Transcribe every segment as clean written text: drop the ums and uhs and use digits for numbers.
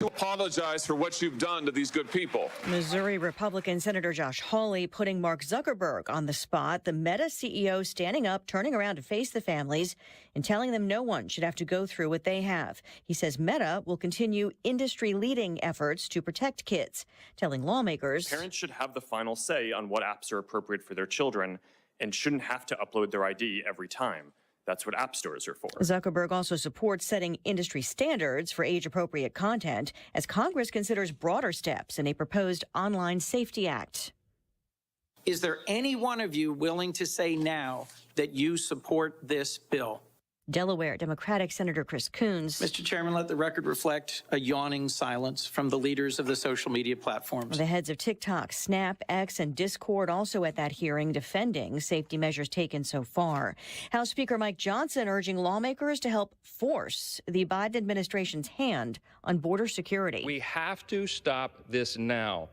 to apologize for what you've done to these good people. Missouri Republican Senator Josh Hawley putting Mark Zuckerberg on the spot. The Meta CEO standing up, turning around to face the families and telling them no one should have to go through what they have. He says Meta will continue industry-leading efforts to protect kids, telling lawmakers parents should have the final say on what apps are appropriate for their children and shouldn't have to upload their ID every time. That's what app stores are for. Zuckerberg also supports setting industry standards for age-appropriate content as Congress considers broader steps in a proposed Online Safety Act. Is there any one of you willing to say now that you support this bill? Delaware Democratic Senator Chris Coons. Mr. Chairman, let the record reflect a yawning silence from the leaders of the social media platforms. The heads of TikTok, Snap, X, and Discord also at that hearing defending safety measures taken so far. House Speaker Mike Johnson urging lawmakers to help force the Biden administration's hand on border security. We have to stop this now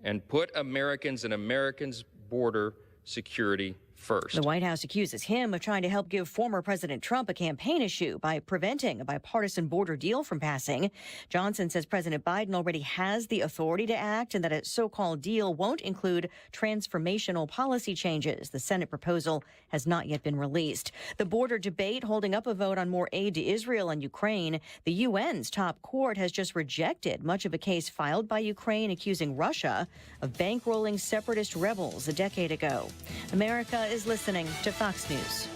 and put Americans and Americans' border security first. The White House accuses him of trying to help give former President Trump a campaign issue by preventing a bipartisan border deal from passing. Johnson says President Biden already has the authority to act and that a so-called deal won't include transformational policy changes. The Senate proposal has not yet been released. The border debate holding up a vote on more aid to Israel and Ukraine. The UN's top court has just rejected much of a case filed by Ukraine accusing Russia of bankrolling separatist rebels a decade ago. America is listening to Fox News.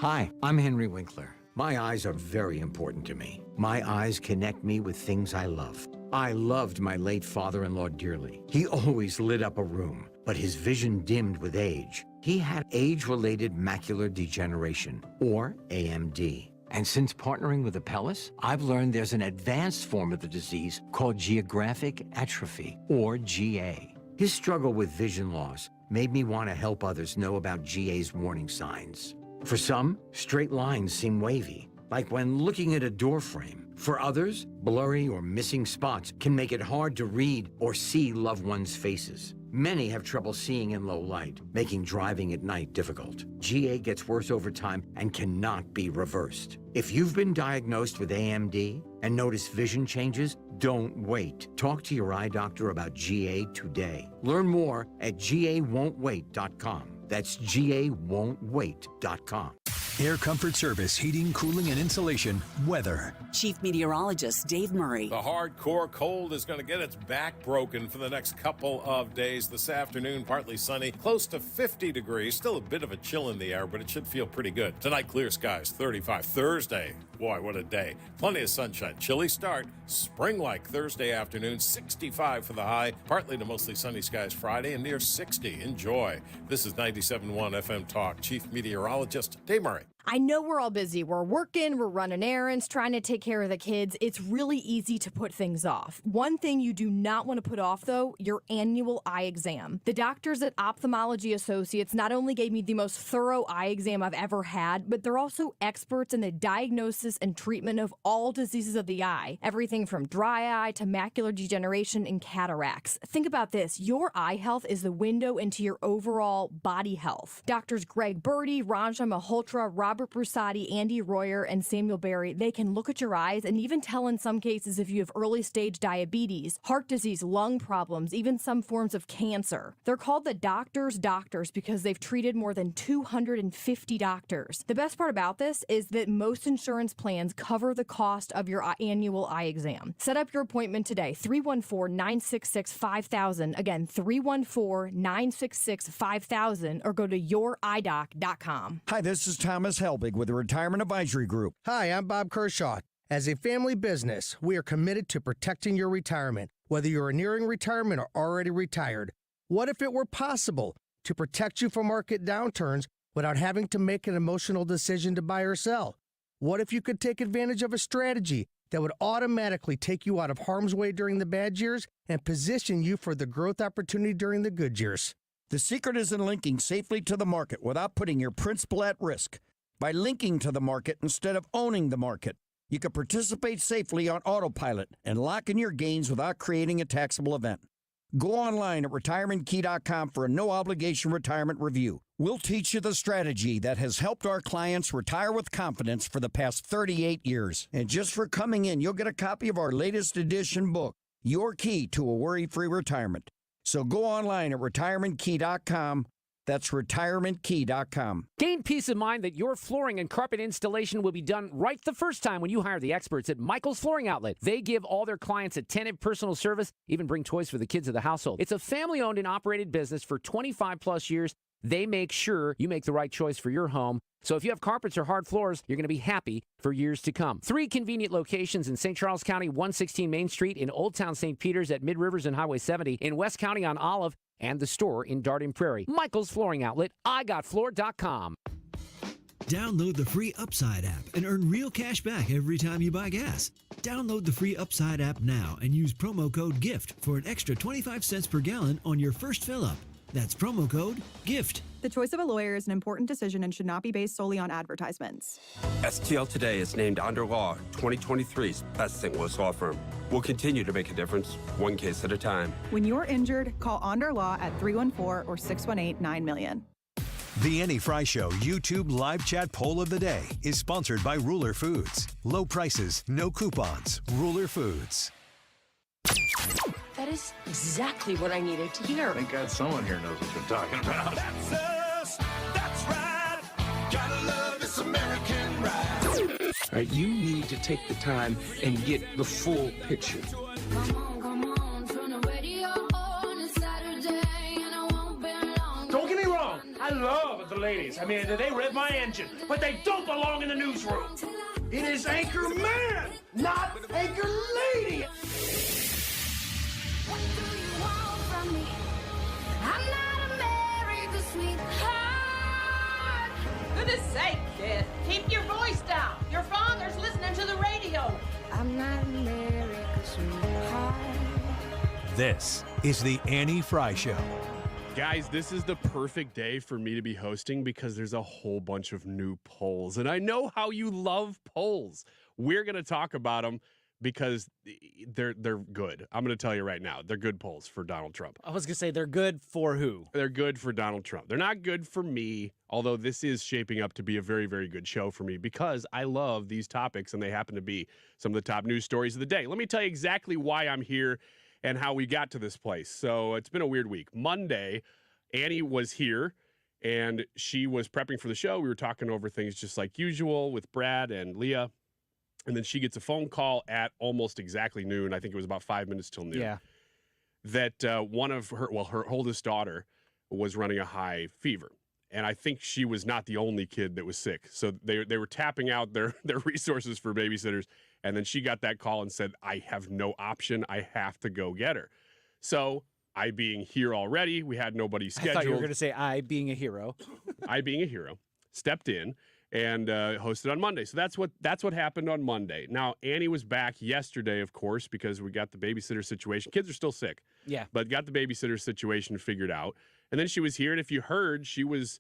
Hi, I'm Henry Winkler. My eyes are very important to me. My eyes connect me with things I love. I loved my late father-in-law dearly. He always lit up a room, but his vision dimmed with age. He had age-related macular degeneration, or AMD. And since partnering with Apellis, I've learned there's an advanced form of the disease called geographic atrophy, or GA. His struggle with vision loss made me want to help others know about GA's warning signs. For some, straight lines seem wavy, like when looking at a door frame. For others, blurry or missing spots can make it hard to read or see loved ones' faces. Many have trouble seeing in low light, making driving at night difficult. GA gets worse over time and cannot be reversed. If you've been diagnosed with AMD and notice vision changes, don't wait. Talk to your eye doctor about GA today. Learn more at GAWon'tWait.com. That's GAWon'tWait.com. Air Comfort Service, heating, cooling, and insulation. Weather. Chief Meteorologist Dave Murray. The hardcore cold is going to get its back broken for the next couple of days. This afternoon, partly sunny, close to 50 degrees. Still a bit of a chill in the air, but it should feel pretty good. Tonight, clear skies, 35. Thursday, boy, what a day. Plenty of sunshine. Chilly start. Spring-like Thursday afternoon, 65 for the high. Partly to mostly sunny skies Friday and near 60. Enjoy. This is 97.1 FM Talk. Chief Meteorologist Dave Murray. I know we're all busy. We're working, we're running errands, trying to take care of the kids. It's really easy to put things off. One thing you do not want to put off, though, your annual eye exam. The doctors at Ophthalmology Associates not only gave me the most thorough eye exam I've ever had, but they're also experts in the diagnosis and treatment of all diseases of the eye. Everything from dry eye to macular degeneration and cataracts. Think about this. Your eye health is the window into your overall body health. Doctors Greg Birdie, Ranja Malhotra, Robert Brusati, Andy Royer, and Samuel Berry, they can look at your eyes and even tell in some cases if you have early stage diabetes, heart disease, lung problems, even some forms of cancer. They're called the doctors' doctors because they've treated more than 250 doctors. The best part about this is that most insurance plans cover the cost of your annual eye exam. Set up your appointment today, 314-966-5000. Again, 314-966-5000, or go to youridoc.com. Hi, this is Thomas Helbig with the Retirement Advisory Group. Hi, I'm Bob Kershaw. As a family business, we are committed to protecting your retirement, whether you're nearing retirement or already retired. What if it were possible to protect you from market downturns without having to make an emotional decision to buy or sell? What if you could take advantage of a strategy that would automatically take you out of harm's way during the bad years and position you for the growth opportunity during the good years? The secret is in linking safely to the market without putting your principal at risk. By linking to the market instead of owning the market, you can participate safely on autopilot and lock in your gains without creating a taxable event. Go online at retirementkey.com for a no-obligation retirement review. We'll teach you the strategy that has helped our clients retire with confidence for the past 38 years. And just for coming in, you'll get a copy of our latest edition book, Your Key to a Worry-Free Retirement. So go online at retirementkey.com. That's retirementkey.com. Gain peace of mind that your flooring and carpet installation will be done right the first time when you hire the experts at Michael's Flooring Outlet. They give all their clients attentive personal service, even bring toys for the kids of the household. It's a family-owned and operated business for 25-plus years. They make sure you make the right choice for your home. So if you have carpets or hard floors, you're going to be happy for years to come. 3 convenient locations in St. Charles County, 116 Main Street, in Old Town St. Peters at Mid-Rivers and Highway 70, in West County on Olive, and the store in Darden Prairie. Michael's Flooring Outlet, igotfloor.com. Download the free Upside app and earn real cash back every time you buy gas. Download the free Upside app now and use promo code GIFT for an extra 25 cents per gallon on your first fill-up. That's promo code GIFT. The choice of a lawyer is an important decision and should not be based solely on advertisements. STL Today is named under law 2023's best St. Louis law firm. We'll continue to make a difference, one case at a time. When you're injured, call Onder Law at 314 or 618-9000000. The Annie Frey Show YouTube live chat poll of the day is sponsored by Ruler Foods. Low prices, no coupons. Ruler Foods. That is exactly what I needed to hear. Thank God someone here knows what you're talking about. That's us. That's right. Gotta love this American ride. All right, you need to take the time and get the full picture. Don't get me wrong. I love the ladies. I mean, they rev my engine, but they don't belong in the newsroom. It is Anchor Man, not Anchor Lady. What do you want from me? I'm not America's sweetheart. Goodness sake, kid. Keep your voice down. Your father's listening to the radio. I'm not America's sweetheart. This is the Annie Frey Show. Guys, this is the perfect day for me to be hosting because there's a whole bunch of new polls. And I know how you love polls. We're going to talk about them because they're good. I'm going to tell you right now, they're good polls for Donald Trump. I was going to say they're good for who? They're good for Donald Trump. They're not good for me, although this is shaping up to be a very, very good show for me because I love these topics and they happen to be some of the top news stories of the day. Let me tell you exactly why I'm here and how we got to this place. So it's been a weird week. Monday, Annie was here and she was prepping for the show. We were talking over things just like usual with Brad and Leah. And then she gets a phone call at almost exactly noon. I think it was about 5 minutes till noon. Yeah. That one of her oldest daughter was running a high fever. And I think she was not the only kid that was sick. So they were tapping out their resources for babysitters. And then she got that call and said, I have no option. I have to go get her. So I being here already, we had nobody scheduled. I thought you were going to say I being a hero. I being a hero, stepped in and hosted on Monday. So that's what happened on Monday. Now, Annie was back yesterday, of course, because we got the babysitter situation. Kids are still sick. Yeah. But got the babysitter situation figured out. And then she was here, and if you heard, she was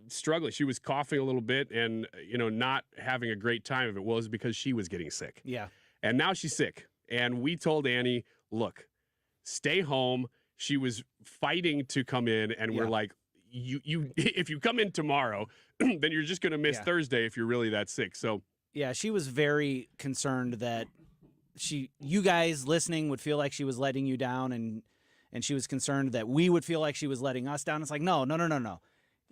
struggling. She was coughing a little bit and, not having a great time. If it was because she was getting sick. Yeah. And now she's sick. And we told Annie, look, stay home. She was fighting to come in, and we're like, you if you come in tomorrow, then you're just going to miss Thursday if you're really that sick. So yeah, she was very concerned that you guys listening would feel like she was letting you down, and she was concerned that we would feel like she was letting us down. It's like, no.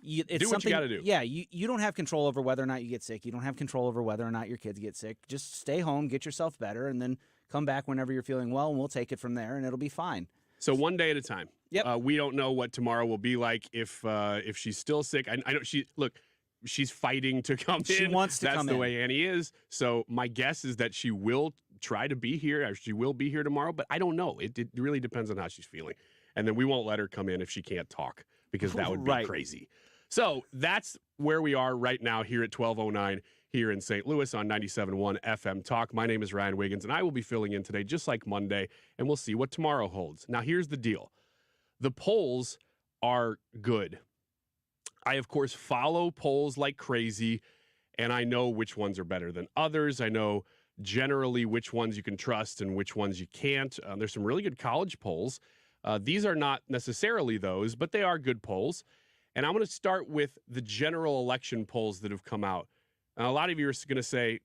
It's do what you got to do. Yeah, you don't have control over whether or not you get sick. You don't have control over whether or not your kids get sick. Just stay home, get yourself better, and then come back whenever you're feeling well, and we'll take it from there, and it'll be fine. So one day at a time. Yep. We don't know what tomorrow will be like if she's still sick. I know she's fighting to come in. She wants to come in. That's the way Annie is. So my guess is that she will try to be here. Or she will be here tomorrow, but I don't know. It really depends on how she's feeling. And then we won't let her come in if she can't talk because that would be crazy. So that's where we are right now here at 12:09 here in St. Louis on 97.1 FM Talk. My name is Ryan Wiggins, and I will be filling in today just like Monday, and we'll see what tomorrow holds. Now, here's the deal. The polls are good. I, of course, follow polls like crazy, and I know which ones are better than others. I know generally which ones you can trust and which ones you can't. There's some really good college polls. These are not necessarily those, but they are good polls. And I'm going to start with the general election polls that have come out. Now, a lot of you are going to say,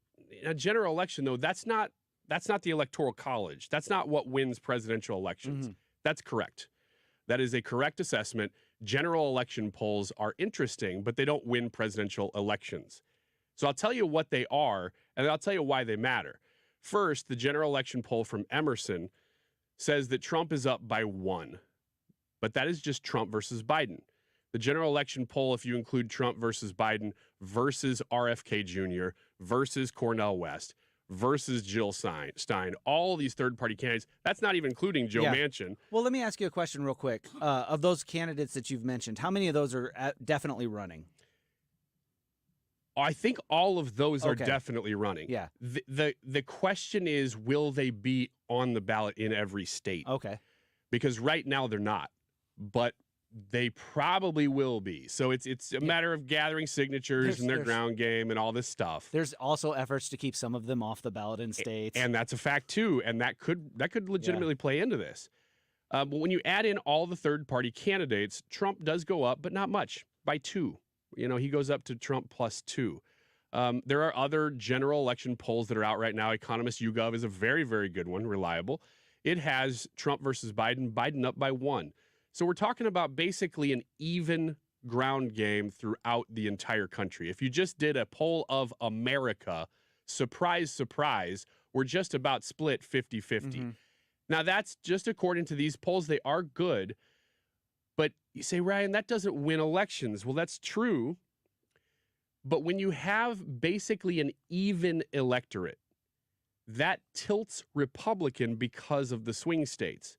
a general election, though, that's not the Electoral College. That's not what wins presidential elections. Mm-hmm. That's correct. That is a correct assessment. General election polls are interesting, but they don't win presidential elections. So I'll tell you what they are, and I'll tell you why they matter. First, the general election poll from Emerson says that Trump is up by 1, but that is just Trump versus Biden. The general election poll, if you include Trump versus Biden versus RFK Jr. versus Cornel West versus Jill Stein, all these third-party candidates, that's not even including Joe Manchin. Well, let me ask you a question real quick. Of those candidates that you've mentioned, how many of those are definitely running? I think all of those are definitely running. Yeah. The question is, will they be on the ballot in every state? Okay. Because right now they're not, but they probably will be. So it's a matter of gathering signatures and their ground game and all this stuff. There's also efforts to keep some of them off the ballot in states. And that's a fact too, and that could legitimately play into this. But when you add in all the third-party candidates, Trump does go up, but not much, by 2. You know, he goes up to Trump plus 2. There are other general election polls that are out right now. Economist YouGov is a very, very good one, reliable. It has Trump versus Biden up by 1. So we're talking about basically an even ground game throughout the entire country. If you just did a poll of America, surprise, surprise, we're just about split 50-50. Mm-hmm. Now, that's just according to these polls. They are good. But you say, Ryan, that doesn't win elections. Well, that's true. But when you have basically an even electorate, that tilts Republican because of the swing states.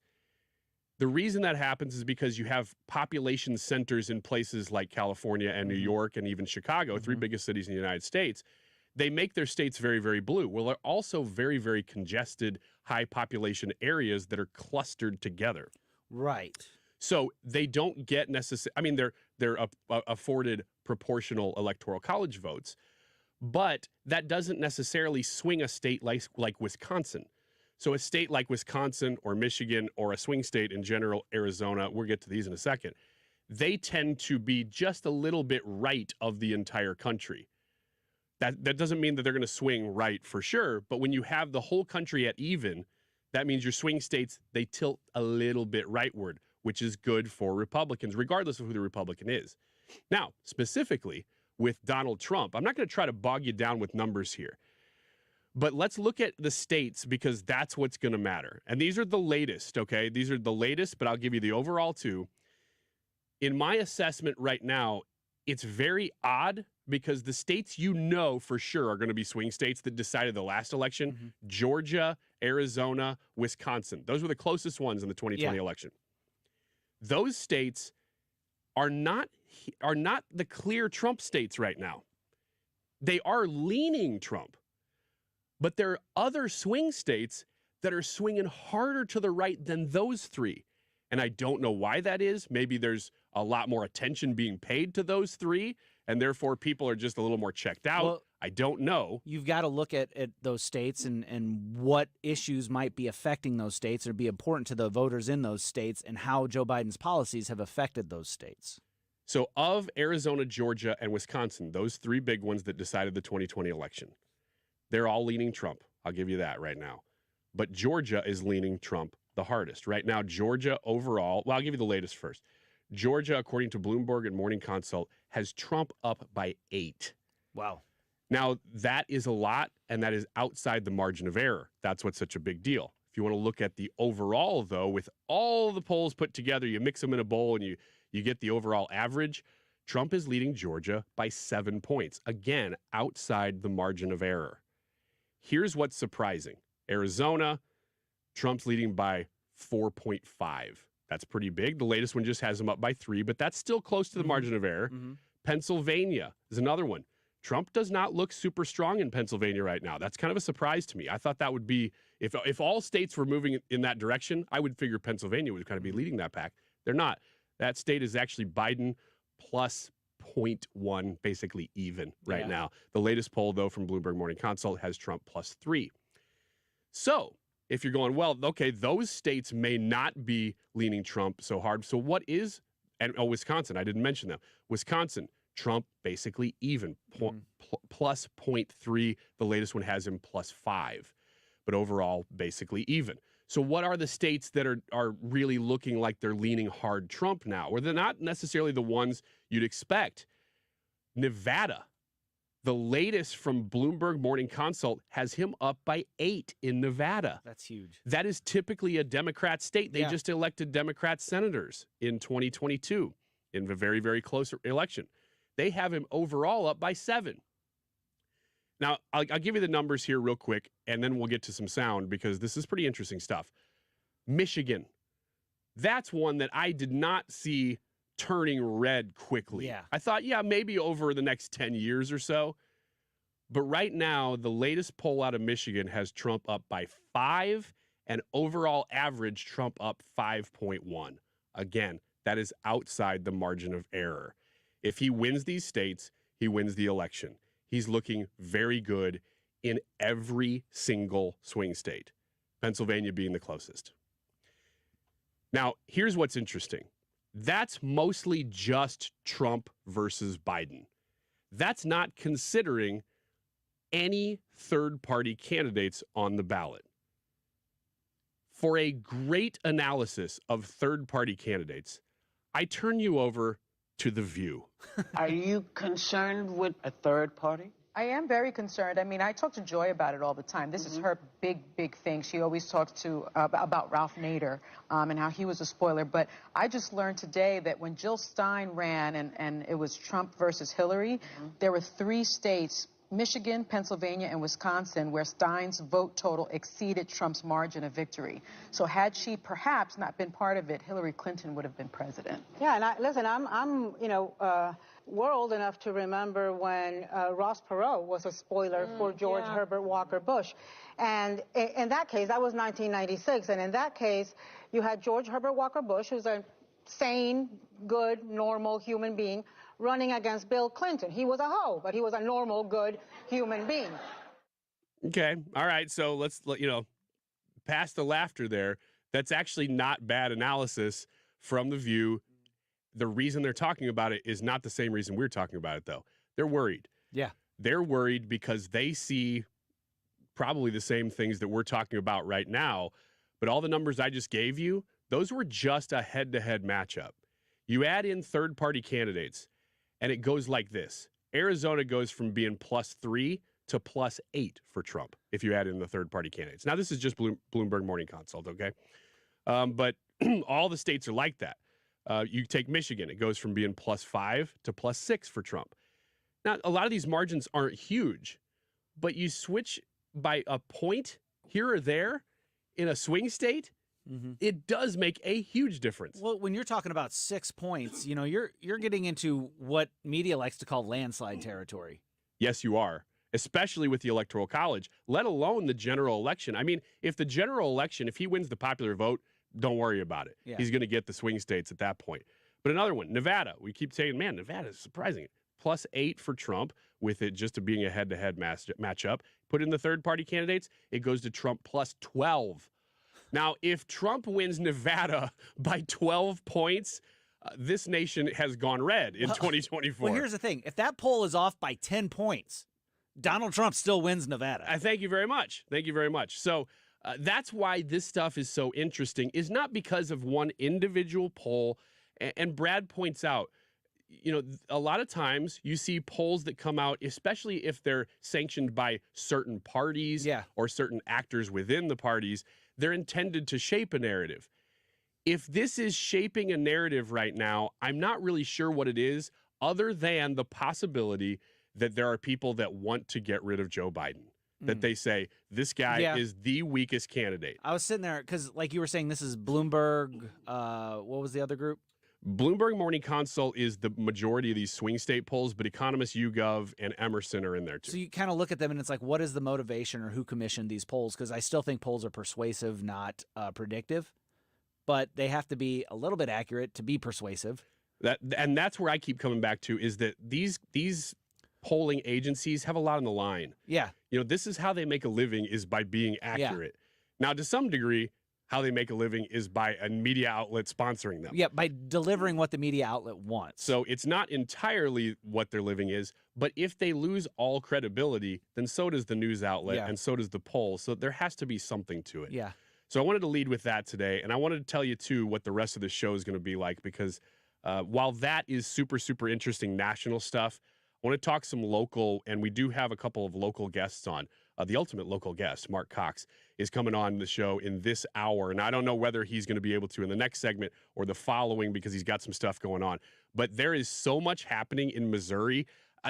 The reason that happens is because you have population centers in places like California and New York and even Chicago, 3 biggest cities in the United States. They make their states very, very blue. Well, they're also very, very congested, high population areas that are clustered together. Right. So they don't get necessarily, I mean, they're afforded proportional electoral college votes, but that doesn't necessarily swing a state like Wisconsin. So a state like Wisconsin or Michigan or a swing state in general, Arizona, we'll get to these in a second, they tend to be just a little bit right of the entire country. That doesn't mean that they're going to swing right for sure, but when you have the whole country at even, that means your swing states, they tilt a little bit rightward, which is good for Republicans, regardless of who the Republican is. Now, specifically with Donald Trump, I'm not going to try to bog you down with numbers here, but let's look at the states because that's what's going to matter. And these are the latest, okay? These are the latest, but I'll give you the overall too. In my assessment right now, it's very odd because the states you know for sure are going to be swing states that decided the last election, Georgia, Arizona, Wisconsin. Those were the closest ones in the 2020 election. Those states are not the clear Trump states right now. They are leaning Trump. But there are other swing states that are swinging harder to the right than those 3. And I don't know why that is. Maybe there's a lot more attention being paid to those 3, and therefore people are just a little more checked out. Well, I don't know. You've got to look at those states and what issues might be affecting those states or be important to the voters in those states and how Joe Biden's policies have affected those states. So of Arizona, Georgia, and Wisconsin, those 3 big ones that decided the 2020 election, they're all leaning Trump. I'll give you that right now. But Georgia is leaning Trump the hardest. Right now, Georgia overall, well, I'll give you the latest first. Georgia, according to Bloomberg and Morning Consult, has Trump up by 8. Wow. Now, that is a lot, and that is outside the margin of error. That's what's such a big deal. If you want to look at the overall, though, with all the polls put together, you mix them in a bowl and you get the overall average, Trump is leading Georgia by 7 points. Again, outside the margin of error. Here's what's surprising. Arizona, Trump's leading by 4.5. That's pretty big. The latest one just has him up by 3, but that's still close to the margin of error. Pennsylvania is another one. Trump does not look super strong in Pennsylvania right now. That's kind of a surprise to me. I thought that would be, if all states were moving in that direction, I would figure Pennsylvania would kind of be leading that pack. They're not. That state is actually Biden plus 0.1, basically even right now. The latest poll, though, from Bloomberg Morning Consult has Trump plus 3. So if you're going, well, okay, those states may not be leaning Trump so hard. So what is And Wisconsin, I didn't mention them. Wisconsin, Trump basically even, plus 0.3. The latest one has him plus 5. But overall, basically even. So what are the states that are really looking like they're leaning hard Trump now? Or they're not necessarily the ones you'd expect. Nevada, the latest from Bloomberg Morning Consult, has him up by 8 in Nevada. That's huge. That is typically a Democrat state. They just elected Democrat senators in 2022 in a very, very close election. They have him overall up by 7. Now, I'll give you the numbers here real quick, and then we'll get to some sound because this is pretty interesting stuff. Michigan, that's one that I did not see turning red quickly. Yeah. I thought, maybe over the next 10 years or so. But right now, the latest poll out of Michigan has Trump up by 5, and overall average Trump up 5.1. Again, that is outside the margin of error. If he wins these states, he wins the election. He's looking very good in every single swing state, Pennsylvania being the closest. Now, here's what's interesting. That's mostly just Trump versus Biden. That's not considering any third-party candidates on the ballot. For a great analysis of third-party candidates, I turn you over to The View. Are you concerned with a third party? I am very concerned. I mean, I talk to Joy about it all the time. This is her big thing. She always talks about Ralph Nader and how he was a spoiler. But I just learned today that when Jill Stein ran and it was Trump versus Hillary, there were 3 states, Michigan, Pennsylvania, and Wisconsin, where Stein's vote total exceeded Trump's margin of victory. So had she perhaps not been part of it, Hillary Clinton would have been president. Yeah, and I'm we're old enough to remember when Ross Perot was a spoiler for George Herbert Walker Bush. And in that case, that was 1996. And in that case, you had George Herbert Walker Bush, who's a sane, good, normal human being, running against Bill Clinton. He was a hoe, but he was a normal, good human being. Okay. All right. So let's, past the laughter there, that's actually not bad analysis from The View. The reason they're talking about it is not the same reason we're talking about it, though. They're worried. Yeah. They're worried because they see probably the same things that we're talking about right now. But all the numbers I just gave you, those were just a head-to-head matchup. You add in third-party candidates, and it goes like this. Arizona goes from being +3 to +8 for Trump if you add in the third-party candidates. Now, this is just Bloomberg Morning Consult, okay? But all the states are like that. You take Michigan, it goes from being +5 to +6 for Trump. Now, a lot of these margins aren't huge, but you switch by a point here or there in a swing state, it does make a huge difference. Well, when you're talking about 6 points, you're getting into what media likes to call landslide territory. Yes, you are, especially with the Electoral College, let alone the general election. I mean, if the general election, if he wins the popular vote, don't worry about it. Yeah. He's going to get the swing states at that point. But another one, Nevada. We keep saying, man, Nevada is surprising. +8 for Trump, with it just being a head-to-head matchup. Put in the third-party candidates, it goes to Trump +12. Now, if Trump wins Nevada by 12 points, this nation has gone red in 2024. Well, here's the thing. If that poll is off by 10 points, Donald Trump still wins Nevada. Thank you very much. Thank you very much. So that's why this stuff is so interesting, is not because of one individual poll. And Brad points out, a lot of times you see polls that come out, especially if they're sanctioned by certain parties or certain actors within the parties, they're intended to shape a narrative. If this is shaping a narrative right now, I'm not really sure what it is, other than the possibility that there are people that want to get rid of Joe Biden. That they say, this guy is the weakest candidate. I was sitting there, because like you were saying, this is Bloomberg. What was the other group? Bloomberg Morning Consult is the majority of these swing state polls, but Economist, YouGov, and Emerson are in there too. So you kind of look at them and it's like, what is the motivation or who commissioned these polls? Because I still think polls are persuasive, not predictive, but they have to be a little bit accurate to be persuasive. And that's where I keep coming back to, is that these polling agencies have a lot on the line. Yeah. This is how they make a living, is by being accurate. Now, to some degree, how they make a living is by a media outlet sponsoring them. Yeah, by delivering what the media outlet wants. So it's not entirely what their living is, but if they lose all credibility, then so does the news outlet and so does the poll. So there has to be something to it. Yeah. So I wanted to lead with that today, and I wanted to tell you, too, what the rest of the show is going to be like, because while that is super, super interesting national stuff, I want to talk some local, and we do have a couple of local guests on. The ultimate local guest, Marc Cox, is coming on the show in this hour, and I don't know whether he's going to be able to in the next segment or the following because he's got some stuff going on. But there is so much happening in Missouri.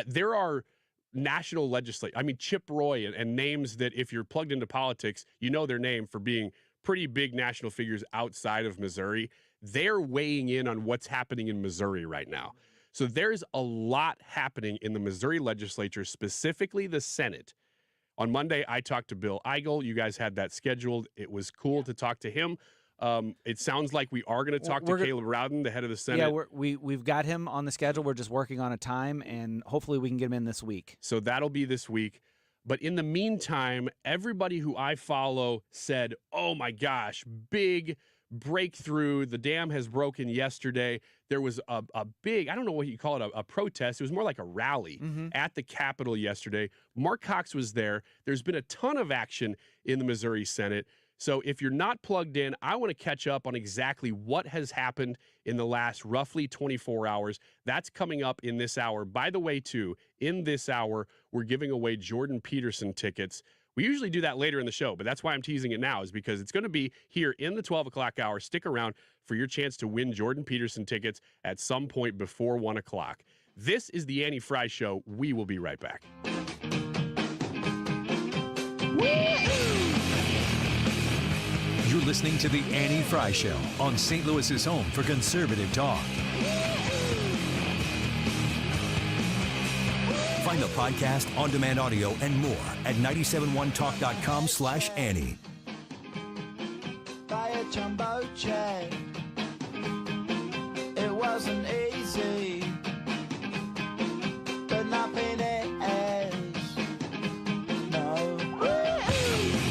There are national legislators. I mean, Chip Roy and names that if you're plugged into politics, you know their name for being pretty big national figures outside of Missouri. They're weighing in on what's happening in Missouri right now. So there's a lot happening in the Missouri legislature, specifically the Senate. On Monday, I talked to Bill Eigel. You guys had that scheduled. It was cool to talk to him. It sounds like we are going to talk to Caleb Rowden, the head of the Senate. Yeah, we've got him on the schedule. We're just working on a time, and hopefully we can get him in this week. So that'll be this week. But in the meantime, everybody who I follow said, oh my gosh, big breakthrough. The dam has broken yesterday. There was a big, I don't know what you call it, a protest. It was more like a rally at the Capitol yesterday. Marc Cox was there. There's been a ton of action in the Missouri Senate. So if you're not plugged in, I want to catch up on exactly what has happened in the last roughly 24 hours. That's coming up in this hour. By the way, too, in this hour, we're giving away Jordan Peterson tickets. We usually do that later in the show, but that's why I'm teasing it now, is because it's going to be here in the 12 o'clock hour. Stick around for your chance to win Jordan Peterson tickets at some point before 1 o'clock. This is the Annie Frey Show. We will be right back. You're listening to the Annie Frey Show on St. Louis's home for conservative talk. Find the podcast, on-demand audio, and more at 971talk.com/Annie. By a jumbo jet. It wasn't easy, but nothing is. No.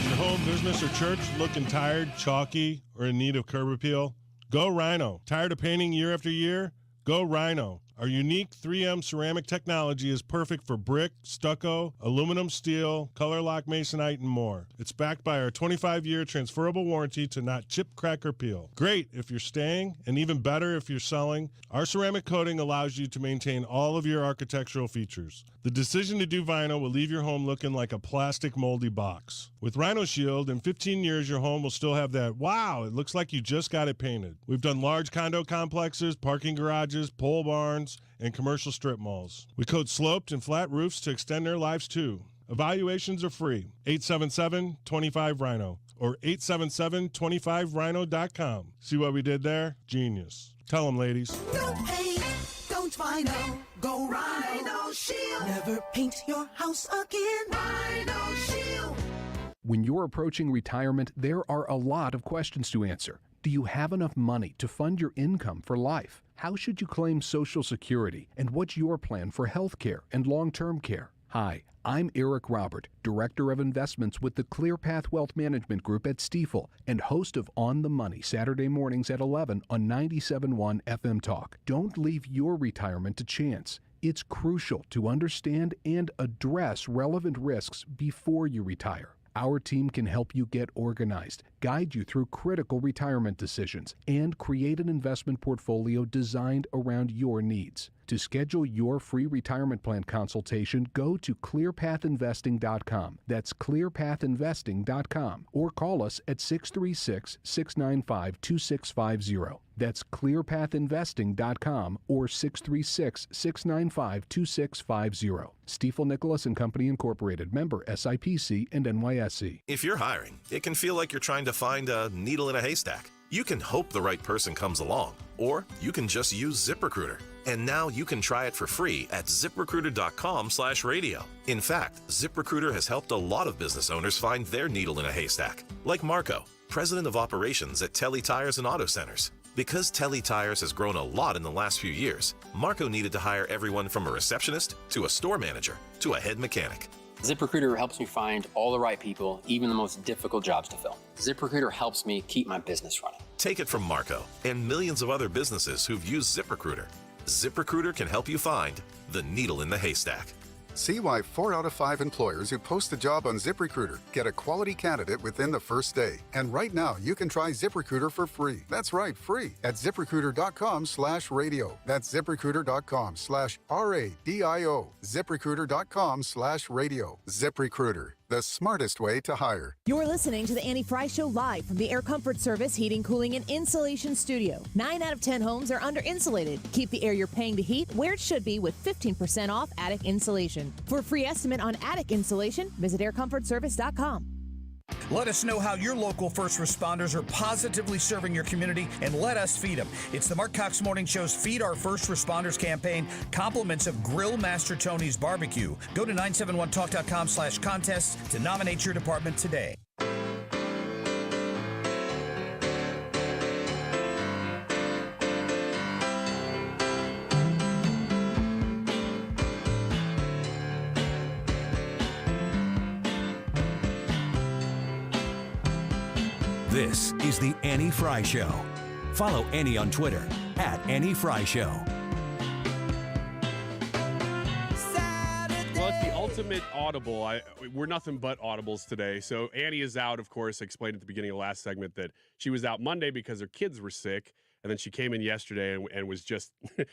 Your home, business, or church looking tired, chalky, or in need of curb appeal? Go Rhino. Tired of painting year after year? Go Rhino. Our unique 3M ceramic technology is perfect for brick, stucco, aluminum, steel, color lock masonite, and more. It's backed by our 25-year transferable warranty to not chip, crack, or peel. Great if you're staying, and even better if you're selling. Our ceramic coating allows you to maintain all of your architectural features. The decision to do vinyl will leave your home looking like a plastic moldy box. With Rhino Shield, in 15 years, your home will still have that, wow, it looks like you just got it painted. We've done large condo complexes, parking garages, pole barns, and commercial strip malls. We coat sloped and flat roofs to extend their lives too. Evaluations are free. 877-25-RHINO or 877-25rhino.com. See what we did there? Genius. Tell them, ladies. No paint, don't vinyl, go Rhino Shield. Never paint your house again. Rhino Shield. When you're approaching retirement, there are a lot of questions to answer. Do you have enough money to fund your income for life? How should you claim Social Security? And what's your plan for health care and long-term care? Hi, I'm Eric Robert, Director of Investments with the ClearPath Wealth Management Group at Stifel and host of On the Money Saturday mornings at 11 on 97.1 FM Talk. Don't leave your retirement to chance. It's crucial to understand and address relevant risks before you retire. Our team can help you get organized, guide you through critical retirement decisions, and create an investment portfolio designed around your needs. To schedule your free retirement plan consultation, go to clearpathinvesting.com. That's clearpathinvesting.com. Or call us at 636-695-2650. That's clearpathinvesting.com or 636-695-2650. Stifel Nicholas and Company Incorporated, member SIPC and NYSE. If you're hiring, it can feel like you're trying to find a needle in a haystack. You can hope the right person comes along, or you can just use ZipRecruiter. And now you can try it for free at ZipRecruiter.com/radio. In fact, ZipRecruiter has helped a lot of business owners find their needle in a haystack, like Marco, president of operations at Telly Tires and Auto Centers. Because Telly Tires has grown a lot in the last few years, Marco needed to hire everyone from a receptionist to a store manager to a head mechanic. ZipRecruiter helps me find all the right people, even the most difficult jobs to fill. ZipRecruiter helps me keep my business running. Take it from Marco and millions of other businesses who've used ZipRecruiter. ZipRecruiter can help you find the needle in the haystack. See why 4 out of 5 employers who post a job on ZipRecruiter get a quality candidate within the first day. And right now, you can try ZipRecruiter for free. That's right, free at ZipRecruiter.com/radio. That's ZipRecruiter.com/RADIO. ZipRecruiter.com/radio. ZipRecruiter, the smartest way to hire. You're listening to the Annie Frey Show live from the Air Comfort Service Heating, Cooling, and Insulation Studio. 9 out of 10 homes are under-insulated. Keep the air you're paying to heat where it should be with 15% off attic insulation. For a free estimate on attic insulation, visit aircomfortservice.com. Let us know how your local first responders are positively serving your community, and let us feed them. It's the Marc Cox Morning Show's Feed Our First Responders campaign, compliments of Grill Master Tony's Barbecue. Go to 971talk.com/contests to nominate your department today. This is the Annie Frey Show. Follow Annie on Twitter @Annie Frey Show. Well, it's the ultimate audible. We're nothing but audibles today. So Annie is out, of course. I explained at the beginning of the last segment that she was out Monday because her kids were sick. And then she came in yesterday and was just,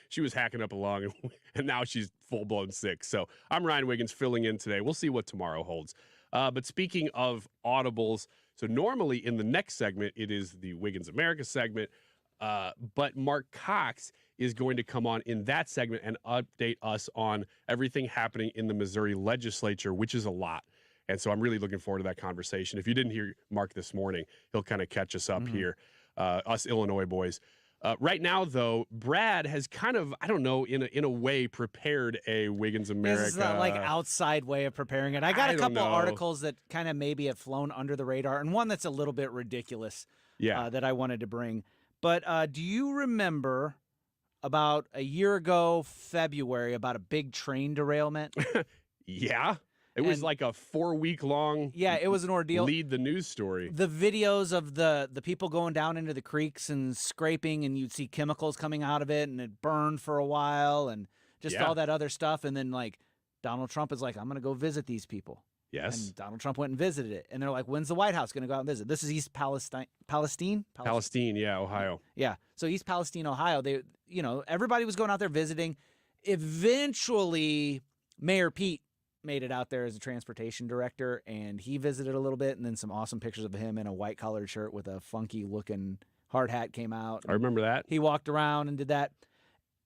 she was hacking up along, and now she's full-blown sick. So I'm Ryan Wiggins filling in today. We'll see what tomorrow holds. But speaking of audibles, so normally in the next segment, it is the Wiggins America segment, but Marc Cox is going to come on in that segment and update us on everything happening in the Missouri legislature, which is a lot. And so I'm really looking forward to that conversation. If you didn't hear Mark this morning, he'll kind of catch us up here, us Illinois boys. Right now, though, Brad has kind of, I don't know, in a way prepared a Wiggins America. This is like outside way of preparing it. I got a couple articles that kind of maybe have flown under the radar, and one that's a little bit ridiculous that I wanted to bring. But do you remember about a year ago, February, about a big train derailment? Yeah. It was like a 4-week-long it was an ordeal. Lead the news story. The videos of the people going down into the creeks and scraping, and you'd see chemicals coming out of it, and it burned for a while, and just all that other stuff. And then, like, Donald Trump is like, I'm going to go visit these people. Yes. And Donald Trump went and visited it. And they're like, when's the White House going to go out and visit? This is East Palestine? Palestine, yeah, Ohio. Yeah. So East Palestine, Ohio, everybody was going out there visiting. Eventually, Mayor Pete made it out there as a transportation director, and he visited a little bit, and then some awesome pictures of him in a white collared shirt with a funky looking hard hat came out. I remember that. He walked around and did that.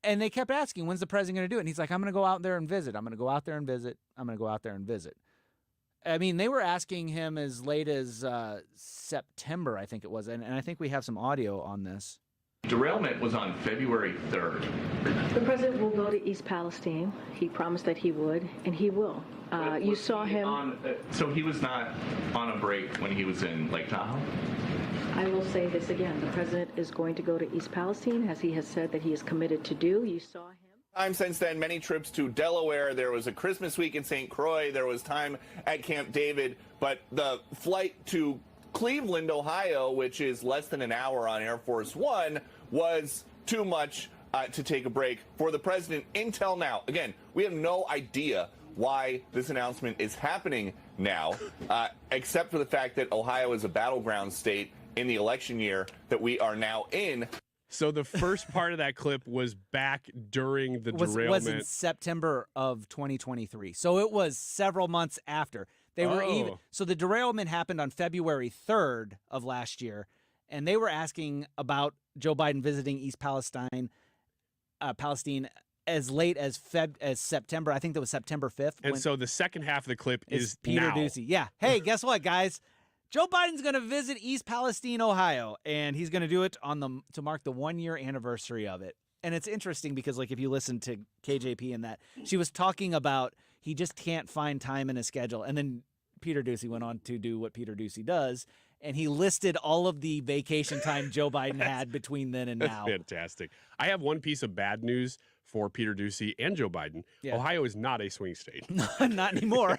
And they kept asking, when's the president going to do it? And he's like, I'm going to go out there and visit. I'm going to go out there and visit. I'm going to go out there and visit. I mean, they were asking him as late as September, I think it was. And I think we have some audio on this. Derailment was on February 3rd. The president will go to East Palestine. He promised that he would, and he will. You saw him. So he was not on a break when he was in Lake Tahoe? I will say this again. The president is going to go to East Palestine, as he has said that he is committed to do. You saw him. Time since then, many trips to Delaware. There was a Christmas week in St. Croix. There was time at Camp David. But the flight to Cleveland, Ohio, which is less than an hour on Air Force One, was too much to take a break for the president until now. Again, we have no idea why this announcement is happening now, except for the fact that Ohio is a battleground state in the election year that we are now in. So the first part of that clip was back during the derailment. Was in September of 2023. So it was several months after. They were even. So the derailment happened on February 3rd of last year, and they were asking about Joe Biden visiting East Palestine as late as September. I think that was September 5th. And so the second half of the clip is Peter now. Doocy. Yeah. Hey, guess what, guys? Joe Biden's going to visit East Palestine, Ohio, and he's going to do it to mark the 1-year anniversary of it. And it's interesting because, like, if you listen to KJP in that, she was talking about he just can't find time in his schedule. And then Peter Doocy went on to do what Peter Doocy does, and he listed all of the vacation time Joe Biden had between then and now. Fantastic. I have one piece of bad news for Peter Doocy and Joe Biden. Yeah. Ohio is not a swing state. Not anymore.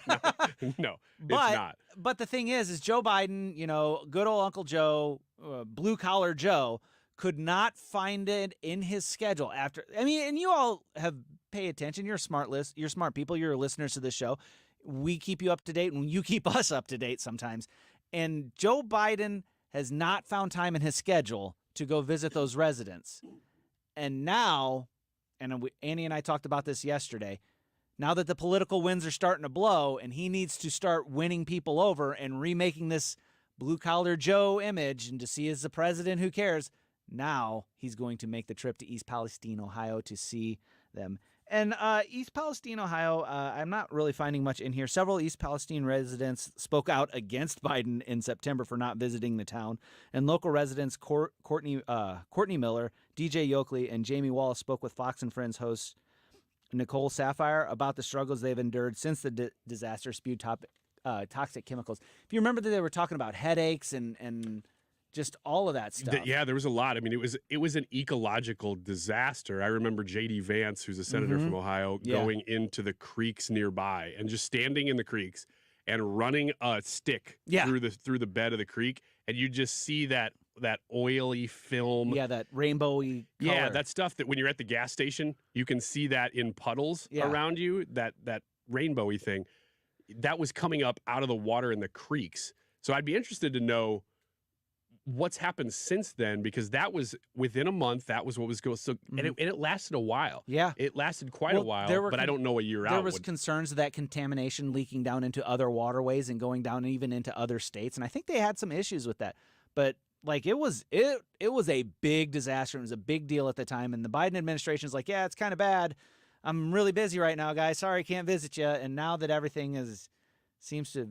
No, but, it's not. But the thing is Joe Biden, good old Uncle Joe, blue collar Joe, could not find it in his schedule after. I mean, and you all have paid attention. You're smart people. You're listeners to this show. We keep you up to date, and you keep us up to date sometimes. And Joe Biden has not found time in his schedule to go visit those residents. And now, and Annie and I talked about this yesterday, now that the political winds are starting to blow and he needs to start winning people over and remaking this blue-collar Joe image and to see as the president who cares, now he's going to make the trip to East Palestine, Ohio to see them. And East Palestine, Ohio, I'm not really finding much in here. Several East Palestine residents spoke out against Biden in September for not visiting the town. And local residents Courtney Miller, DJ Yoakley, and Jamie Wallace spoke with Fox and Friends host Nicole Sapphire about the struggles they've endured since the disaster spewed toxic chemicals. If you remember that they were talking about headaches and just all of that stuff. Yeah, there was a lot. I mean, it was an ecological disaster. I remember J.D. Vance, who's a senator from Ohio, going into the creeks nearby and just standing in the creeks and running a stick through the bed of the creek, and you just see that oily film. Yeah, that rainbowy color. Yeah, that stuff that when you're at the gas station, you can see that in puddles around you, that rainbowy thing. That was coming up out of the water in the creeks. So I'd be interested to know what's happened since then, because that was within a month. That was what was going. So and it lasted a while. Yeah, it lasted quite a while. But I don't know a year out. There was concerns of that contamination leaking down into other waterways and going down even into other states, and I think they had some issues with that. But like it was a big disaster. It was a big deal at the time, and the Biden administration is like, yeah, it's kind of bad. I'm really busy right now, guys. Sorry, can't visit you. And now that everything seems to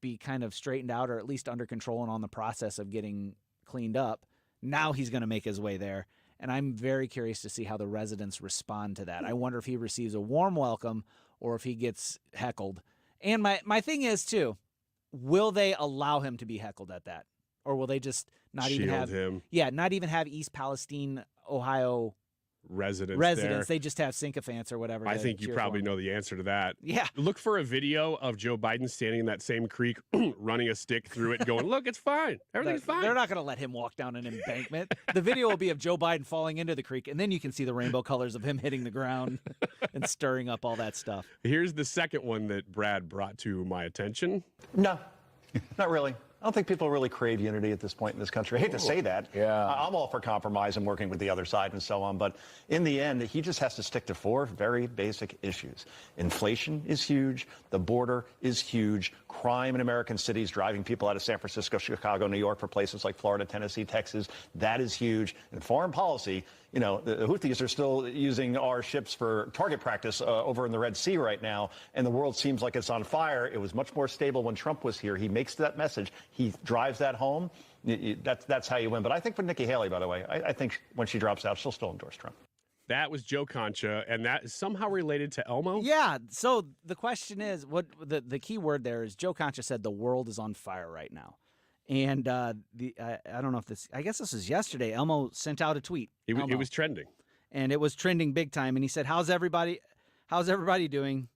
be kind of straightened out, or at least under control and on the process of getting cleaned up, now he's going to make his way there. And I'm very curious to see how the residents respond to that. I wonder if he receives a warm welcome or if he gets heckled. And my thing is, too, will they allow him to be heckled at that? Or will they just not even have him? Yeah, not even have East Palestine, Ohio residents. There. They just have sycophants or whatever. I think you probably know the answer to that. Yeah. Look for a video of Joe Biden standing in that same creek, running a stick through it, going, look, it's fine. Everything's fine. They're not going to let him walk down an embankment. The video will be of Joe Biden falling into the creek, and then you can see the rainbow colors of him hitting the ground and stirring up all that stuff. Here's the second one that Brad brought to my attention. No, not really. I don't think people really crave unity at this point in this country. I hate to say that. Yeah. I'm all for compromise and working with the other side and so on. But in the end, he just has to stick to four very basic issues. Inflation is huge. The border is huge. Crime in American cities, driving people out of San Francisco, Chicago, New York for places like Florida, Tennessee, Texas. That is huge. And foreign policy, the Houthis are still using our ships for target practice over in the Red Sea right now, and the world seems like it's on fire. It was much more stable when Trump was here. He makes that message. He drives that home. That's how you win. But I think for Nikki Haley, by the way, I think when she drops out, she'll still endorse Trump. That was Joe Concha, and that is somehow related to Elmo? Yeah, so the question is, what the key word there is Joe Concha said the world is on fire right now. And I don't know if this, I guess this was yesterday, Elmo sent out a tweet. It was trending. And it was trending big time. And he said, how's everybody doing?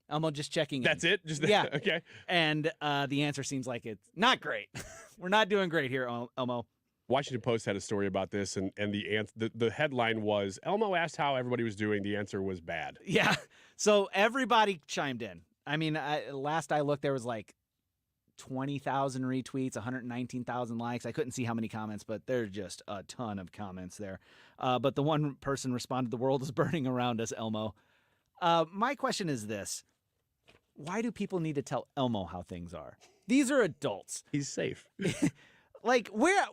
Elmo just checking in. That's it? Yeah. Okay. And the answer seems like it's not great. We're not doing great here, Elmo. Washington Post had a story about this, and the headline was, Elmo asked how everybody was doing. The answer was bad. Yeah. So everybody chimed in. I mean, last I looked, there was like 20,000 retweets, 119,000 likes. I couldn't see how many comments, but there's just a ton of comments there. But the one person responded, the world is burning around us, Elmo. My question is this. Why do people need to tell Elmo how things are? These are adults. He's safe. Like, where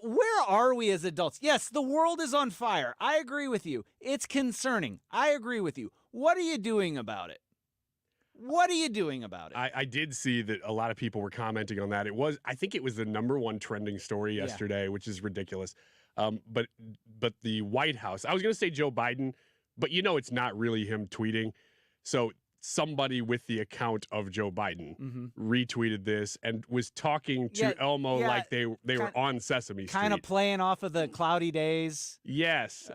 are we as adults? Yes, the world is on fire. I agree with you. It's concerning. I agree with you. What are you doing about it? What are you doing about it? I did see that a lot of people were commenting on that. I think it was the #1 trending story yesterday, which is ridiculous. But the White House, I was going to say Joe Biden, but it's not really him tweeting. So somebody with the account of Joe Biden retweeted this and was talking to Elmo like they were on Sesame Street. Kind of playing off of the cloudy days. Yes.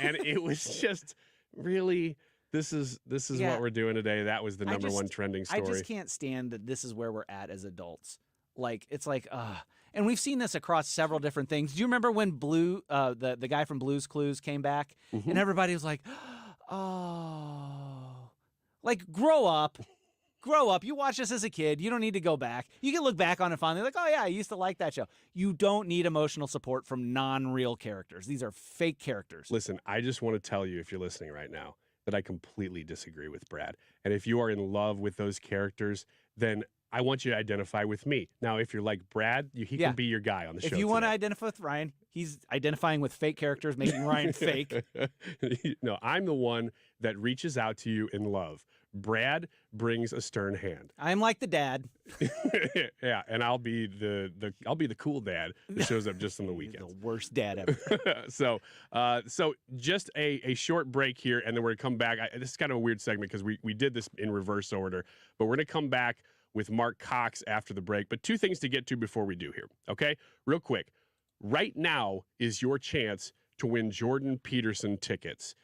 And it was just really? This is what we're doing today. That was the number one trending story. I just can't stand that this is where we're at as adults. Like, it's like, and we've seen this across several different things. Do you remember when the guy from Blue's Clues came back, and everybody was like, oh, like, grow up. Grow up. You watched this as a kid. You don't need to go back. You can look back on it fondly, like, oh, yeah, I used to like that show. You don't need emotional support from non-real characters. These are fake characters. Listen, I just want to tell you, if you're listening right now, that I completely disagree with Brad. And if you are in love with those characters, then I want you to identify with me. Now, if you're like Brad, he can be your guy on the show. If you want to identify with Ryan, he's identifying with fake characters, making Ryan fake. No, I'm the one that reaches out to you in love. Brad brings a stern hand. I'm like the dad. Yeah, and I'll be the cool dad that shows up just on the weekends. The worst dad ever. So just a short break here, and then we're gonna come back. This is kind of a weird segment because we did this in reverse order, but we're gonna come back with Marc Cox after the break. But two things to get to before we do here, okay? Real quick. Right now is your chance to win Jordan Peterson tickets.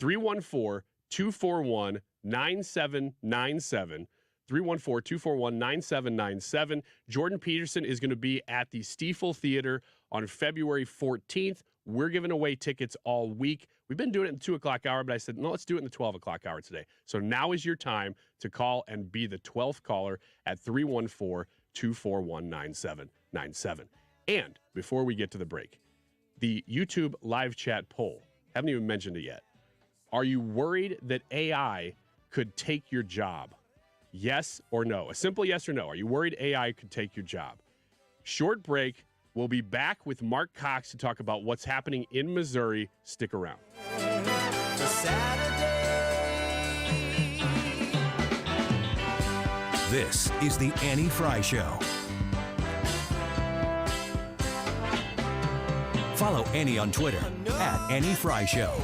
314-241-9797. 314-241-9797. Jordan Peterson is going to be at the Stiefel Theater on February 14th. We're giving away tickets all week. We've been doing it in the 2 o'clock hour, but I said, no, let's do it in the 12 o'clock hour today. So now is your time to call and be the 12th caller at 314-241-9797. And before we get to the break, the YouTube live chat poll, haven't even mentioned it yet. Are you worried that AI could take your job? Yes or no? A simple yes or no. Are you worried AI could take your job? Short break. We'll be back with Marc Cox to talk about what's happening in Missouri. Stick around. This is the Annie Frey Show. Follow Annie on Twitter at Annie Frey Show.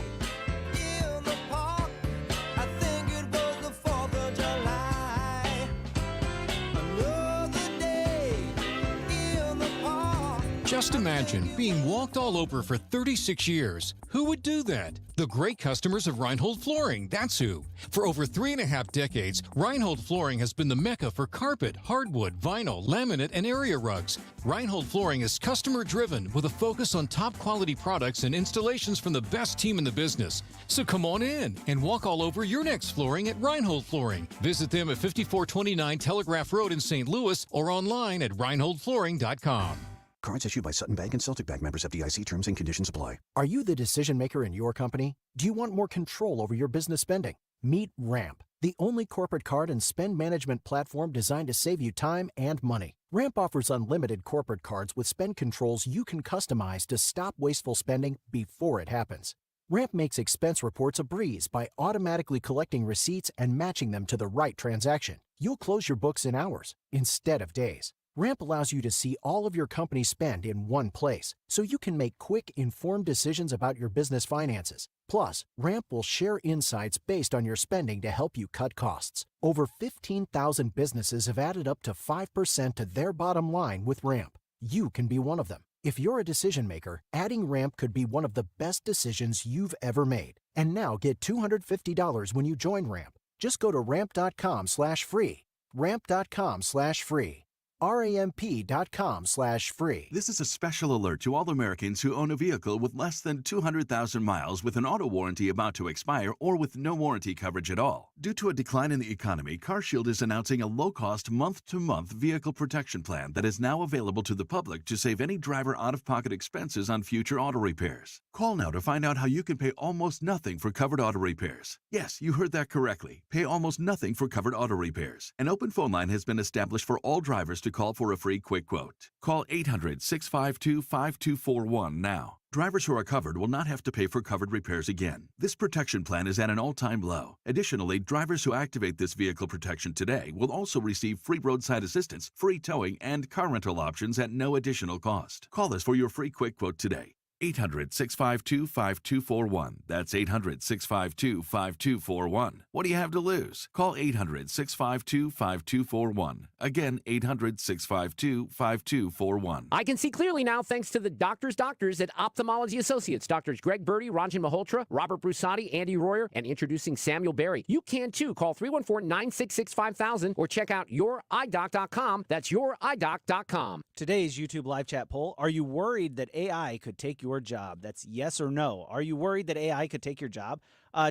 Just imagine being walked all over for 36 years. Who would do that? The great customers of Reinhold Flooring, that's who. For over 3.5 decades, Reinhold Flooring has been the mecca for carpet, hardwood, vinyl, laminate, and area rugs. Reinhold Flooring is customer-driven with a focus on top-quality products and installations from the best team in the business. So come on in and walk all over your next flooring at Reinhold Flooring. Visit them at 5429 Telegraph Road in St. Louis or online at reinholdflooring.com. Cards issued by Sutton Bank and Celtic Bank, members FDIC. Terms and conditions apply. Are you the decision maker in your company? Do you want more control over your business spending? Meet Ramp, the only corporate card and spend management platform designed to save you time and money. Ramp offers unlimited corporate cards with spend controls you can customize to stop wasteful spending before it happens. Ramp makes expense reports a breeze by automatically collecting receipts and matching them to the right transaction. You'll close your books in hours instead of days. Ramp allows you to see all of your company's spend in one place, so you can make quick, informed decisions about your business finances. Plus, Ramp will share insights based on your spending to help you cut costs. Over 15,000 businesses have added up to 5% to their bottom line with Ramp. You can be one of them. If you're a decision maker, adding Ramp could be one of the best decisions you've ever made. And now get $250 when you join Ramp. Just go to ramp.com/free. Ramp.com/free. ramp.com/free. This is a special alert to all Americans who own a vehicle with less than 200,000 miles with an auto warranty about to expire or with no warranty coverage at all. Due to a decline in the economy, CarShield is announcing a low-cost month-to-month vehicle protection plan that is now available to the public to save any driver out-of-pocket expenses on future auto repairs. Call now to find out how you can pay almost nothing for covered auto repairs. Yes, you heard that correctly. Pay almost nothing for covered auto repairs. An open phone line has been established for all drivers to call for a free quick quote. Call 800-652-5241 now. Drivers who are covered will not have to pay for covered repairs again. This protection plan is at an all-time low. Additionally, drivers who activate this vehicle protection today will also receive free roadside assistance, free towing, and car rental options at no additional cost. Call us for your free quick quote today. 800-652-5241. That's 800-652-5241. What do you have to lose? Call 800-652-5241. Again, 800-652-5241. I can see clearly now thanks to the doctors at Ophthalmology Associates. Doctors Greg Birdie, Ranjan Malhotra, Robert Brusati, Andy Royer, and introducing Samuel Berry. You can too. Call 314-966-5000 or check out youridoc.com. That's youridoc.com. Today's YouTube live chat poll, are you worried that AI could take your job? That's yes or no. Are you worried that AI could take your job?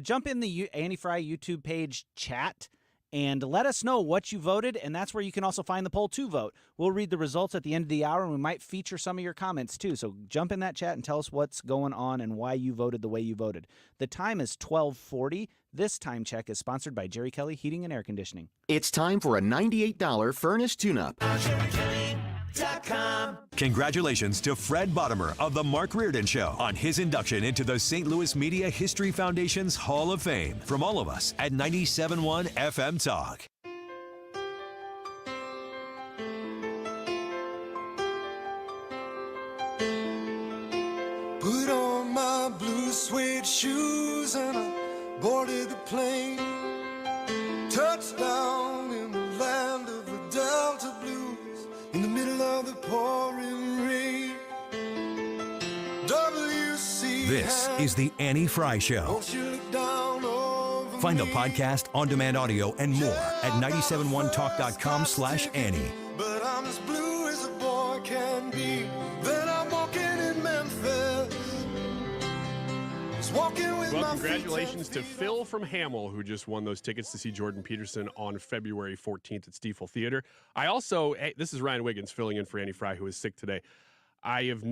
Jump in the Andy Frey YouTube page chat and let us know what you voted, and that's where you can also find the poll to vote. We'll read the results at the end of the hour, and we might feature some of your comments too. So jump in that chat and tell us what's going on and why you voted the way you voted. The time is 12:40. This time check is sponsored by Jerry Kelly Heating and Air Conditioning. It's time for a $98 furnace tune-up. Congratulations to Fred Bottomer of The Mark Reardon Show on his induction into the St. Louis Media History Foundation's Hall of Fame. From all of us at 97.1 FM Talk. Put on my blue suede shoes and I boarded the plane. Touchdown in the land of the Delta Blues. In the middle of the pouring rain. This is the Annie Frey Show. Find the podcast, on-demand audio, and more at 971talk.com/Annie. But I'm as blue as a boy can be. Then I'm walking in Memphis. Just walking with Well, my feet congratulations to Phil from Hamill, who just won those tickets to see Jordan Peterson on February 14th at Stiefel Theater. I also, this is Ryan Wiggins filling in for Andy Frey, who is sick today. I don't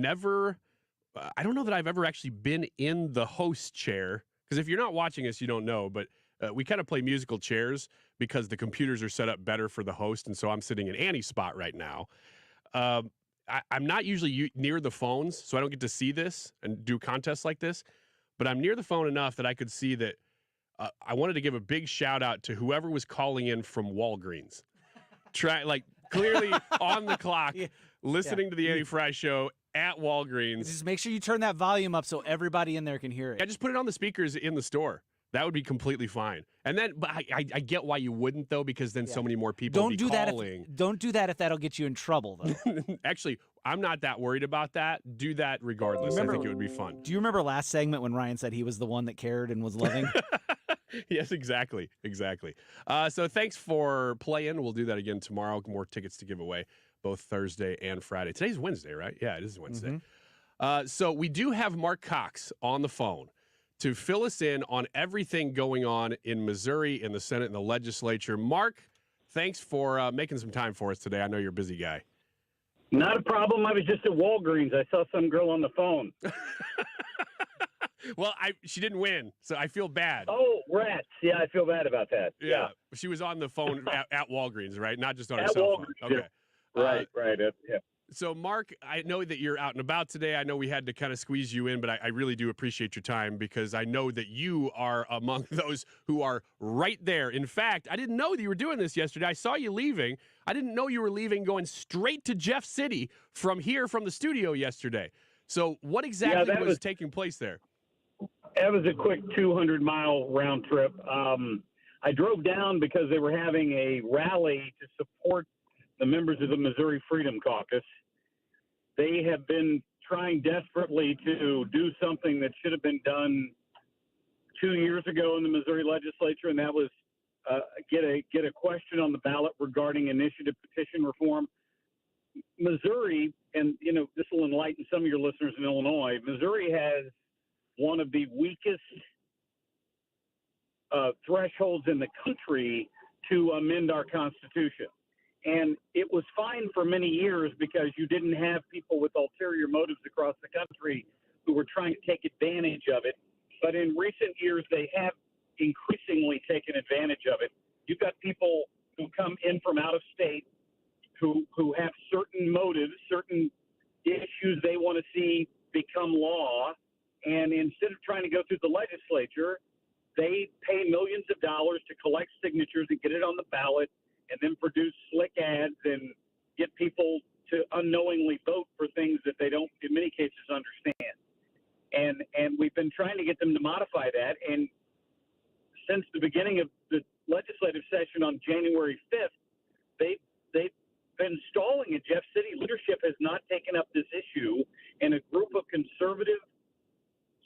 know that I've ever actually been in the host chair, because if you're not watching us, you don't know, but we kind of play musical chairs because the computers are set up better for the host, and so I'm sitting in Annie's spot right now. I'm not usually near the phones, so I don't get to see this and do contests like this, but I'm near the phone enough that I could see that I wanted to give a big shout out to whoever was calling in from Walgreens. Clearly on the clock, listening to the Andy Frey Show at Walgreens. Just make sure you turn that volume up so everybody in there can hear it. I just put it on the speakers in the store. That would be completely fine. And then, but I get why you wouldn't, though, because then so many more people would be calling. Don't do that if that'll get you in trouble, though. Actually, I'm not that worried about that. Do that regardless. I think it would be fun. Do you remember last segment when Ryan said he was the one that cared and was loving? Yes, exactly. So thanks for playing. We'll do that again tomorrow. More tickets to give away, both Thursday and Friday. Today's Wednesday, right? Yeah, it is Wednesday. Mm-hmm. So we do have Marc Cox on the phone to fill us in on everything going on in Missouri, in the Senate, and the legislature. Mark, thanks for making some time for us today. I know you're a busy guy. Not a problem. I was just at Walgreens. I saw some girl on the phone. Well, she didn't win, so I feel bad. Oh, rats. Yeah, I feel bad about that. Yeah. She was on the phone at Walgreens, right? Not just on her At cell Walgreens, phone. Okay. Right. Yeah. So, Mark, I know that you're out and about today. I know we had to kind of squeeze you in, but I really do appreciate your time because I know that you are among those who are right there. In fact, I didn't know that you were doing this yesterday. I saw you leaving. I didn't know you were leaving, going straight to Jeff City from the studio yesterday. So what exactly was taking place there? That was a quick 200-mile round trip. I drove down because they were having a rally to support the members of the Missouri Freedom Caucus. They have been trying desperately to do something that should have been done 2 years ago in the Missouri legislature, and that was get a question on the ballot regarding initiative petition reform. Missouri, and this will enlighten some of your listeners in Illinois, Missouri has one of the weakest thresholds in the country to amend our Constitution. And it was fine for many years because you didn't have people with ulterior motives across the country who were trying to take advantage of it. But in recent years, they have increasingly taken advantage of it. You've got people who come in from out of state who have certain motives, certain issues they want to see become law. And instead of trying to go through the legislature, they pay millions of dollars to collect signatures and get it on the ballot, and then produce slick ads and get people to unknowingly vote for things that they don't, in many cases, understand. trying to get them to modify that. And since the beginning of the legislative session on January 5th, they've been stalling it. Jeff City leadership has not taken up this issue, and a group of conservative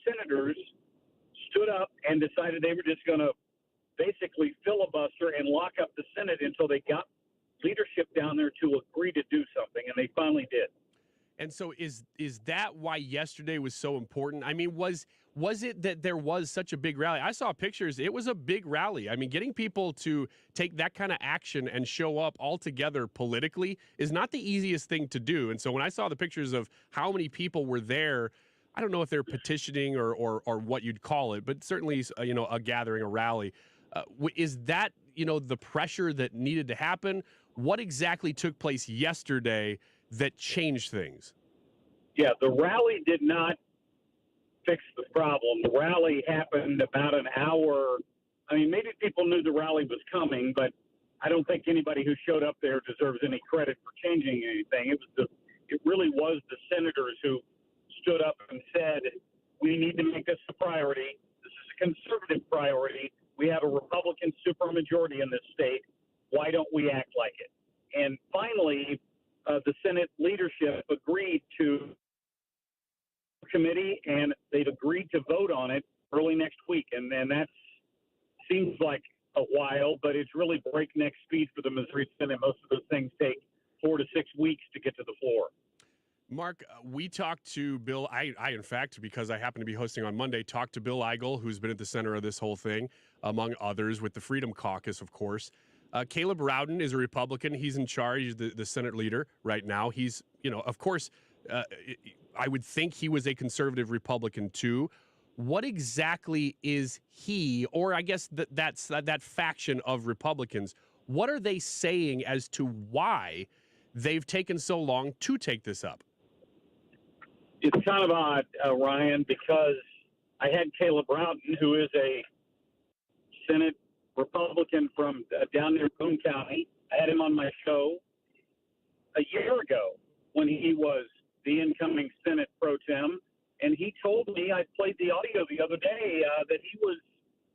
senators stood up and decided they were just going to basically filibuster and lock up the Senate until they got leadership down there to agree to do something, and they finally did. And so is that why yesterday was so important? I mean, was it that there was such a big rally? I saw pictures. It was a big rally. I mean, getting people to take that kind of action and show up all together politically is not the easiest thing to do. And so when I saw the pictures of how many people were there, I don't know if they're petitioning or what you'd call it, but certainly, a gathering, a rally. Is that, the pressure that needed to happen? What exactly took place yesterday that changed things? Yeah, the rally did not fix the problem. The rally happened about an hour. I mean, maybe people knew the rally was coming, but I don't think anybody who showed up there deserves any credit for changing anything. It really was the senators who stood up and said, we need to make this a priority. This is a conservative priority. We have a Republican supermajority in this state. Why don't we act like it? And finally, the Senate leadership agreed to committee, and they've agreed to vote on it early next week. And that seems like a while, but it's really breakneck speed for the Missouri Senate. Most of those things take 4 to 6 weeks to get to the floor. Mark, we talked to Bill. I, in fact, because I happen to be hosting on Monday, talked to Bill Eigel, who's been at the center of this whole thing, among others, with the Freedom Caucus, of course. Caleb Rowden is a Republican. He's in charge. He's the Senate leader right now. He's, of course, I would think he was a conservative Republican too. What exactly is he, or I guess that faction of Republicans, what are they saying as to why they've taken so long to take this up? It's kind of odd, Ryan, because I had Caleb Rowden, who is a Senate Republican from down near Boone County. I had him on my show a year ago when he was the incoming Senate pro tem, and he told me, I played the audio the other day,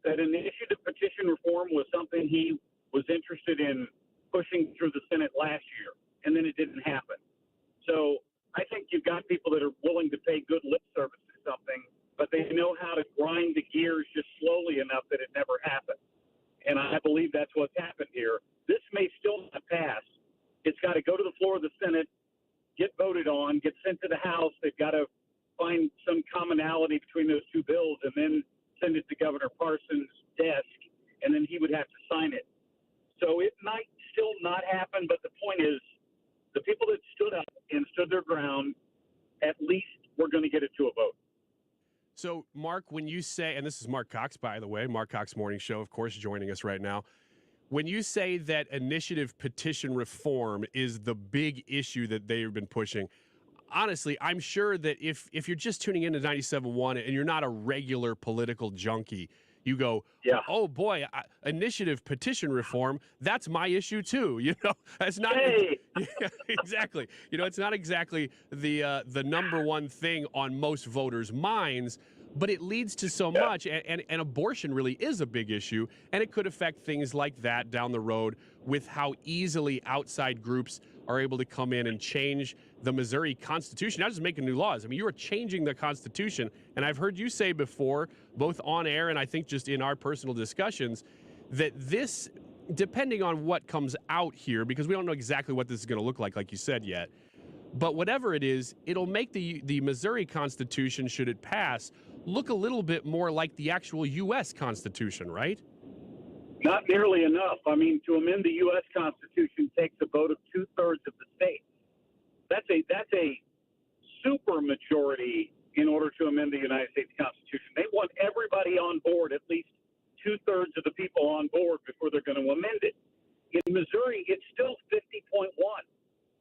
that initiative petition reform was something he was interested in pushing through the Senate last year, and then it didn't happen. So I think you've got people that are willing to pay good lip service to something, but they know how to grind the gears just slowly enough that it never happens. And I believe that's what's happened here. This may still not pass. It's got to go to the floor of the Senate, get voted on, get sent to the House. They've got to find some commonality between those two bills and then send it to Governor Parsons' desk, and then he would have to sign it. So it might still not happen, but the point is the people that stood up and stood their ground, at least we're going to get it to a vote. So, Mark, when you say, and this is Marc Cox, by the way, Marc Cox Morning Show, of course, joining us right now. When you say that initiative petition reform is the big issue that they've been pushing, honestly, I'm sure that if you're just tuning into 97.1 and you're not a regular political junkie, you go, yeah, oh boy, initiative petition reform, that's my issue too. That's not exactly. It's not exactly the number one thing on most voters' minds, but it leads to so much, and abortion really is a big issue, and it could affect things like that down the road with how easily outside groups are able to come in and change the Missouri Constitution, not just making new laws. I mean, you are changing the Constitution, and I've heard you say before, both on air and I think just in our personal discussions, that this, depending on what comes out here, because we don't know exactly what this is going to look like you said yet, but whatever it is, it'll make the Missouri Constitution, should it pass, look a little bit more like the actual U.S. Constitution, right? Not nearly enough. I mean, to amend the U.S. Constitution takes a vote of 2/3 of the states. That's a super majority in order to amend the United States Constitution. They want everybody on board, at least 2/3 of the people on board before they're going to amend it. In Missouri, it's still 50.1.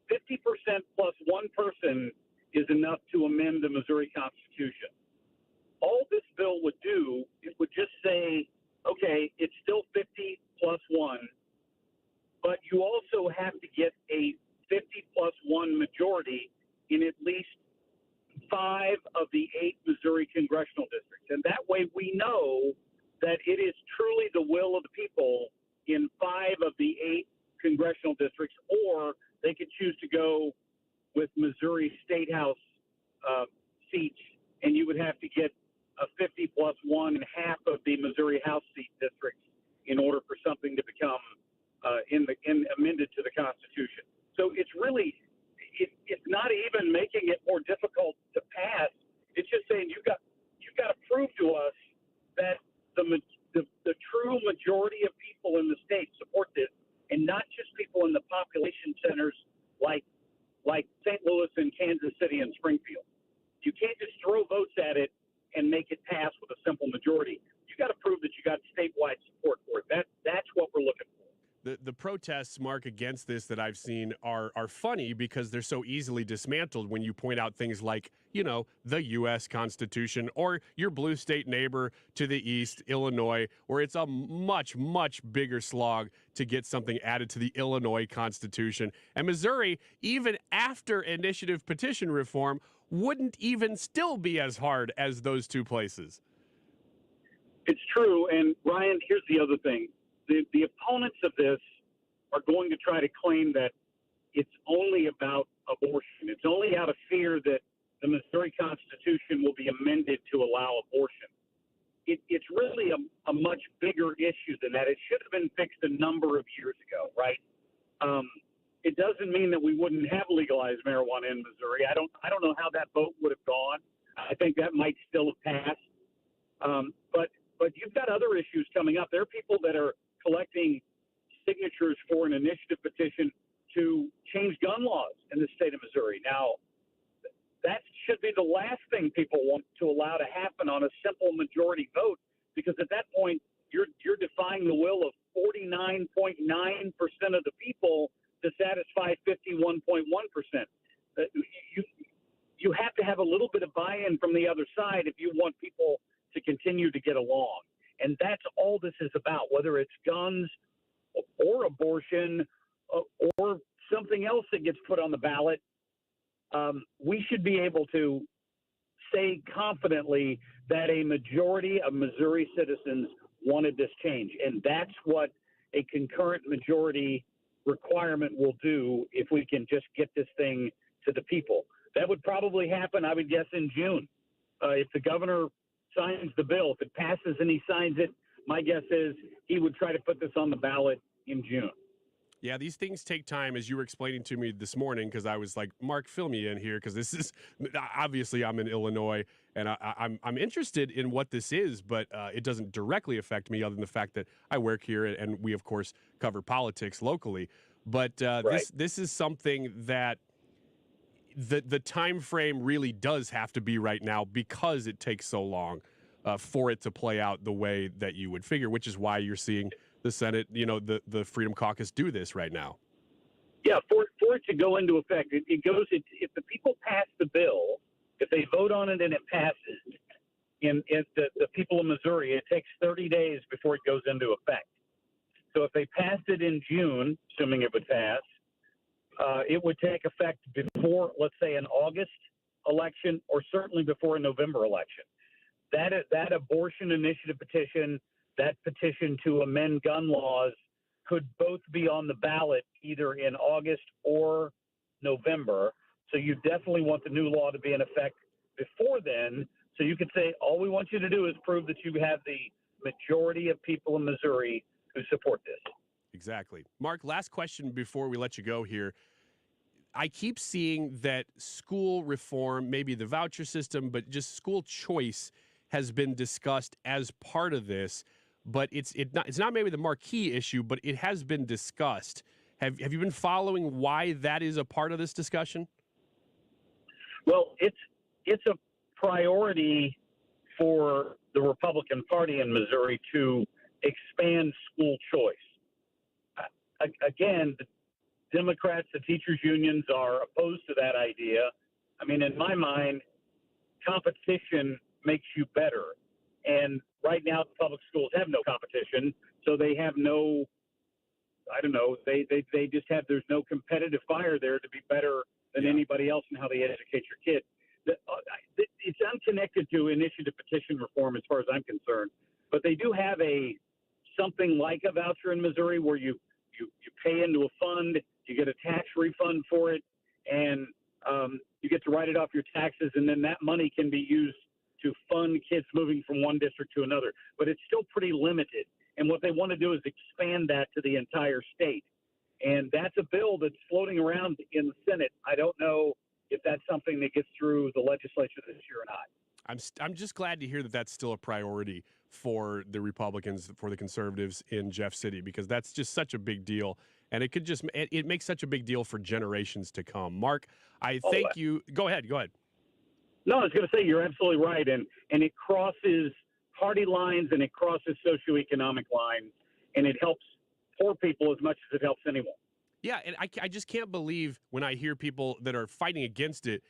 50% plus one person is enough to amend the Missouri Constitution. All this bill would do, it would just say, okay, it's still 50 plus 1, but you also have to get a 50 plus 1 majority in at least 5 of the 8 Missouri congressional districts. And that way we know that it is truly the will of the people in 5 of the 8 congressional districts, or they could choose to go with Missouri State House seats, and you would have to get a 50 plus 1 and half of the Missouri House seat districts in order for something to become amended to the Constitution. So it's really it's not even making it more difficult to pass. It's just saying you've got to prove to us that the true majority of people in the state support this, and not just people in the population centers like St. Louis and Kansas City and Springfield. You can't just throw votes at it and make it pass with a simple majority. You got to prove that you got statewide support for it. That's what we're looking for. The protests, Mark, against this that I've seen are funny because they're so easily dismantled when you point out things like, the U.S. Constitution or your blue state neighbor to the east, Illinois, where it's a much, much bigger slog to get something added to the Illinois Constitution. And Missouri, even after initiative petition reform, wouldn't even still be as hard as those 2 places. It's true. And, Ryan, here's the other thing. The opponents of this are going to try to claim that it's only about abortion. It's only out of fear that the Missouri Constitution will be amended to allow abortion. It's really a much bigger issue than that. It should have been fixed a number of years ago, right? It doesn't mean that we wouldn't have legalized marijuana in Missouri. I don't know how that vote would have gone. I think that might still have passed. But you've got other issues coming up. There are people that are collecting signatures for an initiative petition to change gun laws in the state of Missouri. Now, that should be the last thing people want to allow to happen on a simple majority vote, because at that point, you're defying the will of 49.9% of the people to satisfy 51.1%. You have to have a little bit of buy-in from the other side if you want people to continue to get along. And that's all this is about, whether it's guns or abortion or something else that gets put on the ballot. We should be able to say confidently that a majority of Missouri citizens wanted this change. And that's what a concurrent majority requirement will do if we can just get this thing to the people. That would probably happen, I would guess, in June. If the governor signs the bill, if it passes and he signs it, my guess is he would try to put this on the ballot in June. Yeah, these things take time, as you were explaining to me this morning, because I was like, Mark, fill me in here, because this is obviously I'm in Illinois, and I'm interested in what this is, but it doesn't directly affect me other than the fact that I work here, and we, of course, cover politics locally. But right. This is something that the time frame really does have to be right now, because it takes so long for it to play out the way that you would figure, which is why you're seeing the Senate, the Freedom Caucus do this right now. Yeah, for it to go into effect, it goes. If the people pass the bill, if they vote on it and it passes, if the people of Missouri, it takes 30 days before it goes into effect. So if they passed it in June, assuming it would pass, it would take effect before, let's say, an August election, or certainly before a November election. That abortion initiative petition, that petition to amend gun laws, could both be on the ballot either in August or November. So you definitely want the new law to be in effect before then. So you could say, all we want you to do is prove that you have the majority of people in Missouri who support this. Exactly. Mark, last question before we let you go here. I keep seeing that school reform, maybe the voucher system, but just school choice has been discussed as part of this. But it's not maybe the marquee issue, but it has been discussed. Have you been following why that is a part of this discussion? Well, it's a priority for the Republican Party in Missouri to expand school choice. Again, the Democrats, the teachers' unions are opposed to that idea. I mean, in my mind, competition makes you better. And right now, the public schools have no competition, so they have no, they just have, there's no competitive fire there to be better than anybody else in how they educate your kid. It's connected to initiative petition reform as far as I'm concerned, but they do have something like a voucher in Missouri where you pay into a fund, you get a tax refund for it, and you get to write it off your taxes, and then that money can be used to fund kids moving from one district to another. But it's still pretty limited, and what they want to do is expand that to the entire state. And that's a bill that's floating around in the Senate. I don't know if that's something that gets through the legislature this year or not. I'm just glad to hear that that's still a priority for the Republicans, for the conservatives in Jeff City, because that's just such a big deal. And it makes such a big deal for generations to come. Mark, I thank you. Go ahead. No, I was going to say you're absolutely right. And it crosses party lines and it crosses socioeconomic lines, and it helps poor people as much as it helps anyone. Yeah, and I just can't believe when I hear people that are fighting against it,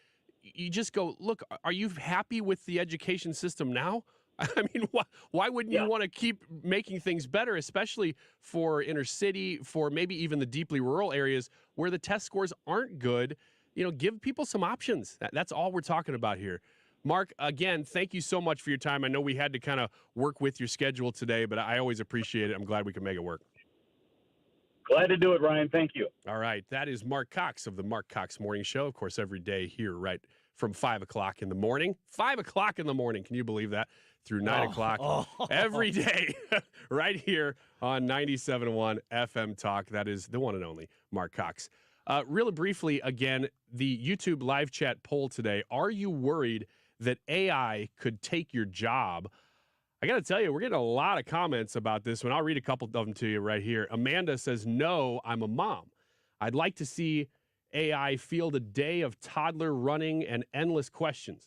you just go, look, are you happy with the education system now? I mean, why wouldn't you want to keep making things better, especially for inner city, for maybe even the deeply rural areas where the test scores aren't good? You know, give people some options. That's all we're talking about here. Mark, again, thank you so much for your time. I know we had to kind of work with your schedule today, but I always appreciate it. I'm glad we could make it work. Glad to do it, Ryan. Thank you. All right. That is Marc Cox of the Marc Cox Morning Show. Of course, every day here, right from 5 o'clock in the morning. 5 o'clock in the morning. Can you believe that? Through 9 o'clock every day right here on 97.1 FM Talk. That is the one and only Marc Cox. Really briefly, again, the YouTube live chat poll today. Are you worried that AI could take your job? I got to tell you, we're getting a lot of comments about this one. I'll read a couple of them to you right here. Amanda says, no, I'm a mom. I'd like to see AI field a day of toddler running and endless questions.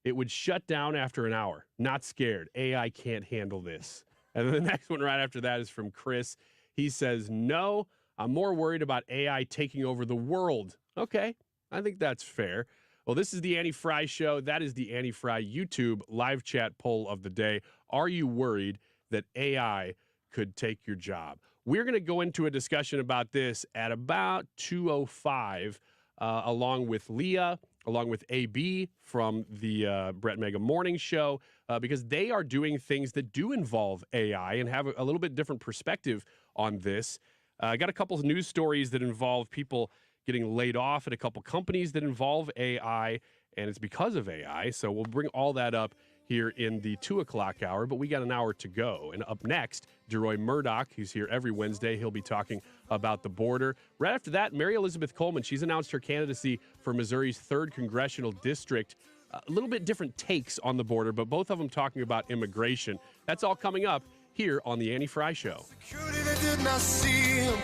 It would shut down after an hour. Not scared. AI can't handle this. And then the next one right after that is from Chris. He says, no, I'm more worried about AI taking over the world. Okay, I think that's fair. Well, this is the Annie Frey Show. That is the Annie Frey YouTube live chat poll of the day. Are you worried that AI could take your job? We're going to go into a discussion about this at about 2:05, along with Leah, along with AB from the Brett Mega Morning Show, because they are doing things that do involve AI and have a little bit different perspective on this. I got a couple of news stories that involve people getting laid off at a couple companies that involve AI, and it's because of AI. So we'll bring all that up here in the 2 o'clock hour, but we got an hour to go. And up next, Deroy Murdock, who's here every Wednesday. He'll be talking about the border. Right after that, Mary Elizabeth Coleman, she's announced her candidacy for Missouri's 3rd Congressional District. A little bit different takes on the border, but both of them talking about immigration. That's all coming up here on the Annie Frey Show. They did not see him.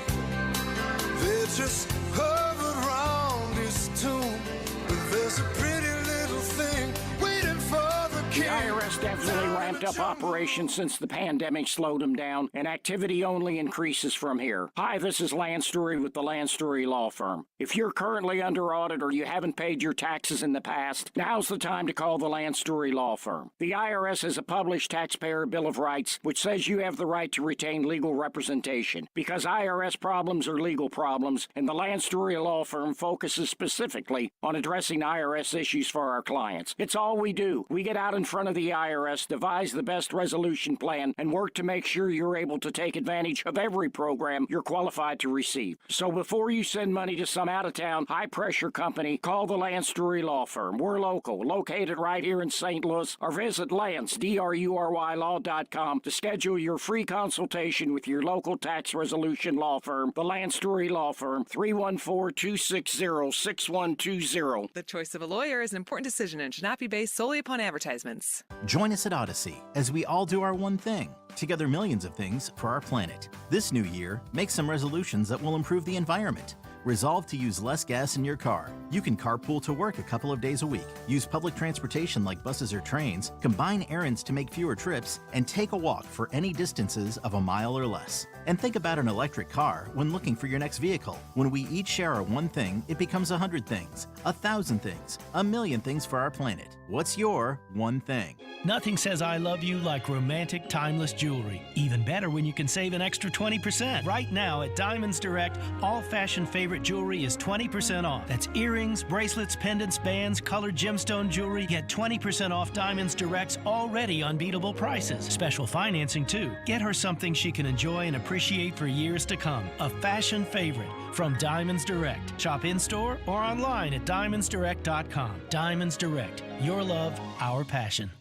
They just hovered around his tomb. But there's a pretty little thing waiting for the king. The IRS definitely ramped up operations since the pandemic slowed them down, and activity only increases from here. Hi, this is Lance Story with the Lance Story Law Firm. If you're currently under audit or you haven't paid your taxes in the past, now's the time to call the Lance Story Law Firm. The IRS has a published Taxpayer Bill of Rights, which says you have the right to retain legal representation. Because IRS problems are legal problems, and the Lance Story Law Firm focuses specifically on addressing IRS issues for our clients. It's all we do. We get out in front of the IRS, devise the best resolution plan, and work to make sure you're able to take advantage of every program you're qualified to receive. So before you send money to some out-of-town, high-pressure company, call the Lance Story Law Firm. We're local, located right here in St. Louis, or visit Lance, DRURYlaw.com to schedule your free consultation with your local tax resolution law firm, the Lance Story Law Firm, 314-260-6120. The choice of a lawyer is an important decision and should not be based solely upon advertisements. Join us at Odyssey as we all do our one thing. Together millions of things for our planet. This new year, make some resolutions that will improve the environment. Resolve to use less gas in your car. You can carpool to work a couple of days a week, use public transportation like buses or trains, combine errands to make fewer trips, and take a walk for any distances of a mile or less. And think about an electric car when looking for your next vehicle. When we each share our one thing, it becomes 100 things, 1,000 things, 1,000,000 things for our planet. What's your one thing? Nothing says I love you like romantic, timeless jewelry. Even better when you can save an extra 20%. Right now at Diamonds Direct, all fashion favorites favorite jewelry is 20% off. That's earrings, bracelets, pendants, bands, colored gemstone jewelry. Get 20% off Diamonds Direct's already unbeatable prices. Special financing, too. Get her something she can enjoy and appreciate for years to come. A fashion favorite from Diamonds Direct. Shop in-store or online at diamondsdirect.com. Diamonds Direct. Your love, our passion.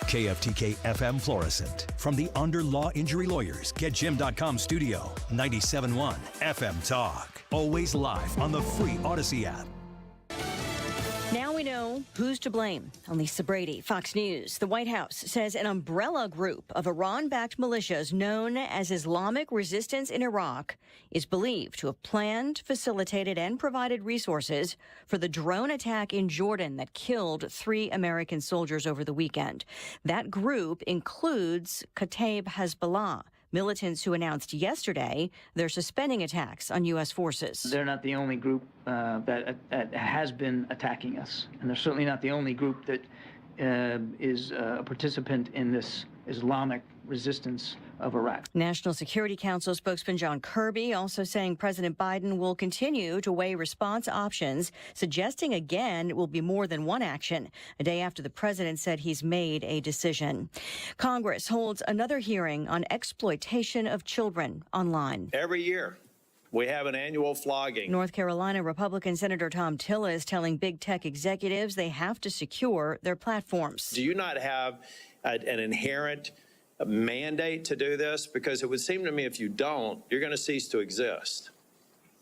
KFTK FM Florissant. From the Under Law Injury Lawyers, GetJim.com studio. 97.1 FM Talk. Always live on the free Odyssey app. Now we know who's to blame. I'm Lisa Brady, Fox News. The White House says an umbrella group of Iran-backed militias known as Islamic Resistance in Iraq is believed to have planned, facilitated, and provided resources for the drone attack in Jordan that killed 3 American soldiers over the weekend. That group includes Kataib Hezbollah, militants who announced yesterday they're suspending attacks on U.S. forces. They're not the only group that has been attacking us, and they're certainly not the only group that is a participant in this Islamic resistance of Iraq. National Security Council spokesman John Kirby also saying President Biden will continue to weigh response options, suggesting again it will be more than one action, a day after the president said he's made a decision. Congress holds another hearing on exploitation of children online. Every year, we have an annual flogging. North Carolina Republican Senator Tom Tillis telling big tech executives they have to secure their platforms. Do you not have an inherent mandate to do this? Because it would seem to me if you don't, you're going to cease to exist.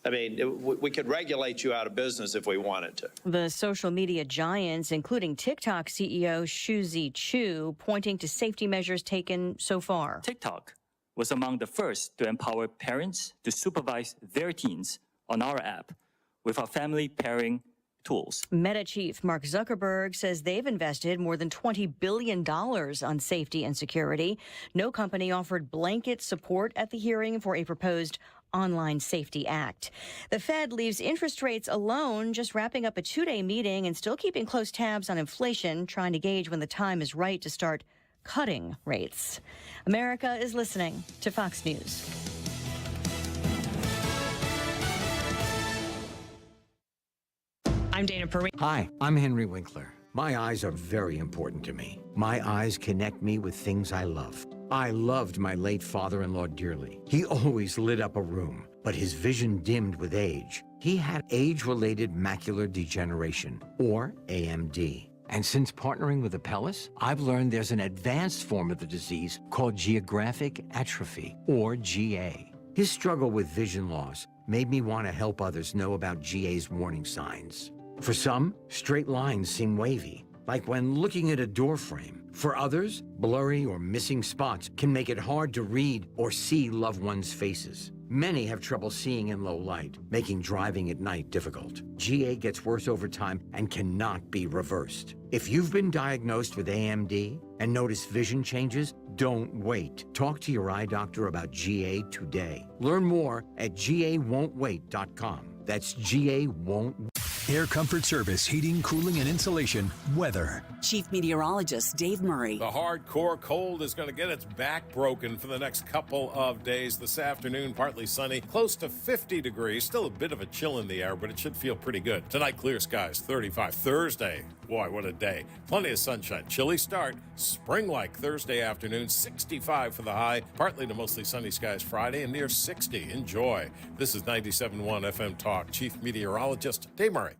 I mean, we could regulate you out of business if we wanted to. The social media giants, including TikTok CEO Shuzi Chu, pointing to safety measures taken so far. TikTok was among the first to empower parents to supervise their teens on our app with our family pairing tools. Meta chief Mark Zuckerberg says they've invested more than $20 billion on safety and security. No company offered blanket support at the hearing for a proposed Online Safety Act. The Fed leaves interest rates alone, just wrapping up a 2-day meeting and still keeping close tabs on inflation, trying to gauge when the time is right to start cutting rates. America is listening to Fox News. I'm Dana Perry. Hi, I'm Henry Winkler. My eyes are very important to me. My eyes connect me with things I love. I loved my late father-in-law dearly. He always lit up a room, but his vision dimmed with age. He had age-related macular degeneration, or AMD. And since partnering with Apellis, I've learned there's an advanced form of the disease called geographic atrophy, or GA. His struggle with vision loss made me want to help others know about GA's warning signs. For some, straight lines seem wavy, like when looking at a door frame. For others, blurry or missing spots can make it hard to read or see loved ones' faces. Many have trouble seeing in low light, making driving at night difficult. GA gets worse over time and cannot be reversed. If you've been diagnosed with AMD and notice vision changes, don't wait. Talk to your eye doctor about GA today. Learn more at GAWon'tWait.com. That's GA-won't. Air Comfort Service, heating, cooling, and insulation, weather. Chief Meteorologist Dave Murray. The hardcore cold is going to get its back broken for the next couple of days. This afternoon, partly sunny, close to 50 degrees. Still a bit of a chill in the air, but it should feel pretty good. Tonight, clear skies, 35. Thursday, boy, what a day. Plenty of sunshine. Chilly start. Spring-like Thursday afternoon, 65 for the high. Partly to mostly sunny skies Friday and near 60. Enjoy. This is 97.1 FM Talk. Chief Meteorologist Dave Murray.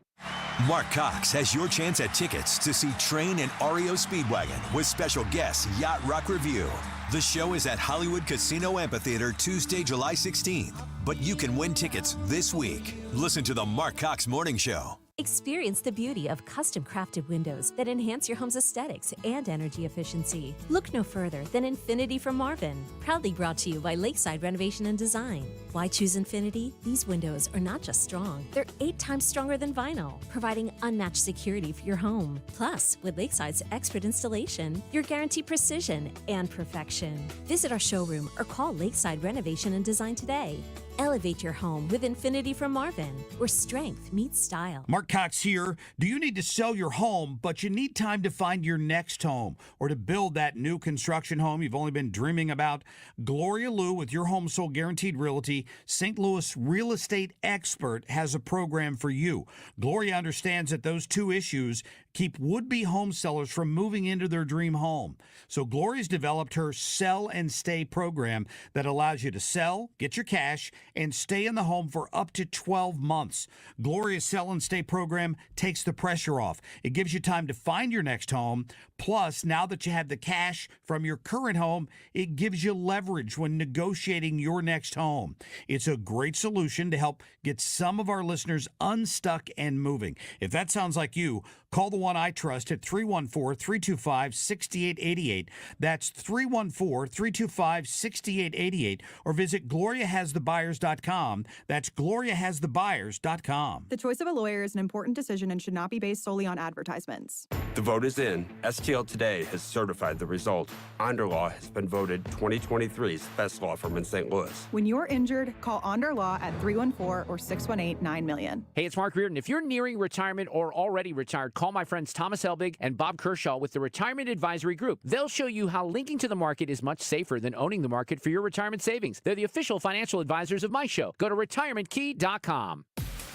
Marc Cox has your chance at tickets to see Train and REO Speedwagon with special guest Yacht Rock Review. The show is at Hollywood Casino Amphitheater Tuesday, July 16th. But you can win tickets this week. Listen to the Marc Cox Morning Show. Experience the beauty of custom-crafted windows that enhance your home's aesthetics and energy efficiency. Look no further than Infinity from Marvin, proudly brought to you by Lakeside Renovation and Design. Why choose Infinity? These windows are not just strong, they're 8 times stronger than vinyl, providing unmatched security for your home. Plus, with Lakeside's expert installation, you're guaranteed precision and perfection. Visit our showroom or call Lakeside Renovation and Design today. Elevate your home with Infinity from Marvin, where strength meets style. Marc Cox here. Do you need to sell your home, but you need time to find your next home or to build that new construction home you've only been dreaming about? Gloria Liu with Your Home Sold Guaranteed Realty, St. Louis real estate expert, has a program for you. Gloria understands that those two issues keep would-be home sellers from moving into their dream home. So Gloria's developed her Sell and Stay program that allows you to sell, get your cash, and stay in the home for up to 12 months. Gloria's Sell and Stay program takes the pressure off. It gives you time to find your next home. Plus, now that you have the cash from your current home, it gives you leverage when negotiating your next home. It's a great solution to help get some of our listeners unstuck and moving. If that sounds like you, call the one I trust at 314-325-6888. That's 314-325-6888. Or visit GloriaHasTheBuyers.com. That's GloriaHasTheBuyers.com. The choice of a lawyer is an important decision and should not be based solely on advertisements. The vote is in. STL Today has certified the result. Onderlaw has been voted 2023's best law firm in St. Louis. When you're injured, call Onder Law at 314 or 618-9000000. Hey, it's Mark Reardon. If you're nearing retirement or already retired, call my friends Thomas Helbig and Bob Kershaw with the Retirement Advisory Group. They'll show you how linking to the market is much safer than owning the market for your retirement savings. They're the official financial advisors of my show. Go to retirementkey.com.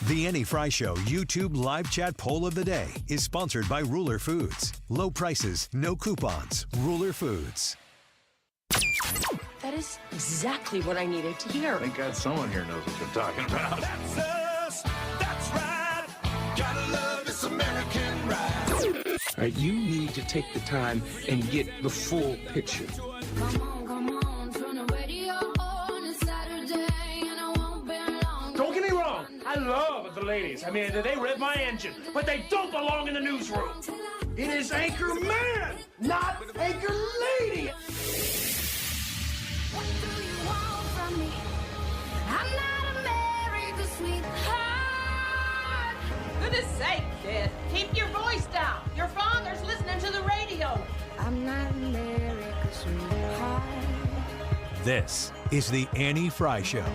The Annie Frey Show YouTube live chat poll of the day is sponsored by Ruler Foods. Low prices, no coupons. Ruler Foods. That is exactly what I needed to hear. Thank God someone here knows what you're talking about. That's us. That's right. Gotta love this American ride. All right, you need to take the time and get the full picture. Come on, turn the radio on. It's Saturday and I won't be long. Don't get me wrong. I love the ladies. I mean, they rev my engine, but they don't belong in the newsroom. It is Anchor Man, not Anchor Lady. What do you want from me? I'm not America's sweetheart. Goodness sake, kid. Keep your voice down. Your father's listening to the radio. I'm not America's sweetheart. This is the Annie Frey Show.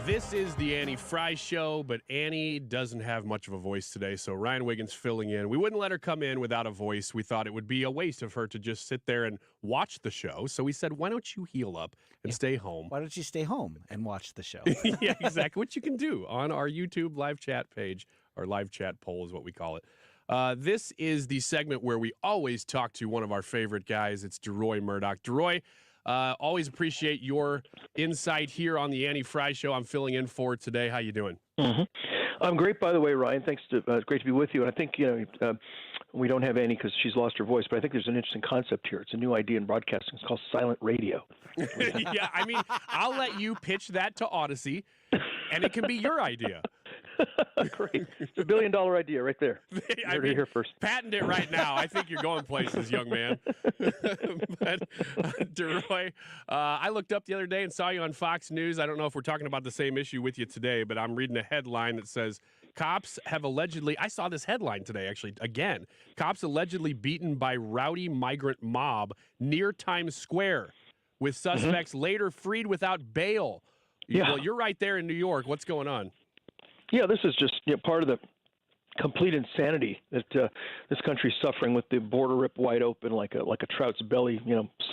This is the Annie Frey Show, but Annie doesn't have much of a voice today, so Ryan Wiggins filling in. We wouldn't let her come in without a voice. We thought it would be a waste of her to just sit there and watch the show, so we said, why don't you heal up and stay home? Why don't you stay home and watch the show? Yeah, exactly. What you can do on our YouTube live chat page, our live chat poll is what we call it. This is the segment where we always talk to one of our favorite guys. It's Deroy Murdock. Deroy, always appreciate your insight here on the Annie Frey Show. I'm filling in for today. How you doing? I'm great, by the way, Ryan. Thanks. It's great to be with you. And I think we don't have Annie because she's lost her voice, but I think there's an interesting concept here. It's a new idea in broadcasting. It's called silent radio. Yeah, I mean, I'll let you pitch that to Odyssey, and it can be your idea. Great. It's $1 billion idea right there. You heard it here first. Patent it right now. I think you're going places, young man. But, Deroy, I looked up the other day and saw you on Fox News. I don't know if we're talking about the same issue with you today, but I'm reading a headline that says, cops have allegedly, I saw this headline today, actually, again. Cops allegedly beaten by rowdy migrant mob near Times Square, with suspects later freed without bail. Yeah. Well, you're right there in New York. What's going on? Yeah, this is just part of the complete insanity that this country's suffering, with the border ripped wide open like a trout's belly,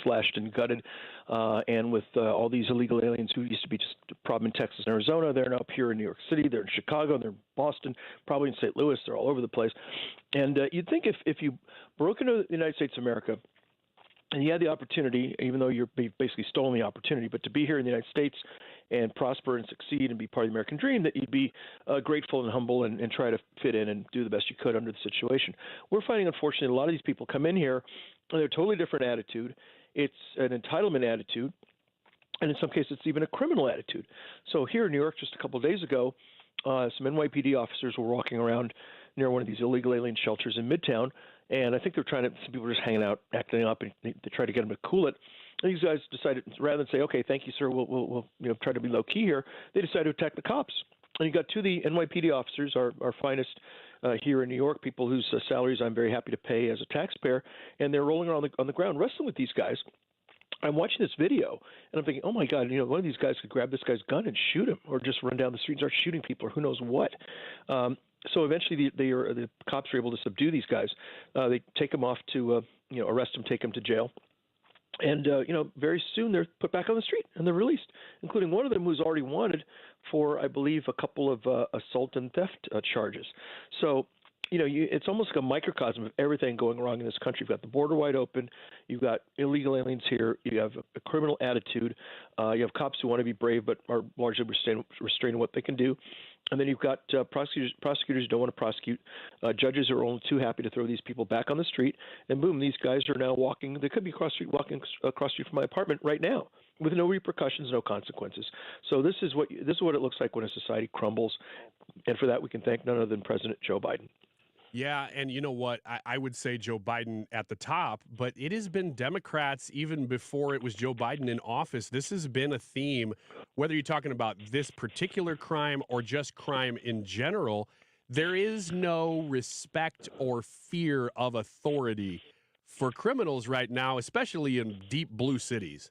slashed and gutted, and with all these illegal aliens who used to be just a problem in Texas and Arizona. They're now up here in New York City. They're in Chicago. They're in Boston, probably in St. Louis. They're all over the place. And you'd think if you broke into the United States of America and you had the opportunity, even though you're basically stolen the opportunity, but to be here in the United States and prosper and succeed and be part of the American dream, that you'd be grateful and humble and try to fit in and do the best you could under the situation. We're finding, unfortunately, a lot of these people come in here and they're a totally different attitude. It's an entitlement attitude, and in some cases it's even a criminal attitude. So here in New York just a couple of days ago, some NYPD officers were walking around near one of these illegal alien shelters in Midtown, and I think some people were just hanging out, acting up, and they tried to get them to cool it. These guys decided, rather than say, "Okay, thank you, sir, we'll try to be low key here," they decided to attack the cops. And you got two of the NYPD officers, our finest here in New York, people whose salaries I'm very happy to pay as a taxpayer, and they're rolling around on the ground wrestling with these guys. I'm watching this video, and I'm thinking, oh, my God, one of these guys could grab this guy's gun and shoot him, or just run down the street and start shooting people, or who knows what. So eventually the cops are able to subdue these guys. They take them off to, arrest them, take them to jail. And, very soon they're put back on the street, and they're released, including one of them who's already wanted for, I believe, a couple of assault and theft charges. So, it's almost like a microcosm of everything going wrong in this country. You've got the border wide open. You've got illegal aliens here. You have a criminal attitude. You have cops who want to be brave but are largely restraining what they can do. And then you've got prosecutors who don't want to prosecute, judges who are only too happy to throw these people back on the street. And boom, these guys are now walking. They could be walking across the street from my apartment right now with no repercussions, no consequences. So this is what it looks like when a society crumbles. And for that, we can thank none other than President Joe Biden. Yeah, and you know what? I would say Joe Biden at the top, but it has been Democrats even before it was Joe Biden in office. This has been a theme, whether you're talking about this particular crime or just crime in general. There is no respect or fear of authority for criminals right now, especially in deep blue cities.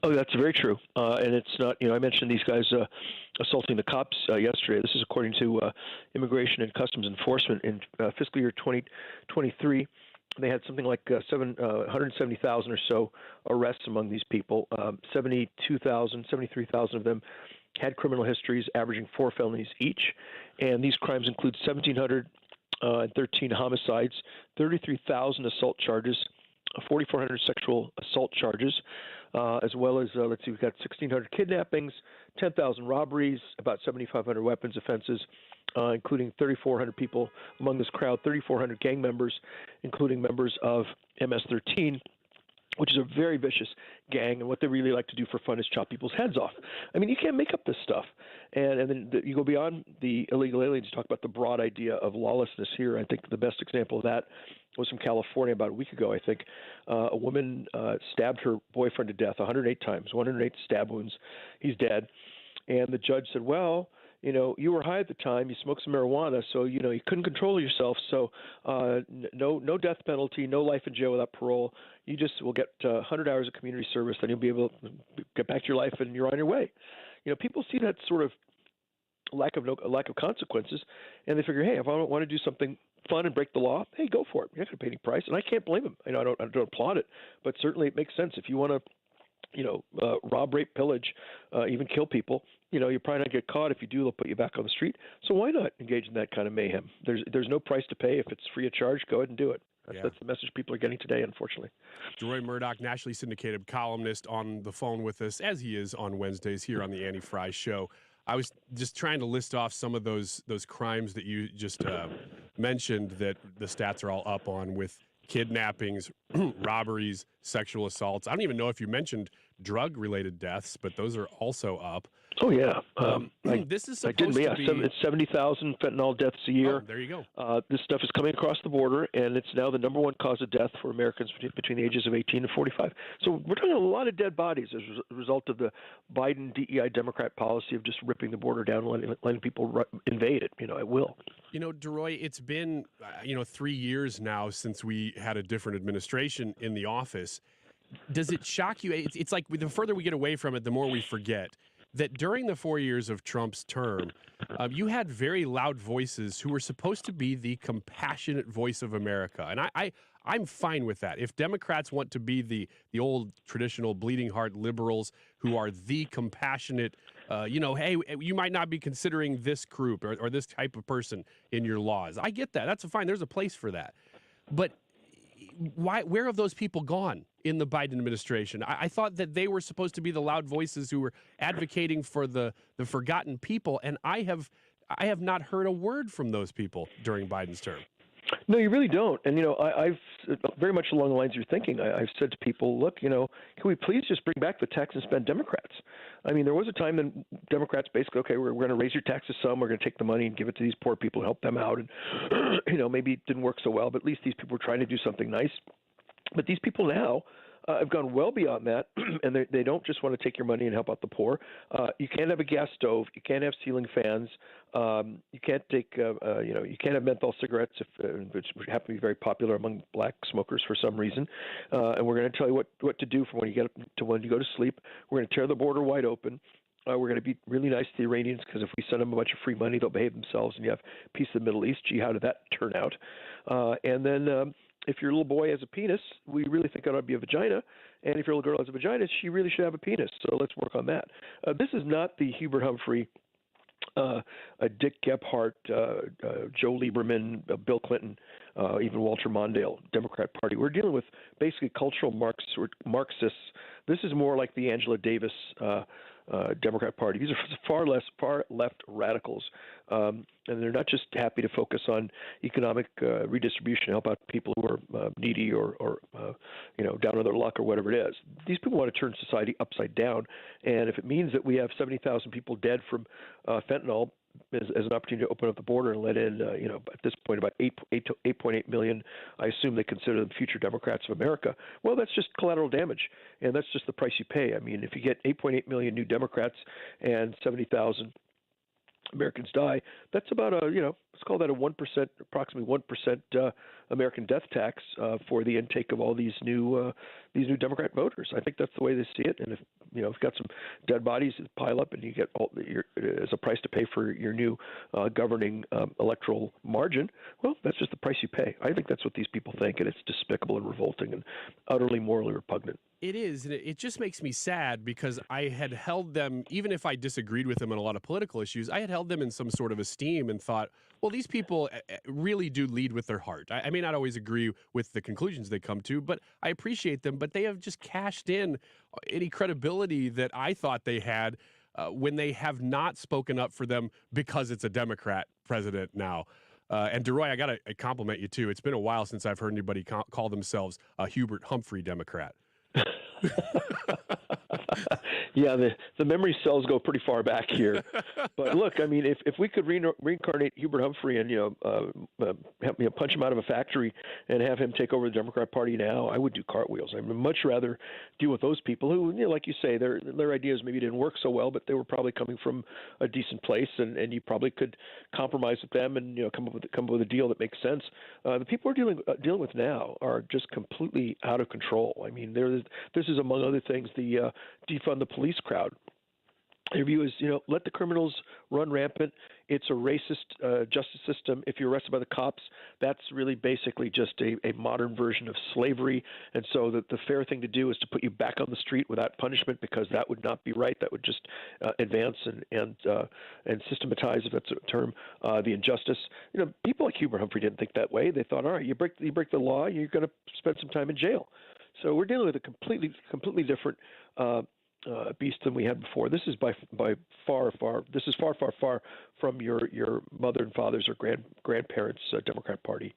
Oh, that's very true. And it's not, I mentioned these guys assaulting the cops yesterday. This is according to Immigration and Customs Enforcement in fiscal year 2023. They had something like 170,000 or so arrests among these people. 73,000 of them had criminal histories averaging 4 felonies each. And these crimes include 1,713 homicides, 33,000 assault charges, 4,400 sexual assault charges, as well as, we've got 1,600 kidnappings, 10,000 robberies, about 7,500 weapons offenses, including 3,400 people among this crowd, 3,400 gang members, including members of MS-13, which is a very vicious gang, and what they really like to do for fun is chop people's heads off. I mean, you can't make up this stuff. And then you go beyond the illegal aliens, you talk about the broad idea of lawlessness here. I think the best example of that was from California about a week ago, I think. A woman stabbed her boyfriend to death 108 times, 108 stab wounds. He's dead. And the judge said, well, you were high at the time. You smoked some marijuana, so, you couldn't control yourself. So no death penalty, no life in jail without parole. You just will get 100 hours of community service, then you'll be able to get back to your life, and you're on your way. People see that sort of lack of consequences, and they figure, hey, if I don't want to do something fun and break the law, hey, go for it. You're not going to pay any price, and I can't blame them. I don't applaud it, but certainly it makes sense if you want to rob, rape, pillage, even kill people. You're probably not get caught. If you do, they'll put you back on the street. So why not engage in that kind of mayhem? There's no price to pay. If it's free of charge, go ahead and do it. That's the message people are getting today, unfortunately. Deroy Murdock, nationally syndicated columnist, on the phone with us, as he is on Wednesdays here on the Andy Frey Show. I was just trying to list off some of those crimes that you just mentioned that the stats are all up on, with kidnappings, robberies, sexual assaults. I don't even know if you mentioned drug-related deaths, but those are also up. Oh, yeah. This is supposed to be... It's 70,000 fentanyl deaths a year. Oh, there you go. This stuff is coming across the border, and it's now the number one cause of death for Americans between the ages of 18 and 45. So we're talking a lot of dead bodies as a result of the Biden DEI Democrat policy of just ripping the border down and letting people invade it, at will. Deroy, it's been, 3 years now since we had a different administration in the office. Does it shock you? It's like the further we get away from it, the more we forget that during the 4 years of Trump's term, you had very loud voices who were supposed to be the compassionate voice of America. And I'm fine with that. If Democrats want to be the old traditional bleeding heart liberals who are the compassionate, hey, you might not be considering this group or this type of person in your laws. I get that. That's fine. There's a place for that. But where have those people gone in the Biden administration? I thought that they were supposed to be the loud voices who were advocating for the forgotten people, and I have not heard a word from those people during Biden's term. No, you really don't. And, I've very much along the lines you're thinking. I've said to people, look, can we please just bring back the tax and spend Democrats? I mean, there was a time when Democrats basically, okay, we're going to raise your taxes some, we're going to take the money and give it to these poor people, help them out. And, maybe it didn't work so well, but at least these people were trying to do something nice. But these people now, have gone well beyond that, and they don't just want to take your money and help out the poor. You can't have a gas stove. You can't have ceiling fans. You can't take, you can't have menthol cigarettes, which happen to be very popular among black smokers for some reason. And we're going to tell you what to do from when you get up to when you go to sleep. We're going to tear the border wide open. We're going to be really nice to the Iranians because if we send them a bunch of free money, they'll behave themselves, and you have peace of the Middle East. Gee, how did that turn out? And then if your little boy has a penis, we really think it ought to be a vagina. And if your little girl has a vagina, she really should have a penis. So let's work on that. This is not the Hubert Humphrey, Dick Gephardt, Joe Lieberman, Bill Clinton, even Walter Mondale, Democrat Party. We're dealing with basically cultural Marxists. This is more like the Angela Davis Democrat Party. These are far left radicals, and they're not just happy to focus on economic redistribution, help out people who are needy or down on their luck or whatever it is. These people want to turn society upside down, and if it means that we have 70,000 people dead from fentanyl as an opportunity to open up the border and let in, at this point about 8.8 million, I assume they consider them future Democrats of America. Well, that's just collateral damage, and that's just the price you pay. I mean, if you get 8.8 million new Democrats and 70,000 Americans die, that's about let's call that a 1%, approximately 1% American death tax for the intake of all these new Democrat voters. I think that's the way they see it. And if you've got some dead bodies that pile up, and you get as a price to pay for your new governing electoral margin, well, that's just the price you pay. I think that's what these people think, and it's despicable and revolting and utterly morally repugnant. It is, and it just makes me sad because I had held them, even if I disagreed with them on a lot of political issues, I had held them in some sort of esteem and thought, well, these people really do lead with their heart. I may not always agree with the conclusions they come to, but I appreciate them. But they have just cashed in any credibility that I thought they had when they have not spoken up for them because it's a Democrat president now. And Deroy, I got to compliment you, too. It's been a while since I've heard anybody call themselves a Hubert Humphrey Democrat. Yeah, the memory cells go pretty far back here. But look, I mean, if we could reincarnate Hubert Humphrey and punch him out of a factory and have him take over the Democrat Party now, I would do cartwheels. I would much rather deal with those people who, like you say, their ideas maybe didn't work so well, but they were probably coming from a decent place, and you probably could compromise with them and come up with a deal that makes sense. The people we're dealing with now are just completely out of control. I mean, this is among other things the defund the police crowd. Their view is, let the criminals run rampant. It's a racist justice system. If you're arrested by the cops, that's really basically just a modern version of slavery. And so the fair thing to do is to put you back on the street without punishment, because that would not be right. That would just advance and systematize, if that's a term, the injustice. People like Hubert Humphrey didn't think that way. They thought, all right, you break the law, you're going to spend some time in jail. So we're dealing with a completely different beast than we had before. This is by far from your mother and father's or grandparents' Democrat Party.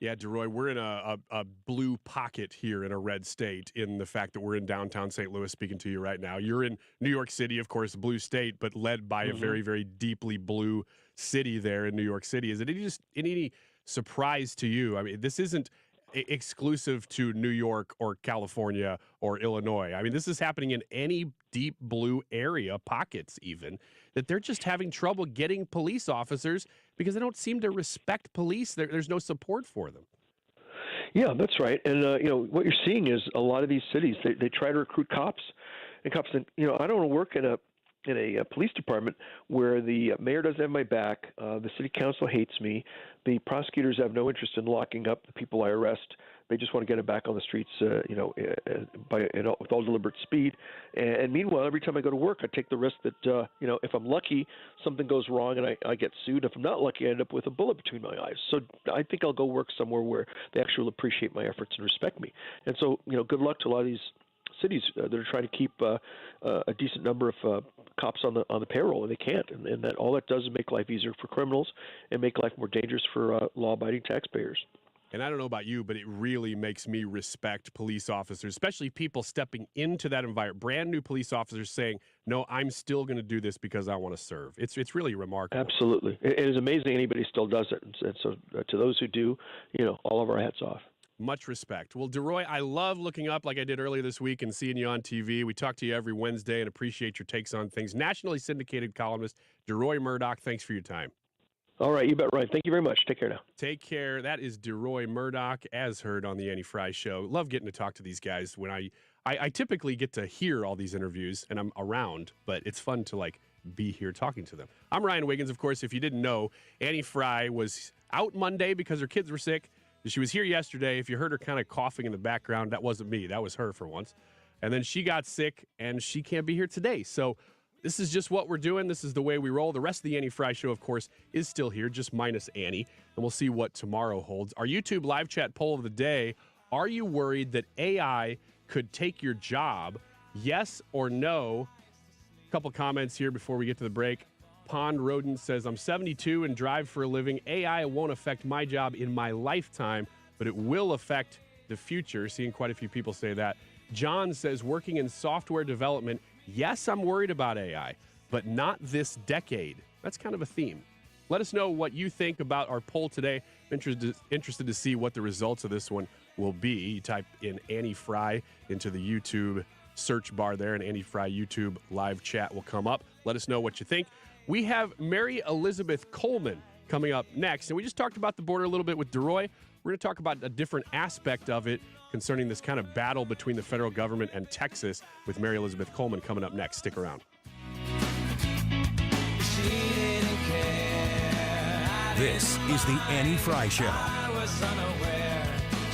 Yeah, Deroy, we're in a blue pocket here in a red state in the fact that we're in downtown St. Louis speaking to you right now. You're in New York City, of course, blue state, but led by a very, very deeply blue city there in New York City. Is it any surprise to you? I mean, this isn't exclusive to New York or California or Illinois. I mean, this is happening in any deep blue area, pockets even, that they're just having trouble getting police officers because they don't seem to respect police. There's no support for them. Yeah, that's right. And, what you're seeing is a lot of these cities, they try to recruit cops. And cops think, I don't want to work in a police department where the mayor doesn't have my back, the city council hates me, the prosecutors have no interest in locking up the people I arrest. They just want to get them back on the streets, with all deliberate speed. And meanwhile, every time I go to work, I take the risk that, if I'm lucky, something goes wrong and I get sued. If I'm not lucky, I end up with a bullet between my eyes. So I think I'll go work somewhere where they actually will appreciate my efforts and respect me. And so, good luck to a lot of these cities that are trying to keep a decent number of cops on the payroll, and they can't. And that all that does is make life easier for criminals and make life more dangerous for law-abiding taxpayers. And I don't know about you, but it really makes me respect police officers, especially people stepping into that environment, brand new police officers saying, no, I'm still going to do this because I want to serve. It's really remarkable. Absolutely. It is amazing anybody still does it. And so to those who do, all of our hats off. Much respect. Well, Deroy, I love looking up like I did earlier this week and seeing you on TV. We talk to you every Wednesday and appreciate your takes on things. Nationally syndicated columnist Deroy Murdock, thanks for your time. All right, you bet, Ryan. Thank you very much. Take care now. Take care. That is Deroy Murdock, as heard on the Annie Frey Show. Love getting to talk to these guys when I typically get to hear all these interviews, and I'm around, but it's fun to, be here talking to them. I'm Ryan Wiggins, of course. If you didn't know, Annie Frey was out Monday because her kids were sick. She was here yesterday. If you heard her kind of coughing in the background, that wasn't me. That was her for once. And then she got sick, and she can't be here today. So this is just what we're doing. This is the way we roll. The rest of the Annie Frey Show, of course, is still here, just minus Annie. And we'll see what tomorrow holds. Our YouTube live chat poll of the day, are you worried that AI could take your job? Yes or no? A couple comments here before we get to the break. Pond Rodent says, I'm 72 and drive for a living. AI won't affect my job in my lifetime, but it will affect the future. Seeing quite a few people say that. John says, working in software development, yes, I'm worried about AI, but not this decade. That's kind of a theme. Let us know what you think about our poll today. Interested to see what the results of this one will be. You type in Annie Frey into the YouTube search bar there, and Annie Frey YouTube live chat will come up. Let us know what you think. We have Mary Elizabeth Coleman coming up next, and we just talked about the border a little bit with Deroy. We're going to talk about a different aspect of it concerning this kind of battle between the federal government and Texas with Mary Elizabeth Coleman coming up next. Stick around. This is the Annie Frey Show. I was unaware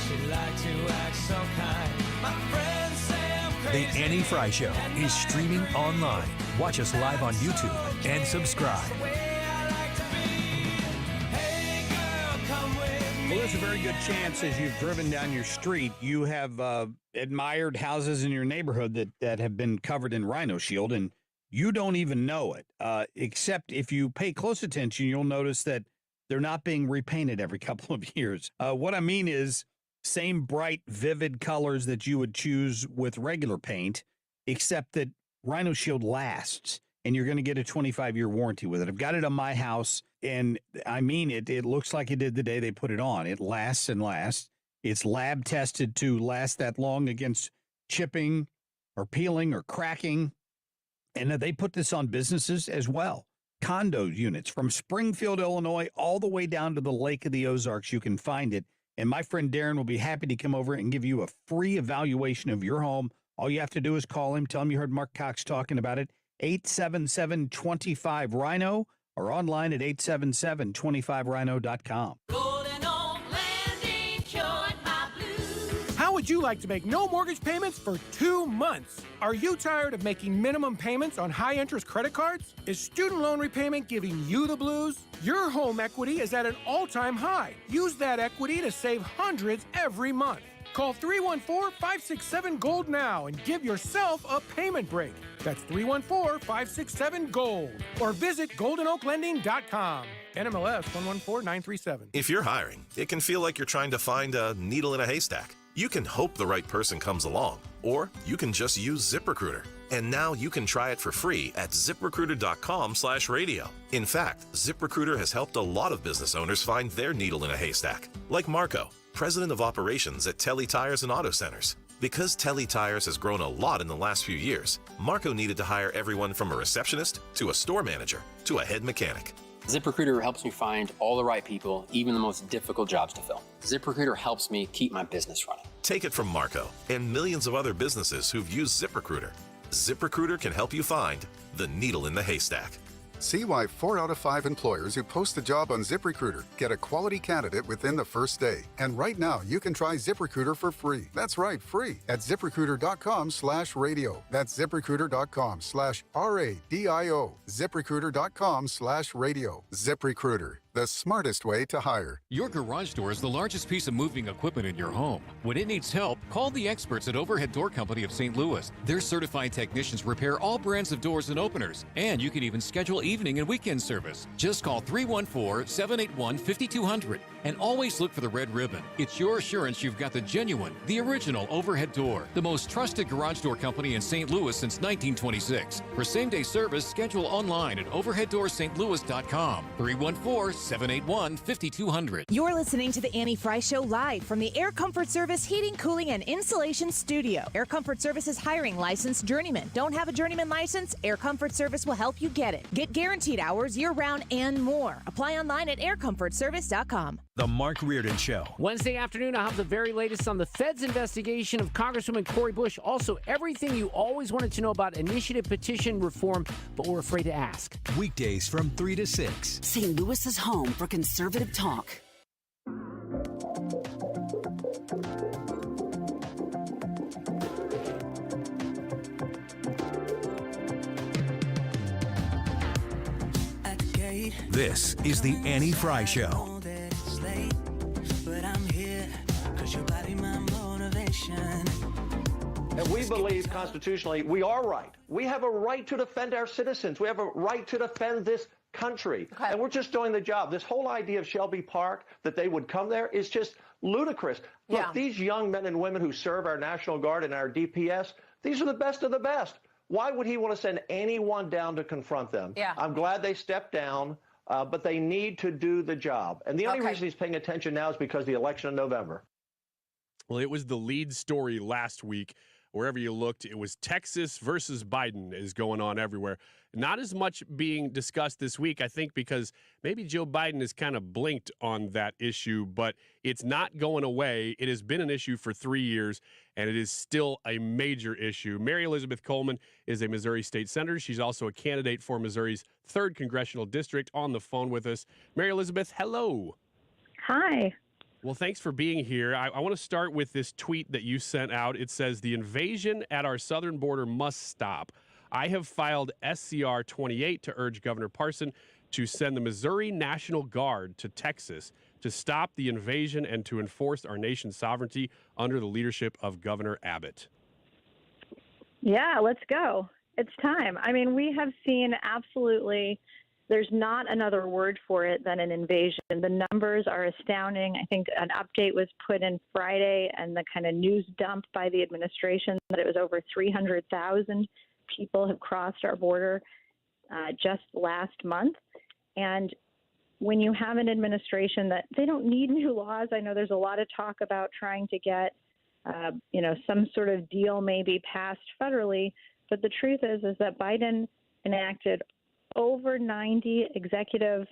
she liked to act so kind. My friends say I'm crazy. The Annie Frey Show is streaming online. Watch us live on YouTube and subscribe. Well, there's a very good chance as you've driven down your street, you have admired houses in your neighborhood that have been covered in Rhino Shield, and you don't even know it. Except if you pay close attention, you'll notice that they're not being repainted every couple of years. What I mean is same bright, vivid colors that you would choose with regular paint, except that Rhino Shield lasts, and you're going to get a 25-year warranty with it. I've got it on my house, and I mean it. It looks like it did the day they put it on. It lasts and lasts. It's lab tested to last that long against chipping or peeling or cracking. And they put this on businesses as well. Condo units from Springfield, Illinois, all the way down to the Lake of the Ozarks. You can find it. And my friend Darren will be happy to come over and give you a free evaluation of your home. All you have to do is call him. Tell him you heard Marc Cox talking about it. 877-25-RHINO or online at 877-25rhino.com. How would you like to make no mortgage payments for 2 months? Are you tired of making minimum payments on high-interest credit cards? Is student loan repayment giving you the blues? Your home equity is at an all-time high. Use that equity to save hundreds every month. Call 314-567-GOLD now and give yourself a payment break. That's 314-567-GOLD. Or visit goldenoaklending.com. NMLS 114937. If you're hiring, it can feel like you're trying to find a needle in a haystack. You can hope the right person comes along, or you can just use ZipRecruiter. And now you can try it for free at ZipRecruiter.com/radio. In fact, ZipRecruiter has helped a lot of business owners find their needle in a haystack, like Marco, president of operations at Telly Tires and Auto Centers. Because Telly Tires has grown a lot in the last few years, Marco needed to hire everyone from a receptionist to a store manager to a head mechanic. ZipRecruiter helps me find all the right people, even the most difficult jobs to fill. ZipRecruiter helps me keep my business running. Take it from Marco and millions of other businesses who've used ZipRecruiter. ZipRecruiter can help you find the needle in the haystack. See why 4 out of 5 employers who post a job on ZipRecruiter get a quality candidate within the first day. And right now, you can try ZipRecruiter for free. That's right, free at ZipRecruiter.com/radio. That's ZipRecruiter.com/RADIO. ZipRecruiter.com/radio. ZipRecruiter, the smartest way to hire. Your garage door is the largest piece of moving equipment in your home. When it needs help, call the experts at Overhead Door Company of St. Louis. Their certified technicians repair all brands of doors and openers, and you can even schedule evening and weekend service. Just call 314-781-5200. And always look for the red ribbon. It's your assurance you've got the genuine, the original overhead door. The most trusted garage door company in St. Louis since 1926. For same-day service, schedule online at overheaddoorsstlouis.com. 314-781-5200. You're listening to the Annie Frey Show live from the Air Comfort Service Heating, Cooling, and Insulation Studio. Air Comfort Service is hiring licensed journeymen. Don't have a journeyman license? Air Comfort Service will help you get it. Get guaranteed hours year-round and more. Apply online at aircomfortservice.com. The Mark Reardon Show. Wednesday afternoon, I'll have the very latest on the Fed's investigation of Congresswoman Cori Bush. Also, everything you always wanted to know about initiative petition reform, but were afraid to ask. Weekdays from 3 to 6. St. Louis's home for conservative talk. This is the Annie Frey Show. And we believe constitutionally we are right. We have a right to defend our citizens. We have a right to defend this country. Okay. And we're just doing the job. This whole idea of Shelby Park, that they would come there, is just ludicrous. Look, these young men and women who serve our National Guard and our DPS, these are the best of the best. Why would he want to send anyone down to confront them? Yeah. I'm glad they stepped down, but they need to do the job. And the only reason he's paying attention now is because of the election in November. Well, it was the lead story last week. Wherever you looked, it was Texas versus Biden is going on everywhere. Not as much being discussed this week, I think, because maybe Joe Biden has kind of blinked on that issue, but it's not going away. It has been an issue for 3 years, and it is still a major issue. Mary Elizabeth Coleman is a Missouri state senator. She's also a candidate for Missouri's 3rd congressional district on the phone with us. Mary Elizabeth, hello. Hi. Well, thanks for being here. I want to start with this tweet that you sent out. It says, "The invasion at our southern border must stop. I have filed SCR 28 to urge Governor Parson to send the Missouri National Guard to Texas to stop the invasion and to enforce our nation's sovereignty under the leadership of Governor Abbott." Yeah, let's go. It's time. I mean, we have seen absolutely, there's not another word for it than an invasion. The numbers are astounding. I think an update was put in Friday, and the kind of news dump by the administration that it was over 300,000 people have crossed our border just last month. And when you have an administration that they don't need new laws, I know there's a lot of talk about trying to get, some sort of deal maybe passed federally. But the truth is that Biden enacted over 90 executive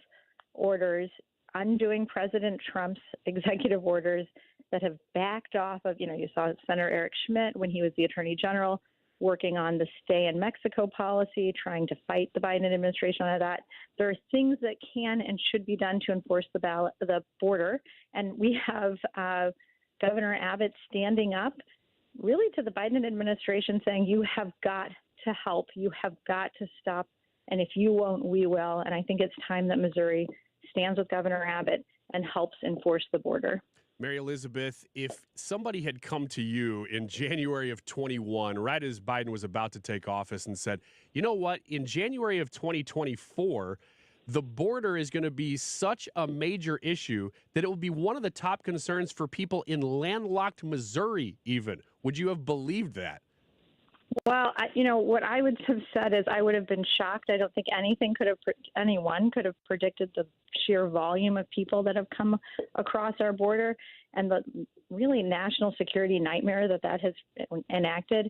orders undoing President Trump's executive orders that have backed off of, you saw Senator Eric Schmidt when he was the Attorney General working on the stay in Mexico policy, trying to fight the Biden administration on that. There are things that can and should be done to enforce the border. And we have Governor Abbott standing up really to the Biden administration saying, you have got to help. You have got to stop. And if you won't, we will. And I think it's time that Missouri stands with Governor Abbott and helps enforce the border. Mary Elizabeth, if somebody had come to you in January of 21, right as Biden was about to take office, and said, you know what, in January of 2024, the border is going to be such a major issue that it will be one of the top concerns for people in landlocked Missouri even. Would you have believed that? Well, what I would have said is I would have been shocked. I don't think anyone could have predicted the sheer volume of people that have come across our border and the really national security nightmare that has enacted.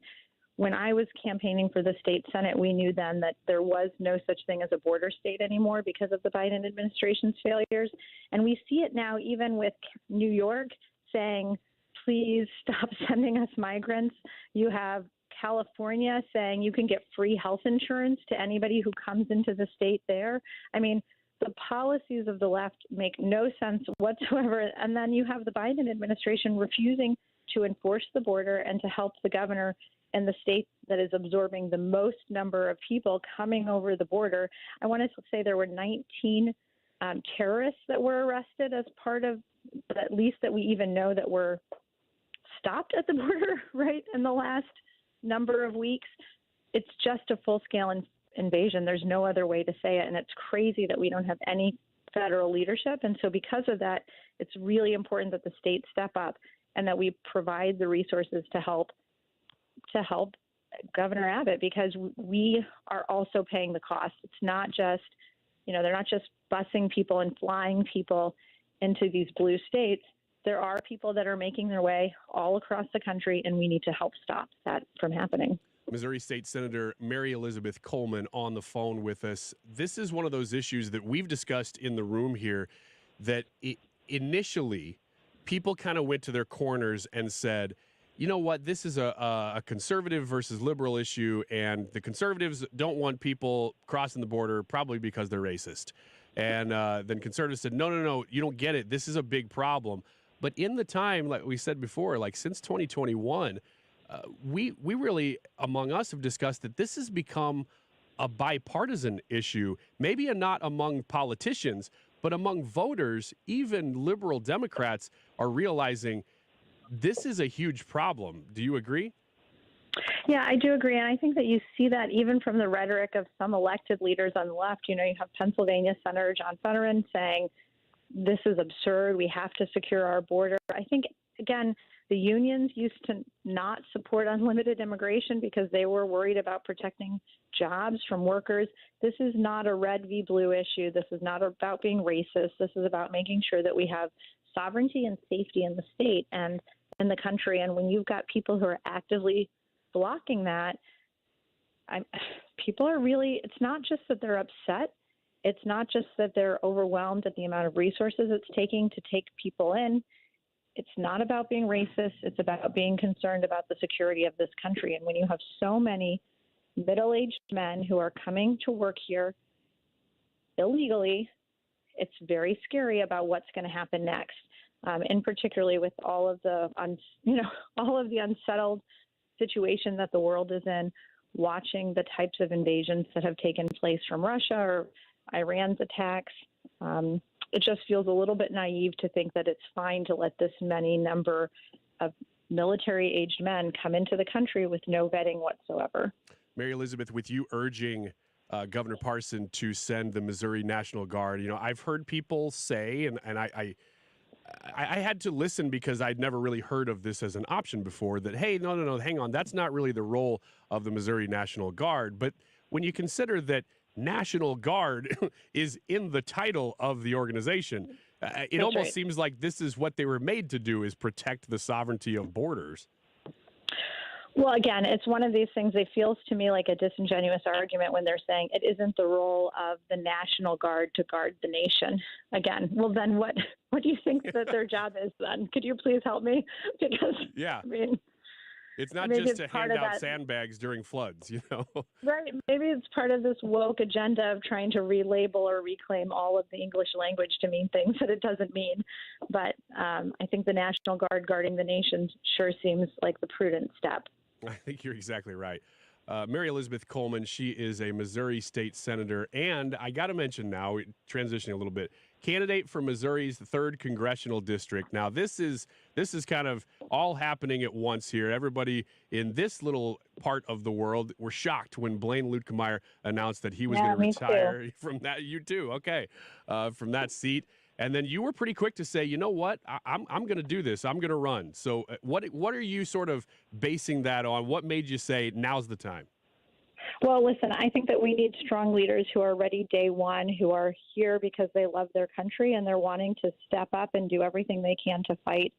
When I was campaigning for the state Senate, we knew then that there was no such thing as a border state anymore because of the Biden administration's failures. And we see it now even with New York saying, please stop sending us migrants. You have California saying you can get free health insurance to anybody who comes into the state there. I mean, the policies of the left make no sense whatsoever. And then you have the Biden administration refusing to enforce the border and to help the governor in the state that is absorbing the most number of people coming over the border. I want to say there were 19 terrorists that were arrested as part of, at least that we even know that were stopped at the border, right, in the last number of weeks. It's just a full-scale invasion. There's no other way to say it, and it's crazy that we don't have any federal leadership. And so because of that, it's really important that the states step up and that we provide the resources to help Governor Abbott, because we are also paying the cost. It's not just, they're not just busing people and flying people into these blue states. There are people that are making their way all across the country, and we need to help stop that from happening. Missouri State Senator Mary Elizabeth Coleman on the phone with us. This is one of those issues that we've discussed in the room here that initially people kind of went to their corners and said, you know what, this is a conservative versus liberal issue, and the conservatives don't want people crossing the border probably because they're racist. And then conservatives said, no, you don't get it. This is a big problem. But in the time, like we said before, like since 2021, we really, among us, have discussed that this has become a bipartisan issue, maybe not among politicians, but among voters. Even liberal Democrats are realizing this is a huge problem. Do you agree? Yeah, I do agree. And I think that you see that even from the rhetoric of some elected leaders on the left. You have Pennsylvania Senator John Fetterman saying, this is absurd. We have to secure our border. I think, again, the unions used to not support unlimited immigration because they were worried about protecting jobs from workers. This is not a red v. blue issue. This is not about being racist. This is about making sure that we have sovereignty and safety in the state and in the country. And when you've got people who are actively blocking that, people are really, it's not just that they're upset. It's not just that they're overwhelmed at the amount of resources it's taking to take people in. It's not about being racist. It's about being concerned about the security of this country. And when you have so many middle-aged men who are coming to work here illegally, it's very scary about what's going to happen next. And particularly with all of the unsettled situation that the world is in, watching the types of invasions that have taken place from Russia or Iran's attacks, it just feels a little bit naive to think that it's fine to let this many number of military-aged men come into the country with no vetting whatsoever. Mary Elizabeth, with you urging Governor Parson to send the Missouri National Guard, I've heard people say, and I had to listen because I'd never really heard of this as an option before, that, hey, no, hang on, that's not really the role of the Missouri National Guard. But when you consider that National Guard is in the title of the organization, it almost seems like this is what they were made to do, is protect the sovereignty of borders. Well, again, it's one of these things. It feels to me like a disingenuous argument when they're saying it isn't the role of the National Guard to guard the nation. Again, well, then what do you think that their job is then? Could you please help me? Because, it's not just to hand out sandbags during floods, Right. Maybe it's part of this woke agenda of trying to relabel or reclaim all of the English language to mean things that it doesn't mean. But I think the National Guard guarding the nation sure seems like the prudent step. I think you're exactly right. Mary Elizabeth Coleman, she is a Missouri State Senator, and I got to mention now, transitioning a little bit, candidate for Missouri's 3rd Congressional District. Now, this is kind of all happening at once here. Everybody in this little part of the world were shocked when Blaine Luetkemeyer announced that he was going to retire from that. You too, okay, from that seat. And then you were pretty quick to say, you know what, I'm going to do this. I'm going to run. So what are you sort of basing that on? What made you say now's the time? Well, listen, I think that we need strong leaders who are ready day one, who are here because they love their country and they're wanting to step up and do everything they can to fight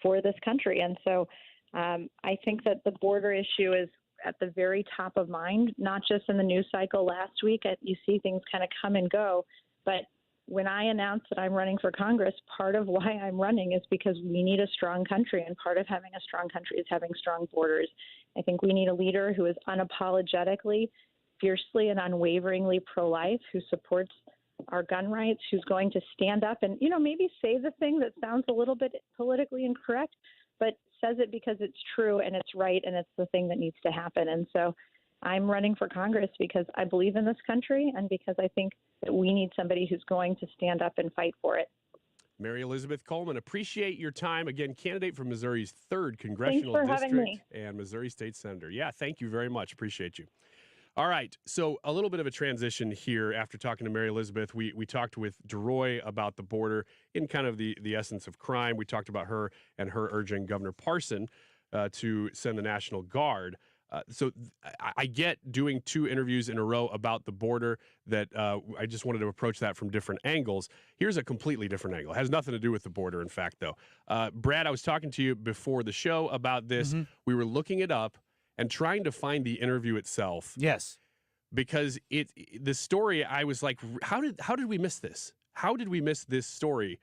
for this country. And so I think that the border issue is at the very top of mind, not just in the news cycle last week. You see things kind of come and go, but when I announced that I'm running for Congress, part of why I'm running is because we need a strong country, and part of having a strong country is having strong borders. I think we need a leader who is unapologetically, fiercely, and unwaveringly pro-life, who supports our gun rights, who's going to stand up and, maybe say the thing that sounds a little bit politically incorrect, but says it because it's true and it's right and it's the thing that needs to happen. And so I'm running for Congress because I believe in this country and because I think that we need somebody who's going to stand up and fight for it. Mary Elizabeth Coleman, appreciate your time. Again, candidate for Missouri's 3rd Congressional Thanks for District having me. and Missouri State Senator. Yeah, thank you very much. Appreciate you. All right, so a little bit of a transition here after talking to Mary Elizabeth. We talked with Deroy about the border in kind of the essence of crime. We talked about her and her urging Governor Parson to send the National Guard. I get doing 2 interviews in a row about the border that I just wanted to approach that from different angles. Here's a completely different angle. It has nothing to do with the border, in fact, though. Brad, I was talking to you before the show about this. Mm-hmm. We were looking it up and trying to find the interview itself. Yes. Because the story, I was like, how did we miss this? How did we miss this story?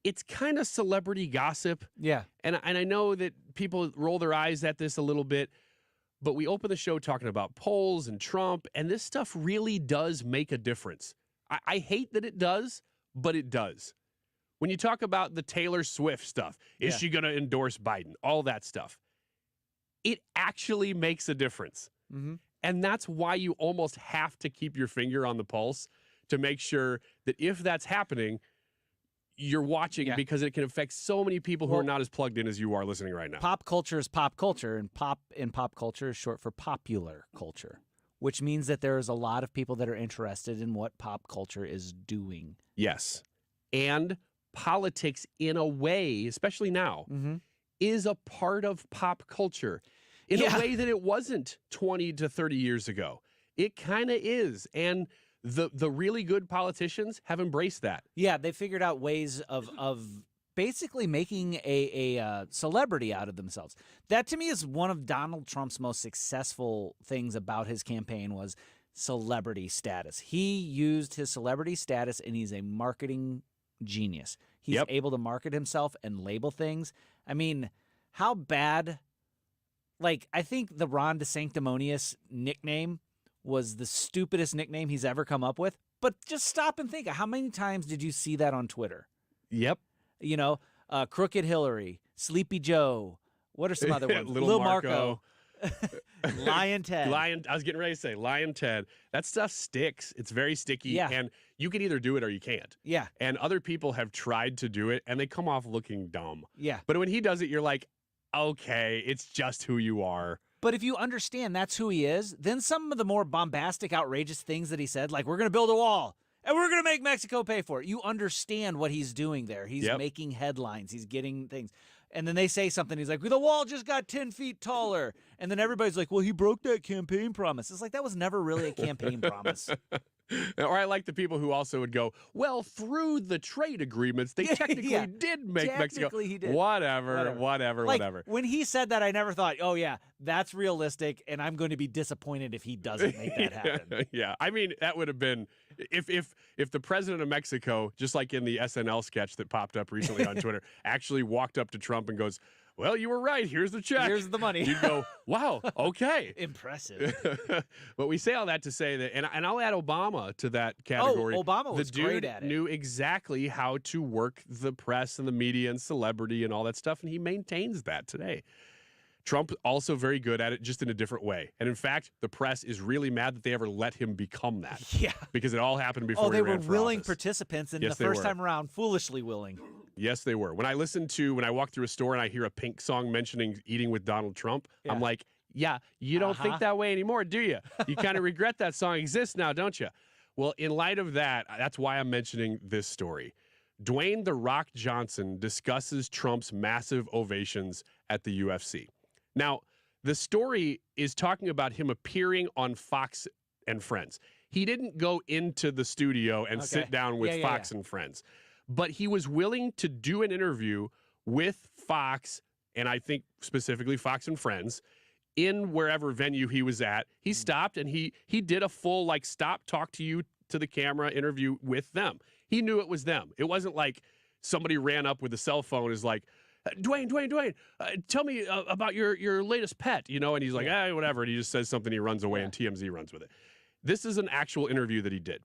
It's kind of celebrity gossip. Yeah. And I know that people roll their eyes at this a little bit, but we open the show talking about polls and Trump, and this stuff really does make a difference. I hate that it does, but it does. When you talk about the Taylor Swift stuff, is she going to endorse Biden? All that stuff. It actually makes a difference. Mm-hmm. And that's why you almost have to keep your finger on the pulse to make sure that if that's happening, you're watching because it can affect so many people who are not as plugged in as you are listening right now. Pop culture is pop culture, and pop culture is short for popular culture, which means that there is a lot of people that are interested in what pop culture is doing. Yes. And politics, in a way, especially now, is a part of pop culture in a way that it wasn't 20 to 30 years ago. It kind of is. And the really good politicians have embraced that. Yeah, they figured out ways of basically making a celebrity out of themselves. That, to me, is one of Donald Trump's most successful things about his campaign was celebrity status. He used his celebrity status, and he's a marketing genius. He's able to market himself and label things. I mean, how bad... Like, I think the Ron DeSanctimonious nickname was the stupidest nickname he's ever come up with. But just stop and think. How many times did you see that on Twitter? Yep. You know, Crooked Hillary, Sleepy Joe. What are some other ones? Little Marco. Lion Ted. I was getting ready to say Lion Ted. That stuff sticks. It's very sticky. Yeah. And you can either do it or you can't. Yeah. And other people have tried to do it, and they come off looking dumb. Yeah. But when he does it, you're like, okay, it's just who you are. But if you understand that's who he is, then some of the more bombastic, outrageous things that he said, like, we're going to build a wall and we're going to make Mexico pay for it. You understand what he's doing there. He's making headlines. He's getting things. And then they say something. He's like, the wall just got 10 feet taller. And then everybody's like, well, he broke that campaign promise. It's like, that was never really a campaign promise. Or I like the people who also would go, well, through the trade agreements, they technically did make Mexico. He did. Whatever. When he said that, I never thought, oh, yeah, that's realistic, and I'm going to be disappointed if he doesn't make that happen. Yeah. I mean, that would have been, if the president of Mexico, just like in the SNL sketch that popped up recently on Twitter, actually walked up to Trump and goes, well, you were right. Here's the check. Here's the money. You'd go, wow, okay. Impressive. But we say all that to say that, and I'll add Obama to that category. Oh, Obama was great at it. The dude knew exactly how to work the press and the media and celebrity and all that stuff, and he maintains that today. Trump also very good at it, just in a different way. And in fact, the press is really mad that they ever let him become that. Yeah. Because it all happened before he they ran were for willing office. participants, and Yes, the first time around, foolishly willing. Yes, they were. When I walk through a store and I hear a Pink song mentioning eating with Donald Trump, I'm like, yeah, you don't think that way anymore, do you? You kind of regret that song exists now, don't you? Well, in light of that, that's why I'm mentioning this story. Dwayne "The Rock" Johnson discusses Trump's massive ovations at the UFC. Now, the story is talking about him appearing on Fox and Friends. He didn't go into the studio and sit down with Fox and Friends, but he was willing to do an interview with Fox, and I think specifically Fox and Friends, in wherever venue he was at. He stopped and he did a full stop, talk to you to the camera interview with them. He knew it was them. It wasn't like somebody ran up with a cell phone and is like, Dwayne, tell me about your latest pet, and he's like, whatever, and he just says something, he runs away, and TMZ runs with it. This is an actual interview that he did.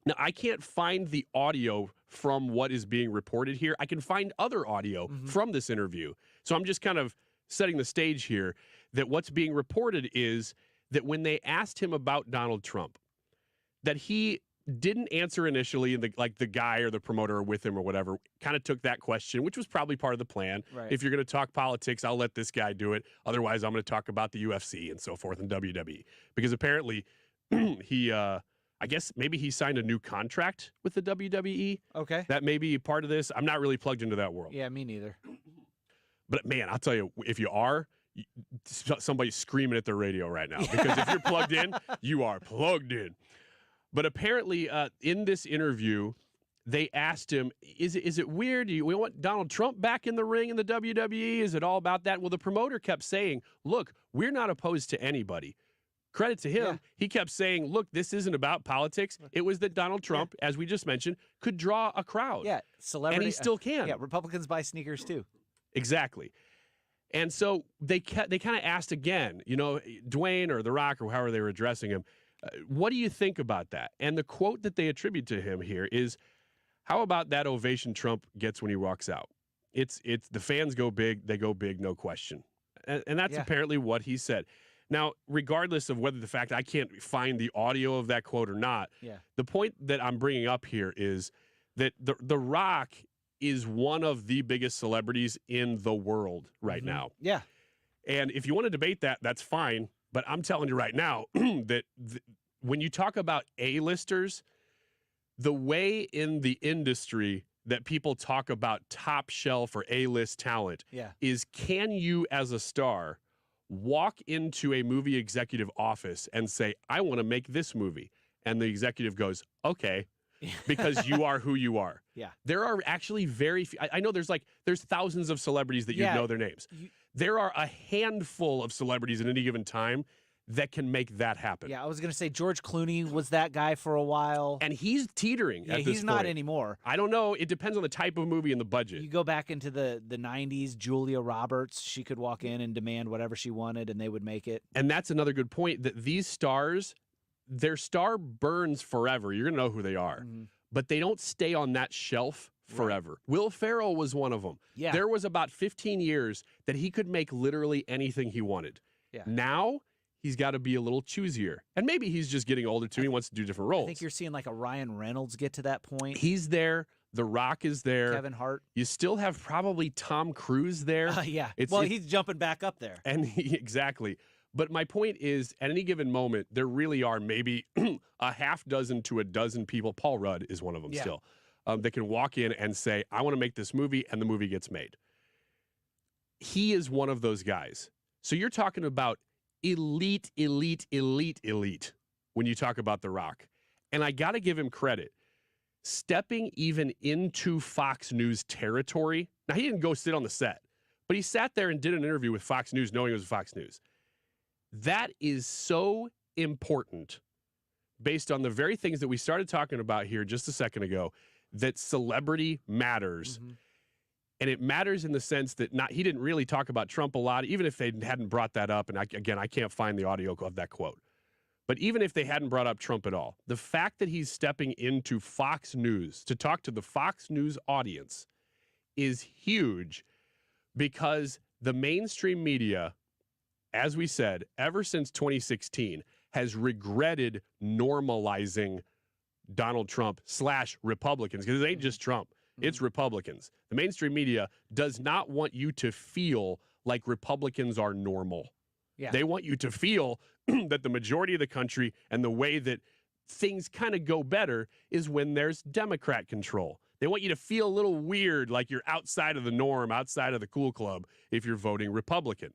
Now, I can't find the audio from what is being reported here. I can find other audio from this interview. So I'm just kind of setting the stage here that what's being reported is that when they asked him about Donald Trump, that didn't answer initially, and the guy or the promoter with him or whatever kind of took that question, which was probably part of the plan. Right. If you're going to talk politics, I'll let this guy do it. Otherwise, I'm going to talk about the UFC and so forth and WWE. Because apparently he, I guess maybe he signed a new contract with the WWE. Okay. That may be part of this. I'm not really plugged into that world. Yeah, me neither. But man, I'll tell you, if you are, somebody's screaming at their radio right now. Because if you're plugged in, you are plugged in. But apparently, in this interview, they asked him, is it weird? We want Donald Trump back in the ring in the WWE? Is it all about that? Well, the promoter kept saying, look, we're not opposed to anybody. Credit to him. Yeah. He kept saying, look, this isn't about politics. It was that Donald Trump, as we just mentioned, could draw a crowd. Yeah, celebrity. And he still can. Yeah, Republicans buy sneakers too. Exactly. And so they kind of asked again, Dwayne or The Rock or however they were addressing him, what do you think about that? And the quote that they attribute to him here is, how about that ovation Trump gets when he walks out? It's the fans go big, they go big, no question. And that's apparently what he said. Now, regardless of whether the fact I can't find the audio of that quote or not, the point that I'm bringing up here is that the Rock is one of the biggest celebrities in the world right now. Yeah. And if you want to debate that, that's fine. But I'm telling you right now that when you talk about A-listers, the way in the industry that people talk about top shelf or A-list talent is, can you as a star walk into a movie executive office and say, I want to make this movie? And the executive goes, okay, because you are who you are. Yeah. There are actually very few. I know there's thousands of celebrities that you know their names. There are a handful of celebrities at any given time that can make that happen. Yeah, I was going to say George Clooney was that guy for a while. And he's teetering at this he's not point. anymore. I don't know. It depends on the type of movie and the budget. You go back into the 90s, Julia Roberts, she could walk in and demand whatever she wanted and they would make it. And that's another good point, that these stars, their star burns forever. You're going to know who they are. Mm-hmm. But they don't stay on that shelf forever. Right. Will Ferrell was one of them. Yeah. There was about 15 years that he could make literally anything he wanted. Yeah. Now, he's got to be a little choosier. And maybe he's just getting older, too. He wants to do different roles. I think you're seeing like a Ryan Reynolds get to that point. He's there. The Rock is there. Kevin Hart. You still have probably Tom Cruise there. Yeah. He's jumping back up there. And exactly. But my point is, at any given moment, there really are maybe a half dozen to a dozen people. Paul Rudd is one of them still. That can walk in and say, I want to make this movie, and the movie gets made. He is one of those guys. So you're talking about elite when you talk about The Rock. And I got to give him credit. Stepping even into Fox News territory. Now, he didn't go sit on the set, but he sat there and did an interview with Fox News knowing it was Fox News. That is so important based on the very things that we started talking about here just a second ago, that celebrity matters. Mm-hmm. And it matters in the sense that he didn't really talk about Trump a lot, even if they hadn't brought that up. And I can't find the audio of that quote. But even if they hadn't brought up Trump at all, the fact that he's stepping into Fox News to talk to the Fox News audience is huge, because the mainstream media, as we said, ever since 2016, has regretted normalizing Donald Trump / Republicans, because it ain't just Trump. It's Republicans. The mainstream media does not want you to feel like Republicans are normal. Yeah. They want you to feel that the majority of the country and the way that things kind of go better is when there's Democrat control. They want you to feel a little weird, like you're outside of the norm, outside of the cool club, if you're voting Republican.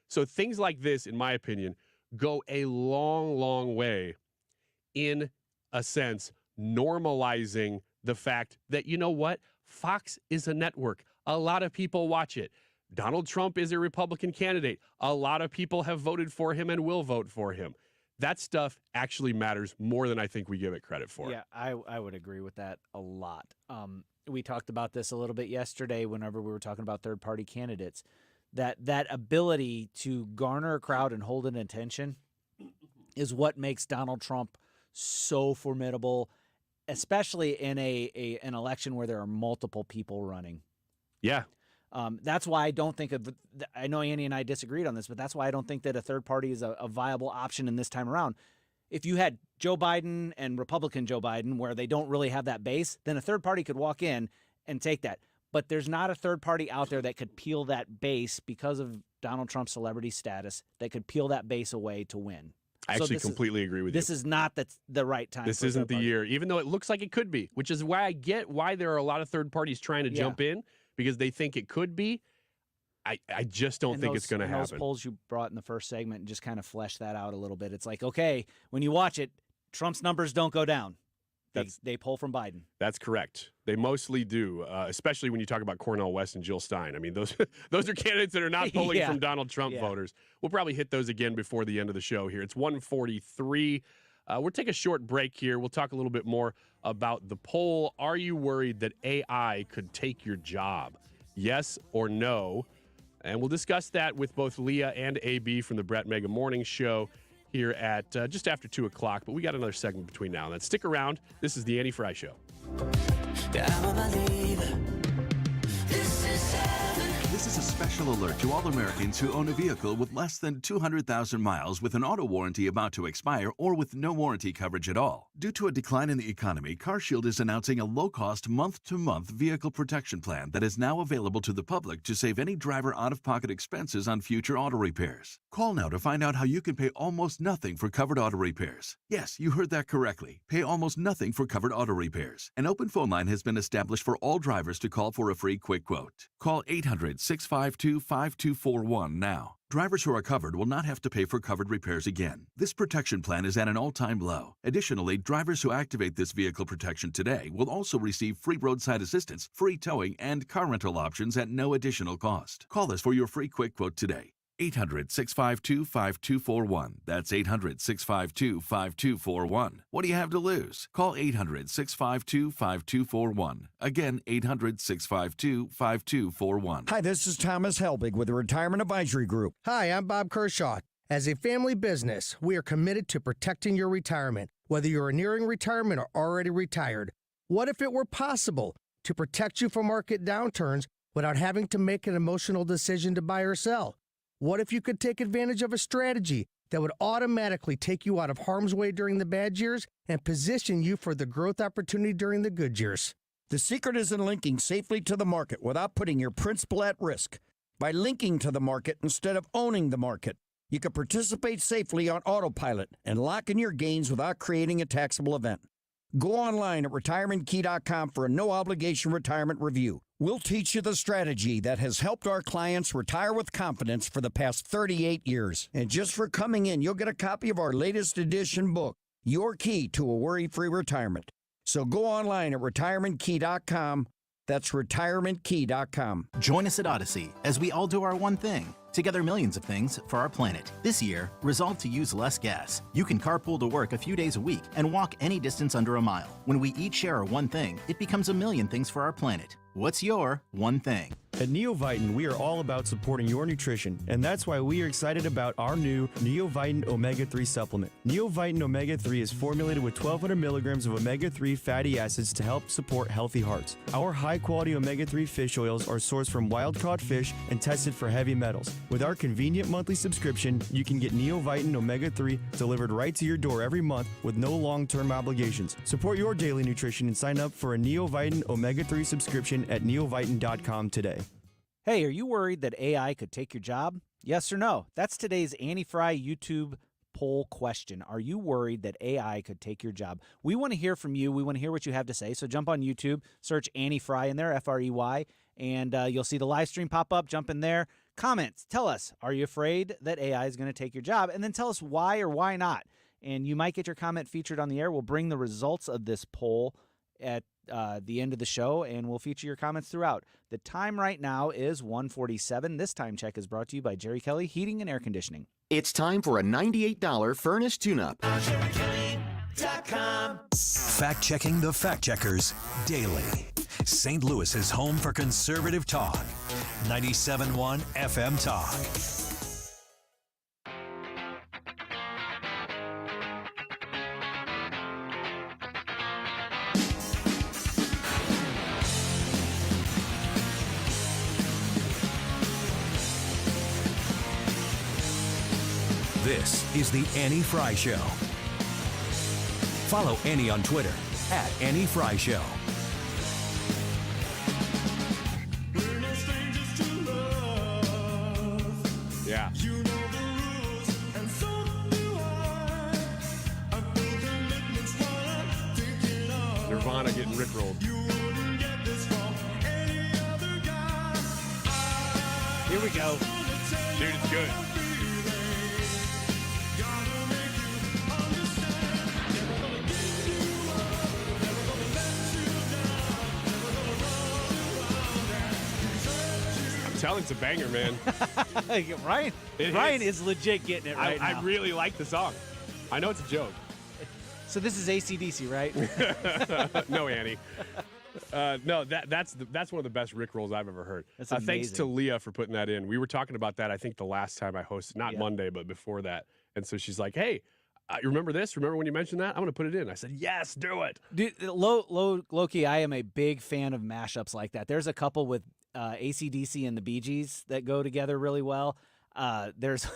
So things like this, in my opinion, go a long, long way in a sense normalizing the fact that, you know what, Fox is a network. A lot of people watch it. Donald Trump is a Republican candidate. A lot of people have voted for him and will vote for him. That stuff actually matters more than I think we give it credit for. Yeah, I would agree with that a lot. We talked about this a little bit yesterday whenever we were talking about third-party candidates. That ability to garner a crowd and hold an attention is what makes Donald Trump so formidable, especially in an election where there are multiple people running. Yeah. That's why I don't think I know Andy and I disagreed on this, but that's why I don't think that a third party is a viable option in this time around. if you had Joe Biden and Republican Joe Biden where they don't really have that base, then a third party could walk in and take that. But there's not a third party out there that could peel that base because of Donald Trump's celebrity status that could peel that base away to win. I actually completely agree with you. This is not the right time. This isn't the year, even though it looks like it could be, which is why I get why there are a lot of third parties trying to jump in, because they think it could be. I just don't think it's going to happen. Those polls you brought in the first segment just kind of flesh that out a little bit. It's like, okay, when you watch it, Trump's numbers don't go down. They pull from Biden. That's correct. They mostly do, especially when you talk about Cornel West and Jill Stein. I mean, those are candidates that are not pulling from Donald Trump voters. We'll probably hit those again before the end of the show here. It's 1:43. We'll take a short break here. We'll talk a little bit more about the poll. Are you worried that AI could take your job? Yes or no? And we'll discuss that with both Leah and AB from the Brett Mega Morning Show here at just after 2 o'clock. But we got another segment between now and then. Stick around. This is the Annie Frey Show. This is a special alert to all Americans who own a vehicle with less than 200,000 miles with an auto warranty about to expire or with no warranty coverage at all. Due to a decline in the economy, CarShield is announcing a low-cost month-to-month vehicle protection plan that is now available to the public to save any driver out-of-pocket expenses on future auto repairs. Call now to find out how you can pay almost nothing for covered auto repairs. Yes, you heard that correctly. Pay almost nothing for covered auto repairs. An open phone line has been established for all drivers to call for a free quick quote. Call 800-652-5241 now. Drivers who are covered will not have to pay for covered repairs again. This protection plan is at an all-time low. Additionally, drivers who activate this vehicle protection today will also receive free roadside assistance, free towing, and car rental options at no additional cost. Call us for your free quick quote today. 800-652-5241. That's 800-652-5241. What do you have to lose? Call 800-652-5241. Again, 800-652-5241. Hi, this is Thomas Helbig with the Retirement Advisory Group. Hi, I'm Bob Kershaw. As a family business, we are committed to protecting your retirement, whether you're nearing retirement or already retired. What if it were possible to protect you from market downturns without having to make an emotional decision to buy or sell? What if you could take advantage of a strategy that would automatically take you out of harm's way during the bad years and position you for the growth opportunity during the good years? The secret is in linking safely to the market without putting your principal at risk. By linking to the market instead of owning the market, you can participate safely on autopilot and lock in your gains without creating a taxable event. Go online at retirementkey.com for a no-obligation retirement review. We'll teach you the strategy that has helped our clients retire with confidence for the past 38 years. And just for coming in, you'll get a copy of our latest edition book, Your Key to a Worry-Free Retirement. So go online at retirementkey.com. That's retirementkey.com. Join us at Odyssey as we all do our one thing. Together, millions of things for our planet. This year, resolve to use less gas. You can carpool to work a few days a week and walk any distance under a mile. When we each share our one thing, it becomes a million things for our planet. What's your one thing? At Neovitin, we are all about supporting your nutrition, and that's why we are excited about our new Neovitin Omega-3 supplement. Neovitin Omega-3 is formulated with 1,200 milligrams of omega-3 fatty acids to help support healthy hearts. Our high-quality omega-3 fish oils are sourced from wild-caught fish and tested for heavy metals. With our convenient monthly subscription, you can get Neovitin Omega-3 delivered right to your door every month with no long-term obligations. Support your daily nutrition and sign up for a Neovitin Omega-3 subscription at neovitin.com today. Hey, are you worried that AI could take your job? Yes or no? That's today's Annie Frey YouTube poll question. Are you worried that AI could take your job? We want to hear from you. We want to hear what you have to say. So jump on YouTube, search Annie Frey in there, F-R-E-Y, and you'll see the live stream pop up. Jump in there. Comments. Tell us, are you afraid that AI is going to take your job? And then tell us why or why not. And you might get your comment featured on the air. We'll bring the results of this poll at the end of the show, and we'll feature your comments throughout. The time right now is 1:47. This time check is brought to you by Jerry Kelly Heating and Air Conditioning. It's time for a $98 furnace tune-up. Fact-checking the fact-checkers daily. St. Louis's home for conservative talk. 97.1 FM Talk. This is the Annie Frey Show Follow Annie on Twitter @AnnieFryShow. Yeah. Nirvana getting rickrolled. Here we go. Dude, it's good. I'm telling it's a banger, man. Ryan is legit getting it right now. I really like the song. I know it's a joke. So this is AC/DC, right? No, Annie. No, that's one of the best Rickrolls I've ever heard. That's Thanks amazing. to Leah for putting that in. We were talking about that, I think, the last time I hosted, not Monday, but before that. And so she's like, hey, you remember this? Remember when you mentioned that? I'm going to put it in. I said, yes, do it. Dude, low-key, I am a big fan of mashups like that. There's a couple with AC/DC and the Bee Gees that go together really well. There's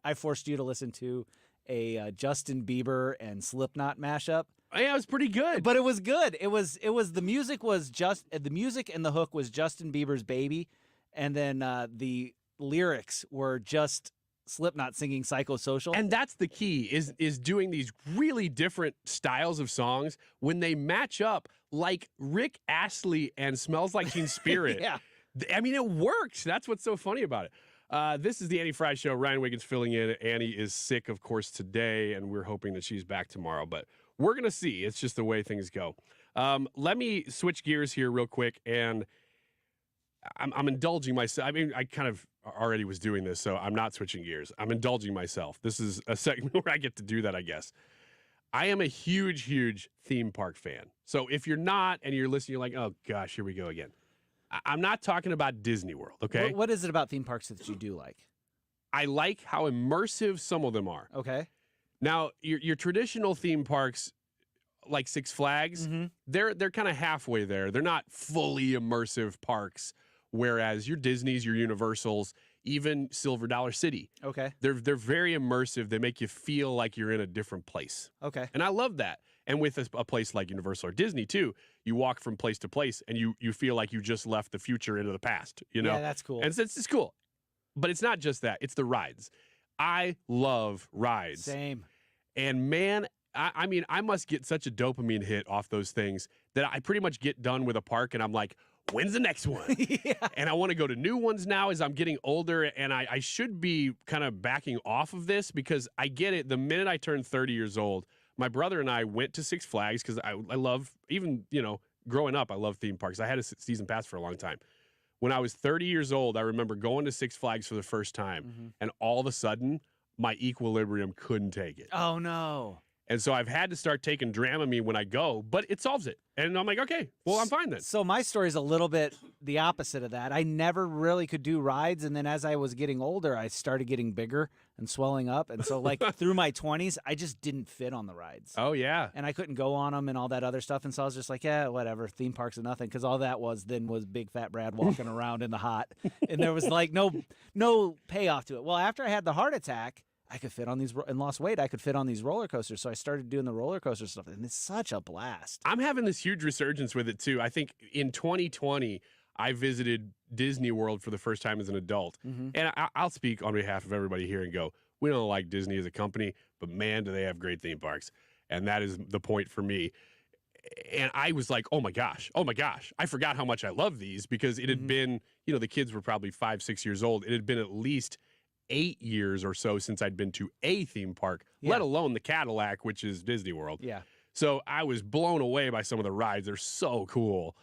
I forced you to listen to a Justin Bieber and Slipknot mashup. Yeah, it was pretty good. But it was good. It was the music and the hook was Justin Bieber's Baby, and then the lyrics were just Slipknot singing Psychosocial. And that's the key is doing these really different styles of songs when they match up like Rick Astley and Smells Like Teen Spirit. Yeah. I mean, it works. That's what's so funny about it. This is the Annie Frey Show. Ryan Wiggins filling in. Annie is sick, of course, today, and we're hoping that she's back tomorrow. But we're going to see. It's just the way things go. Let me switch gears here real quick, and I'm indulging myself. I mean, I kind of already was doing this, so I'm not switching gears. I'm indulging myself. This is a segment where I get to do that, I guess. I am a huge, huge theme park fan. So if you're not and you're listening, you're like, oh, gosh, here we go again. I'm not talking about Disney World, okay? What is it about theme parks that you do like? I like how immersive some of them are. Okay. Now, your traditional theme parks, like Six Flags, they're kind of halfway there. They're not fully immersive parks, whereas your Disneys, your Universals, even Silver Dollar City, Okay. they're very immersive. They make you feel like you're in a different place. Okay. And I love that. And with a place like Universal or Disney, too, you walk from place to place, and you feel like you just left the future into the past, you know? Yeah, that's cool. And it's cool. But it's not just that. It's the rides. I love rides. Same. And, man, I mean, I must get such a dopamine hit off those things that I pretty much get done with a park, and I'm like, when's the next one? Yeah. And I want to go to new ones now as I'm getting older, and I should be kind of backing off of this because I get it. The minute I turned 30 years old, my brother and I went to Six Flags because I love, even, growing up, I love theme parks. I had a season pass for a long time. When I was 30 years old, I remember going to Six Flags for the first time, and all of a sudden, my equilibrium couldn't take it. Oh, no. And so I've had to start taking Dramamine when I go, but it solves it. And I'm like, okay, well, I'm fine then. So my story is a little bit the opposite of that. I never really could do rides, and then as I was getting older, I started getting bigger and swelling up. And so, like, through my 20s, I just didn't fit on the rides. Oh, yeah. And I couldn't go on them and all that other stuff. And so I was just like, yeah, whatever, theme parks are nothing, because all that was big fat Brad walking around in the hot. And there was, like, no payoff to it. Well, after I had the heart attack, I could fit on these and lost weight. I could fit on these roller coasters. So I started doing the roller coaster stuff, and it's such a blast. I'm having this huge resurgence with it, too. I think in 2020, I visited Disney World for the first time as an adult. And I'll speak on behalf of everybody here and go, we don't like Disney as a company, but man, do they have great theme parks. And that is the point for me. And I was like, oh my gosh. I forgot how much I love these because it had been, the kids were probably 5, 6 years old. It had been at least 8 years or so since I'd been to a theme park, let alone the Cadillac, which is Disney World. Yeah. So I was blown away by some of the rides. They're so cool.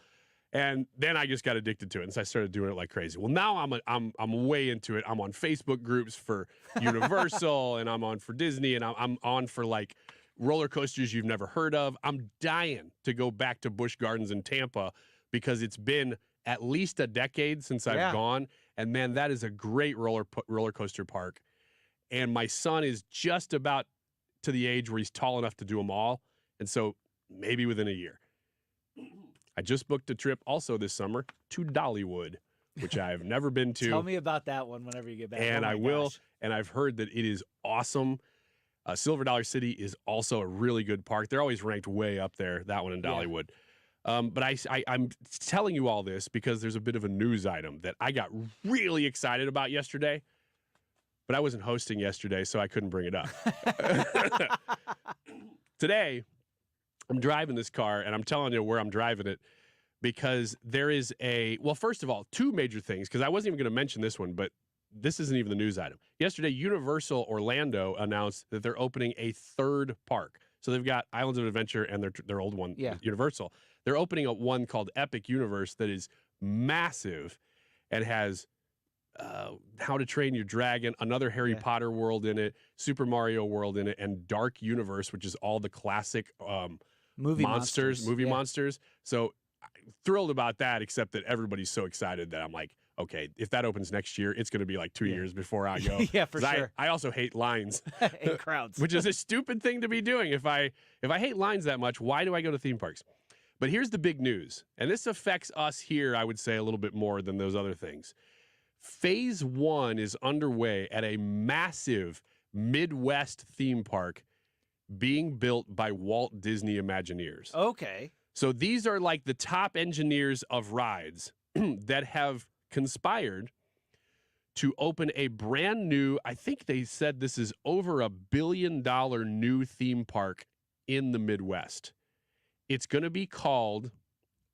And then I just got addicted to it, and so I started doing it like crazy. Well, now I'm way into it. I'm on Facebook groups for Universal, and I'm on for Disney, and I'm on for like roller coasters you've never heard of. I'm dying to go back to Busch Gardens in Tampa because it's been at least a decade since I've gone. And, man, that is a great roller coaster park. And my son is just about to the age where he's tall enough to do them all. And so maybe within a year. I just booked a trip also this summer to Dollywood, which I have never been to. Tell me about that one whenever you get back. And oh I will. And I've heard that it is awesome. Silver Dollar City is also a really good park. They're always ranked way up there, that one in Dollywood. But I'm telling you all this because there's a bit of a news item that I got really excited about yesterday, but I wasn't hosting yesterday, so I couldn't bring it up. Today, I'm driving this car, and I'm telling you where I'm driving it because there is well, first of all, two major things, because I wasn't even going to mention this one, but this isn't even the news item. Yesterday, Universal Orlando announced that they're opening a third park. So they've got Islands of Adventure and their old one, Universal. They're opening up one called Epic Universe that is massive and has How to Train Your Dragon, another Harry Potter world in it, Super Mario world in it, and Dark Universe, which is all the classic movie monsters. So thrilled about that, except that everybody's so excited that I'm like, okay, if that opens next year, it's going to be like 2 years before I go. Yeah, for sure. I also hate lines and crowds, which is a stupid thing to be doing. If I hate lines that much, why do I go to theme parks? But here's the big news, and this affects us here, I would say, a little bit more than those other things. Phase 1 is underway at a massive Midwest theme park being built by Walt Disney Imagineers. Okay. So these are like the top engineers of rides that have conspired to open a brand new, I think they said this is over $1 billion new theme park in the Midwest. It's going to be called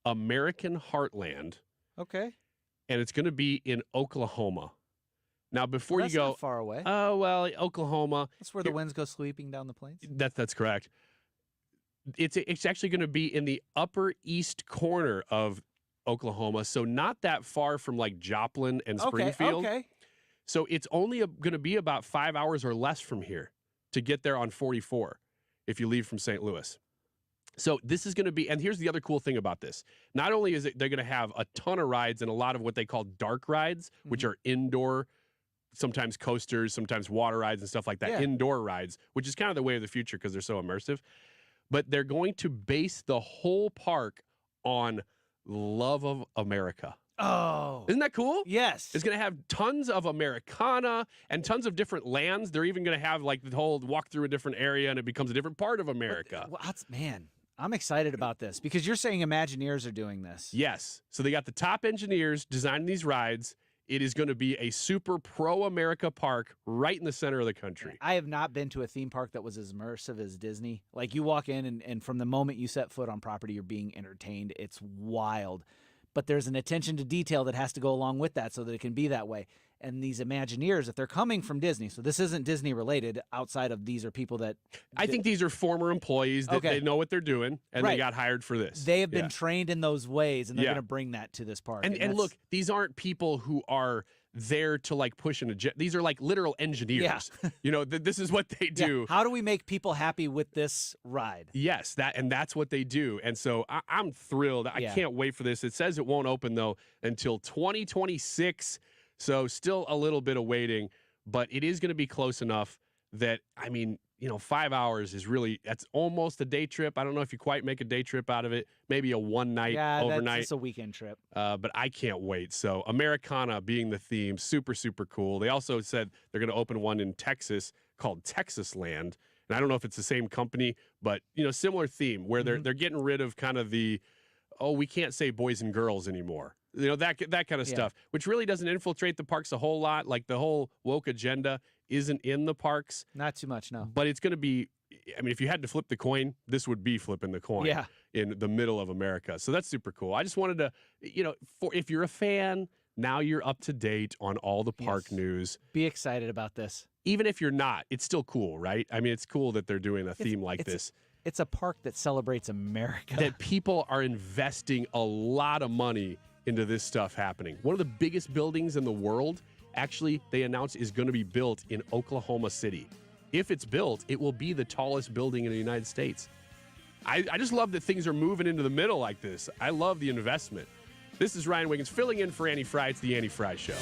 American Heartland. Okay. And it's going to be in Oklahoma. Now, before that's you go not far away. Oh, well, Oklahoma. That's where the winds go sweeping down the plains. That's correct. It's actually going to be in the upper east corner of Oklahoma, so not that far from like Joplin and Springfield. Okay. So it's only going to be about 5 hours or less from here to get there on 44 if you leave from St. Louis. So this is going to be, and here's the other cool thing about this. Not only is it they're going to have a ton of rides and a lot of what they call dark rides, which are indoor, sometimes coasters, sometimes water rides and stuff like that, indoor rides, which is kind of the way of the future because they're so immersive. But they're going to base the whole park on love of America. Oh. Isn't that cool? Yes. It's going to have tons of Americana and tons of different lands. They're even going to have like the whole walk through a different area and it becomes a different part of America. Man, I'm excited about this because you're saying Imagineers are doing this. Yes. So they got the top engineers designing these rides. It is going to be a super pro-America park right in the center of the country. I have not been to a theme park that was as immersive as Disney. Like you walk in and from the moment you set foot on property, you're being entertained. It's wild. But there's an attention to detail that has to go along with that so that it can be that way. And these Imagineers, if they're coming from Disney, so this isn't Disney related outside of these are people that... I think these are former employees that they know what they're doing and they got hired for this. They have been trained in those ways and they're going to bring that to this park. And look, these aren't people who are there to like push an agenda. These are like literal engineers. Yeah. You know, this is what they do. How do we make people happy with this ride? Yes, that's what they do. And so I'm thrilled. I can't wait for this. It says it won't open though until 2026. So still a little bit of waiting, but it is going to be close enough that, I mean, 5 hours is really, that's almost a day trip. I don't know if you quite make a day trip out of it. Maybe a one night, overnight. That's a weekend trip. But I can't wait. So Americana being the theme, super, super cool. They also said they're going to open one in Texas called Texas Land. And I don't know if it's the same company, but, similar theme where they're getting rid of kind of the, we can't say boys and girls anymore. That kind of stuff, which really doesn't infiltrate the parks a whole lot. Like the whole woke agenda isn't in the parks. Not too much, no. But it's going to be, I mean, if you had to flip the coin, this would be flipping the coin in the middle of America. So that's super cool. I just wanted to, if you're a fan, now you're up to date on all the park news. Be excited about this. Even if you're not, it's still cool, right? I mean, it's cool that they're doing a theme like this. It's a park that celebrates America. That people are investing a lot of money into this stuff happening. One of the biggest buildings in the world, actually, they announced is going to be built in Oklahoma City. If it's built, it will be the tallest building in the United States. I just love that things are moving into the middle like this. I love the investment. This is Ryan Wiggins filling in for Annie Frey. It's the Annie Frey Show.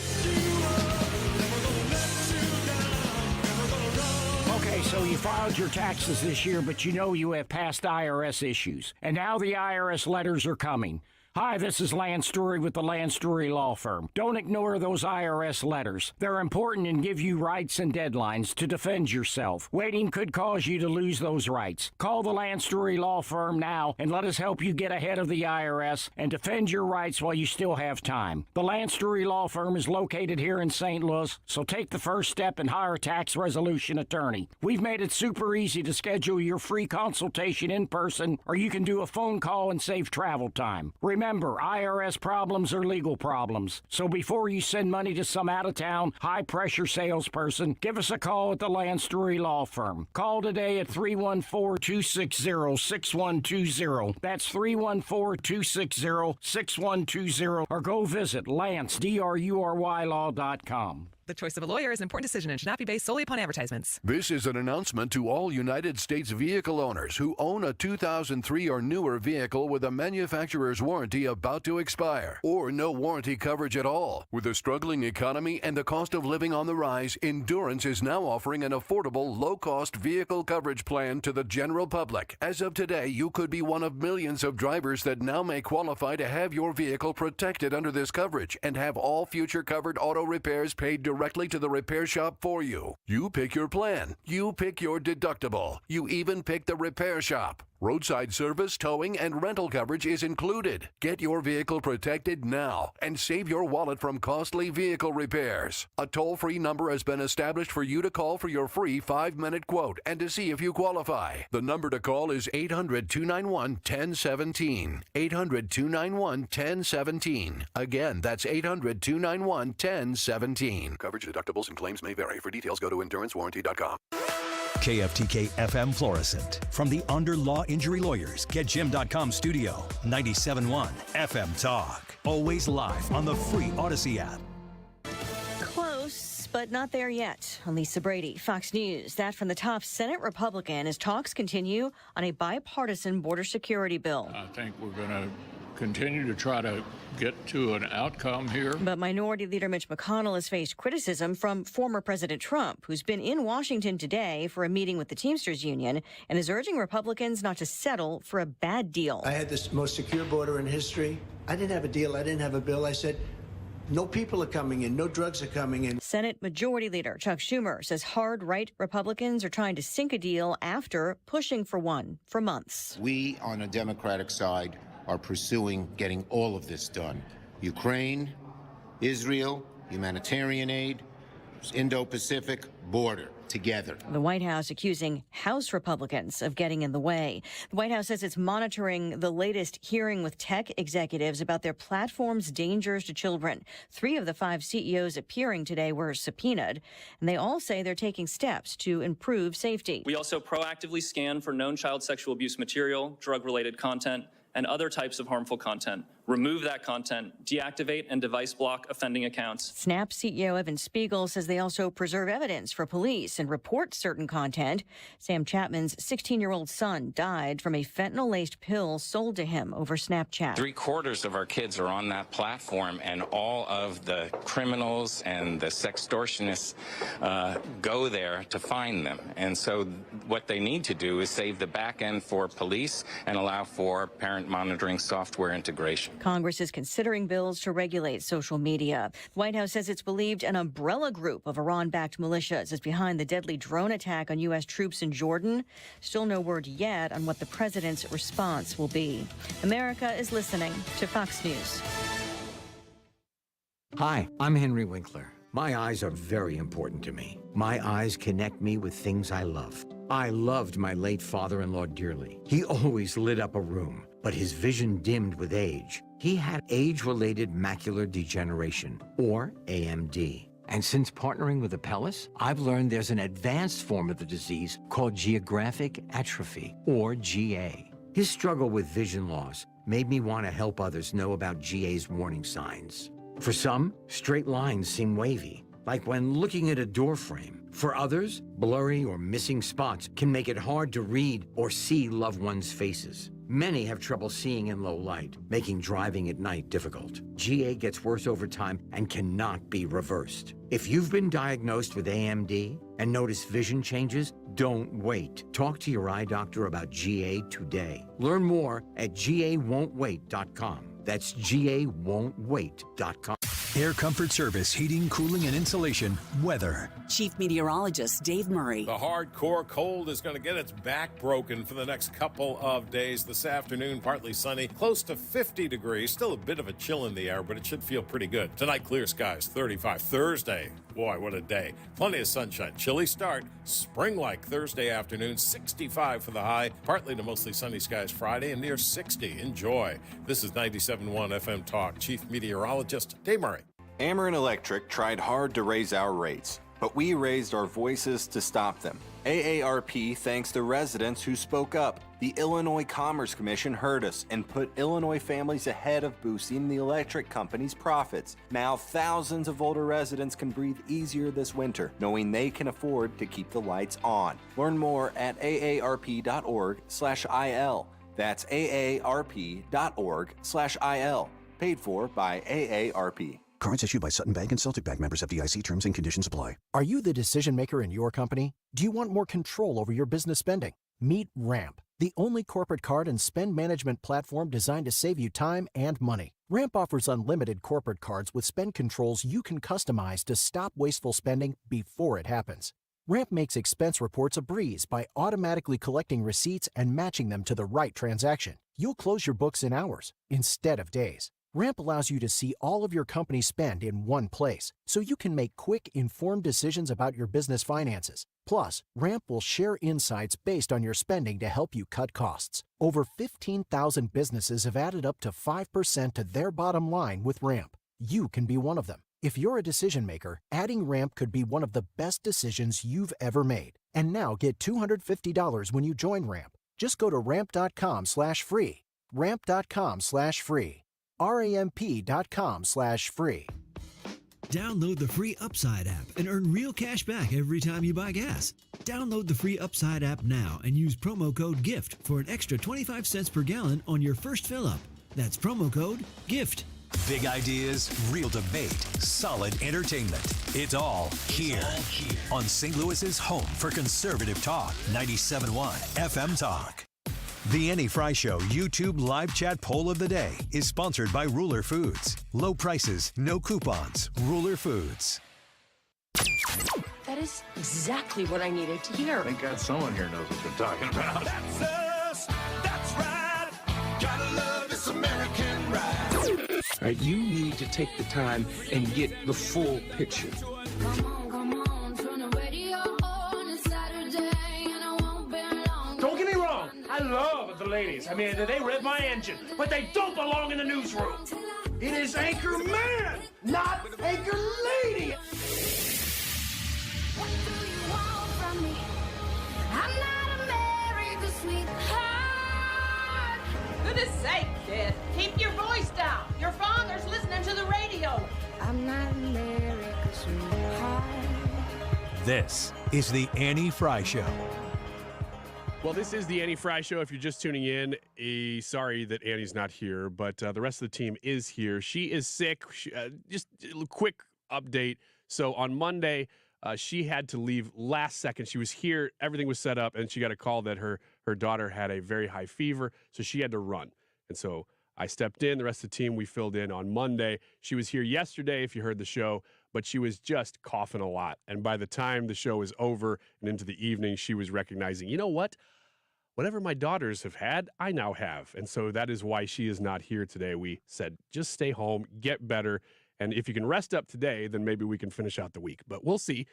Okay, so you filed your taxes this year, but you have past IRS issues. And now the IRS letters are coming. Hi, this is Lance Story with the Lance Story Law Firm. Don't ignore those IRS letters. They're important and give you rights and deadlines to defend yourself. Waiting could cause you to lose those rights. Call the Lance Story Law Firm now and let us help you get ahead of the IRS and defend your rights while you still have time. The Lance Story Law Firm is located here in St. Louis, so take the first step and hire a tax resolution attorney. We've made it super easy to schedule your free consultation in person, or you can do a phone call and save travel time. Remember, IRS problems are legal problems. So before you send money to some out-of-town, high-pressure salesperson, give us a call at the Lance Story Law Firm. Call today at 314-260-6120. That's 314-260-6120. Or go visit LanceDruryLaw.com. The choice of a lawyer is an important decision and should not be based solely upon advertisements. This is an announcement to all United States vehicle owners who own a 2003 or newer vehicle with a manufacturer's warranty about to expire, or no warranty coverage at all. With a struggling economy and the cost of living on the rise, Endurance is now offering an affordable, low-cost vehicle coverage plan to the general public. As of today, you could be one of millions of drivers that now may qualify to have your vehicle protected under this coverage and have all future covered auto repairs paid directly to the repair shop for you. You pick your plan. You pick your deductible. You even pick the repair shop. Roadside service, towing, and rental coverage is included. Get your vehicle protected now and save your wallet from costly vehicle repairs. A toll-free number has been established for you to call for your free 5-minute quote and to see if you qualify. The number to call is 800-291-1017. 800-291-1017. Again, that's 800-291-1017. Coverage, deductibles, and claims may vary. For details, go to endurancewarranty.com. KFTK FM Florissant. From the Under Law Injury Lawyers, GetJim.com studio. 97.1 FM Talk. Always live on the free Odyssey app. Close, but not there yet. Lisa Brady, Fox News. That from the top Senate Republican as talks continue on a bipartisan border security bill. I think we're going to continue to try to get to an outcome here. But Minority Leader Mitch McConnell has faced criticism from former President Trump, who's been in Washington today for a meeting with the Teamsters Union and is urging Republicans not to settle for a bad deal. I had this most secure border in history. I didn't have a deal. I didn't have a bill. I said, no people are coming in. No drugs are coming in. Senate Majority Leader Chuck Schumer says hard-right Republicans are trying to sink a deal after pushing for one for months. We on the Democratic side are pursuing getting all of this done. Ukraine, Israel, humanitarian aid, Indo-Pacific border together. The White House accusing House Republicans of getting in the way. The White House says it's monitoring the latest hearing with tech executives about their platform's dangers to children. 3 of the 5 CEOs appearing today were subpoenaed, and they all say they're taking steps to improve safety. We also proactively scan for known child sexual abuse material, drug-related content, and other types of harmful content. Remove that content, deactivate and device block offending accounts. Snap CEO Evan Spiegel says they also preserve evidence for police and report certain content. Sam Chapman's 16-year-old son died from a fentanyl-laced pill sold to him over Snapchat. 3/4 of our kids are on that platform, and all of the criminals and the sextortionists go there to find them. And so what they need to do is save the back end for police and allow for parent monitoring software integration. Congress is considering bills to regulate social media. The White House says it's believed an umbrella group of Iran-backed militias is behind the deadly drone attack on U.S. troops in Jordan. Still no word yet on what the president's response will be. America is listening to Fox News. Hi, I'm Henry Winkler. My eyes are very important to me. My eyes connect me with things I love. I loved my late father-in-law dearly. He always lit up a room, but his vision dimmed with age. He had age-related macular degeneration, or AMD. And since partnering with Apellis, I've learned there's an advanced form of the disease called geographic atrophy, or GA. His struggle with vision loss made me want to help others know about GA's warning signs. For some, straight lines seem wavy, like when looking at a door frame. For others, blurry or missing spots can make it hard to read or see loved ones' faces. Many have trouble seeing in low light, making driving at night difficult. GA gets worse over time and cannot be reversed. If you've been diagnosed with AMD and notice vision changes, don't wait. Talk to your eye doctor about GA today. Learn more at gawon'twait.com. That's GAWon'tWait.com. Air Comfort Service, heating, cooling, and insulation, weather. Chief Meteorologist Dave Murray. The hardcore cold is going to get its back broken for the next couple of days. This afternoon, partly sunny, close to 50 degrees. Still a bit of a chill in the air, but it should feel pretty good. Tonight, clear skies, 35. Thursday, boy, what a day. Plenty of sunshine. Chilly start. Spring-like Thursday afternoon, 65 for the high. Partly to mostly sunny skies Friday and near 60. Enjoy. This is 97.1 FM Talk. Chief Meteorologist Dave Murray. Ameren Electric tried hard to raise our rates, but we raised our voices to stop them. AARP thanks the residents who spoke up. The Illinois Commerce Commission heard us and put Illinois families ahead of boosting the electric company's profits. Now thousands of older residents can breathe easier this winter, knowing they can afford to keep the lights on. Learn more at aarp.org/il. That's aarp.org/il. Paid for by AARP. Cards issued by Sutton Bank and Celtic Bank, members FDIC. Terms and conditions apply. Are you the decision maker in your company? Do you want more control over your business spending? Meet Ramp, the only corporate card and spend management platform designed to save you time and money. Ramp offers unlimited corporate cards with spend controls you can customize to stop wasteful spending before it happens. Ramp makes expense reports a breeze by automatically collecting receipts and matching them to the right transaction. You'll close your books in hours instead of days. Ramp allows you to see all of your company spend in one place, so you can make quick, informed decisions about your business finances. Plus, Ramp will share insights based on your spending to help you cut costs. Over 15,000 businesses have added up to 5% to their bottom line with Ramp. You can be one of them. If you're a decision maker, adding Ramp could be one of the best decisions you've ever made. And now get $250 when you join Ramp. Just go to ramp.com/free. Ramp.com/free. ramp.com/free. Download the free Upside app and earn real cash back every time you buy gas. Download the free Upside app now and use promo code GIFT for an extra 25 cents per gallon on your first fill-up. That's promo code GIFT. Big ideas, real debate, solid entertainment. It's all here on St. Louis's home for conservative talk, 97.1 FM Talk. The Annie Frey Show YouTube live chat poll of the day is sponsored by Ruler Foods. Low prices, no coupons. Ruler Foods. That is exactly what I needed to hear. Thank God someone here knows what they're talking about. That's us. That's right. Gotta love this American ride. All right, you need to take the time and get the full picture. Don't get me wrong, I love the ladies. I mean, they rev my engine, but they don't belong in the newsroom. It is Anchor Man, not Anchor Lady. What do you want from me? I'm not America's sweetheart. Goodness sake, kid. Keep your voice down. Your father's listening to the radio. I'm not America's sweetheart. This is the Annie Frey Show. Well, this is the Annie Frey Show. If you're just tuning in, sorry that Annie's not here, but the rest of the team is here. She is sick. Just a quick update. So on Monday, she had to leave last second. She was here. Everything was set up, and she got a call that her daughter had a very high fever, so she had to run. And so I stepped in. The rest of the team, we filled in on Monday. She was here yesterday, if you heard the show, but she was just coughing a lot. And by the time the show was over and into the evening, she was recognizing, you know what? Whatever my daughters have had, I now have. And so that is why she is not here today. We said, just stay home, get better. And if you can rest up today, then maybe we can finish out the week. But we'll see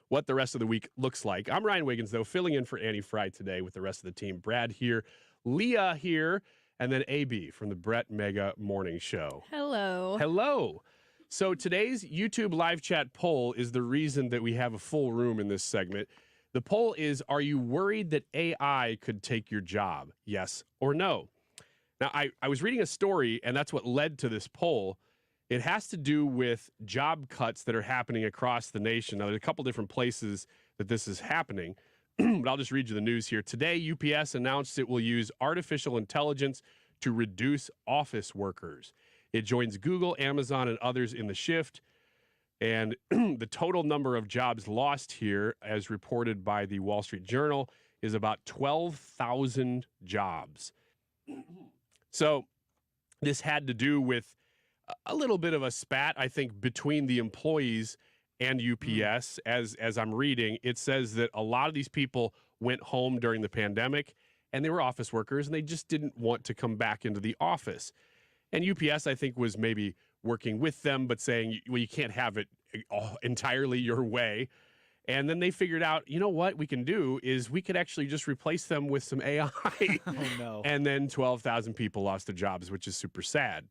what the rest of the week looks like. I'm Ryan Wiggins, though, filling in for Annie Frey today with the rest of the team. Brad here, Leah here, and then AB from the Brett Mega Morning Show. Hello. Hello. So today's YouTube live chat poll is the reason that we have a full room in this segment. The poll is, are you worried that AI could take your job? Yes or no? Now, I was reading a story, and that's what led to this poll. It has to do with job cuts that are happening across the nation. Now, there's a couple different places that this is happening, but I'll just read you the news here. Today, UPS announced it will use artificial intelligence to reduce office workers. It joins Google, Amazon, and others in the shift. And the total number of jobs lost here, as reported by the Wall Street Journal, is about 12,000 jobs. So this had to do with a little bit of a spat, I think, between the employees and UPS. As I'm reading, it says that a lot of these people went home during the pandemic, and they were office workers, and they just didn't want to come back into the office. And UPS, I think, was maybe working with them, but saying, well, you can't have it entirely your way. And then they figured out, you know what we can do is we could actually just replace them with some AI. Oh, no. And then 12,000 people lost their jobs, which is super sad.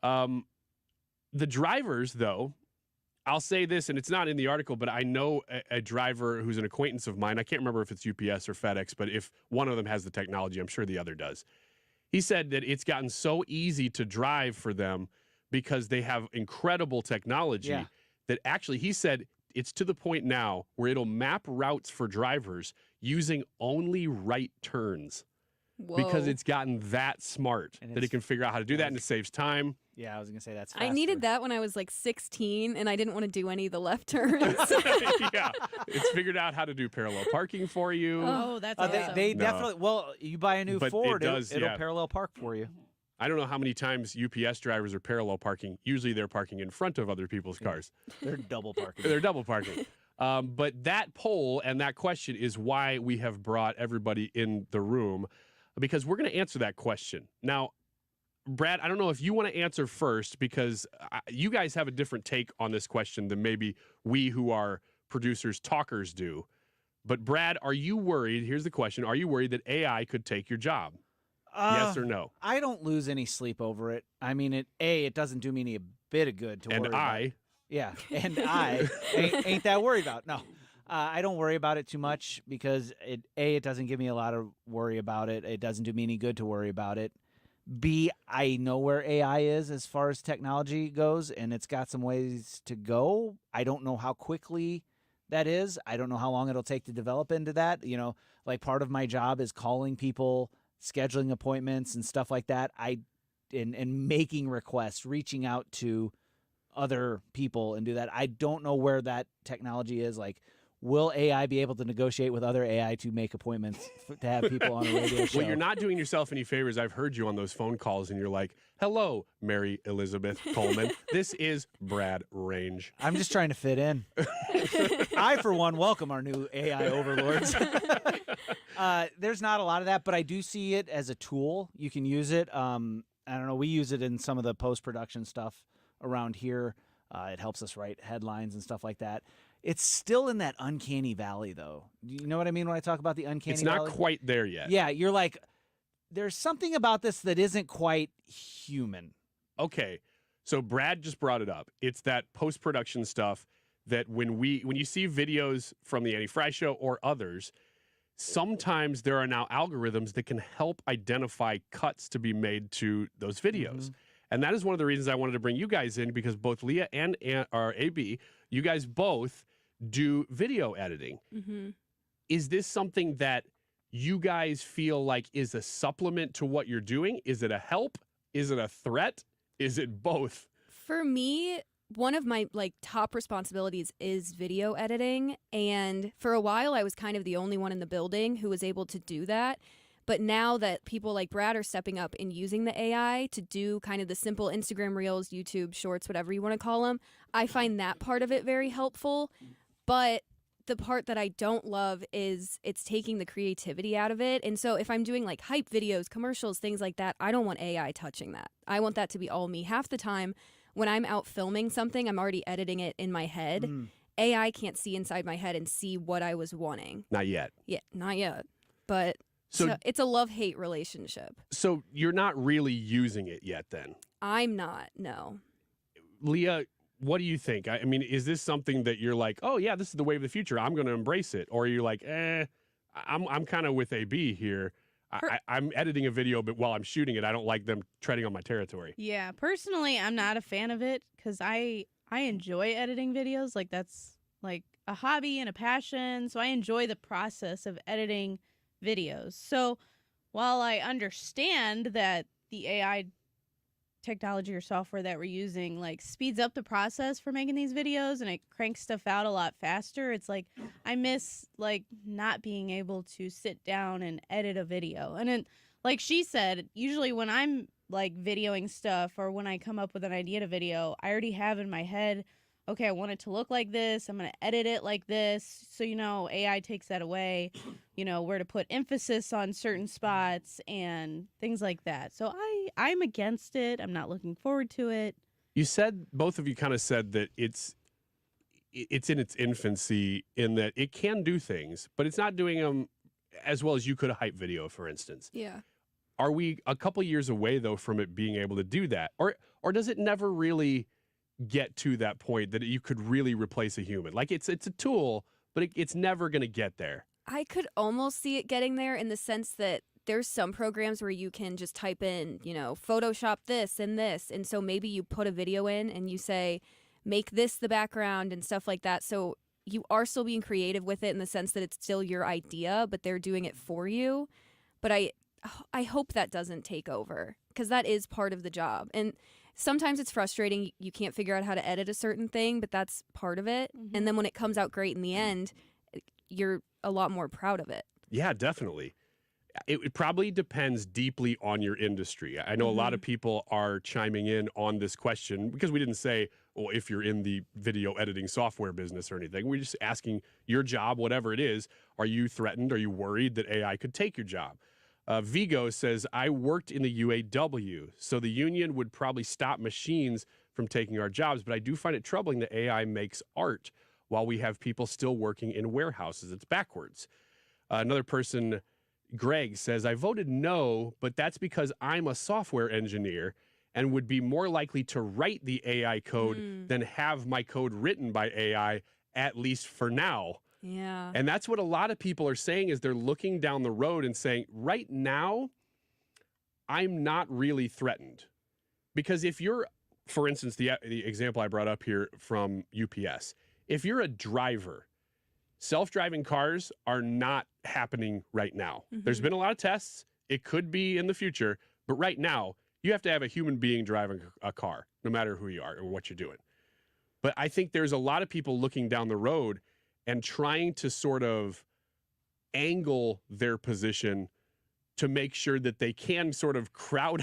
The drivers, though, I'll say this, and it's not in the article, but I know a driver who's an acquaintance of mine. I can't remember if it's UPS or FedEx, but if one of them has the technology, I'm sure the other does. He said that it's gotten so easy to drive for them because they have incredible technology that actually, he said, it's to the point now where it'll map routes for drivers using only right turns. Whoa. Because it's gotten that smart And that it can figure out how to do that, and it saves time. Yeah, I was going to say that's I faster. needed that when I was like 16, and I didn't want to do any of the left turns. Yeah, it's figured out how to do parallel parking for you. Oh, that's awesome. They No. definitely, well, you buy a new But it Ford, does, it'll yeah. parallel park for you. I don't know how many times UPS drivers are parallel parking. Usually they're parking in front of other people's cars. They're double parking. They're double parking. But that poll and that question is why we have brought everybody in the room, because we're going to answer that question. Now, Brad, I don't know if you want to answer first, because you guys have a different take on this question than maybe we who are producers, talkers do. But Brad, are you worried? Here's the question. Are you worried that AI could take your job? Yes or no? I don't lose any sleep over it. I mean, it doesn't do me any bit of good to worry about. Yeah, and I ain't that worried about. No, I don't worry about it too much because it doesn't give me a lot of worry about it. It doesn't do me any good to worry about it. B, I know where AI is as far as technology goes, and it's got some ways to go. I don't know how quickly that is. I don't know how long it'll take to develop into that. You know, like part of my job is calling people, scheduling appointments and stuff like that. And making requests, reaching out to other people and do that. I don't know where that technology is. Like, will AI be able to negotiate with other AI to make appointments to have people on a radio show? Well, you're not doing yourself any favors. I've heard you on those phone calls, and you're like, hello, Mary Elizabeth Coleman. This is Brad Range. I'm just trying to fit in. I, for one, welcome our new AI overlords. There's not a lot of that, but I do see it as a tool. You can use it. I don't know. We use it in some of the post-production stuff around here. It helps us write headlines and stuff like that. It's still in that uncanny valley, though. Do you know what I mean when I talk about the uncanny valley? It's not quite there yet. Yeah, you're like, there's something about this that isn't quite human. Okay, so Brad just brought it up. It's that post-production stuff that when you see videos from the Annie Frey Show or others, sometimes there are now algorithms that can help identify cuts to be made to those videos. Mm-hmm. And that is one of the reasons I wanted to bring you guys in, because both Leah and AB, you guys both do video editing. Mm-hmm. Is this something that you guys feel like is a supplement to what you're doing? Is it a help? Is it a threat? Is it both? For me, one of my top responsibilities is video editing. And for a while, I was kind of the only one in the building who was able to do that. But now that people like Brad are stepping up and using the AI to do kind of the simple Instagram Reels, YouTube Shorts, whatever you want to call them, I find that part of it very helpful. But the part that I don't love is it's taking the creativity out of it. And so if I'm doing like hype videos, commercials, things like that, I don't want AI touching that. I want that to be all me. Half the time when I'm out filming something, I'm already editing it in my head. AI can't see inside my head and see what I was wanting. Not yet. Yeah, not yet. But so it's a love-hate relationship. So you're not really using it yet then? I'm not, no. Leah, what do you think? I mean, is this something that you're like, oh, yeah, this is the way of the future, I'm going to embrace it? Or are you like, I'm kind of with AB here. I'm editing a video, but while I'm shooting it, I don't like them treading on my territory. Yeah, personally, I'm not a fan of it because I enjoy editing videos. Like, that's like a hobby and a passion. So I enjoy the process of editing videos. So while I understand that the AI technology or software that we're using like speeds up the process for making these videos and it cranks stuff out a lot faster, it's like I miss like not being able to sit down and edit a video. And then like she said, usually when I'm like videoing stuff or when I come up with an idea to video, I already have in my head, okay, I want it to look like this. I'm going to edit it like this. So, AI takes that away, where to put emphasis on certain spots and things like that. So I'm against it. I'm not looking forward to it. You said, both of you kind of said that it's in its infancy in that it can do things, but it's not doing them as well as you could a hype video, for instance. Yeah. Are we a couple years away, though, from it being able to do that? Or does it never really get to that point that you could really replace a human? Like, it's a tool, but it's never going to get there. I could almost see it getting there in the sense that there's some programs where you can just type in, Photoshop this and this. And so maybe you put a video in and you say, make this the background and stuff like that. So you are still being creative with it in the sense that it's still your idea, but they're doing it for you. But I hope that doesn't take over, because that is part of the job. And sometimes it's frustrating. You can't figure out how to edit a certain thing, but that's part of it. Mm-hmm. And then when it comes out great in the end, you're a lot more proud of it. Yeah, definitely. It probably depends deeply on your industry. I know a lot of people are chiming in on this question because we didn't say, well, if you're in the video editing software business or anything. We're just asking your job, whatever it is. Are you threatened? Are you worried that AI could take your job? Vigo says, I worked in the UAW, so the union would probably stop machines from taking our jobs, but I do find it troubling that AI makes art while we have people still working in warehouses. It's backwards. Another person, Greg, says, I voted no, but that's because I'm a software engineer and would be more likely to write the AI code than have my code written by AI, at least for now. Yeah. And that's what a lot of people are saying is they're looking down the road and saying, right now, I'm not really threatened. Because if you're, for instance, the example I brought up here from UPS, if you're a driver, self-driving cars are not happening right now. There's been a lot of tests. It could be in the future. But right now, you have to have a human being driving a car, no matter who you are or what you're doing. But I think there's a lot of people looking down the road and trying to sort of angle their position to make sure that they can sort of crowd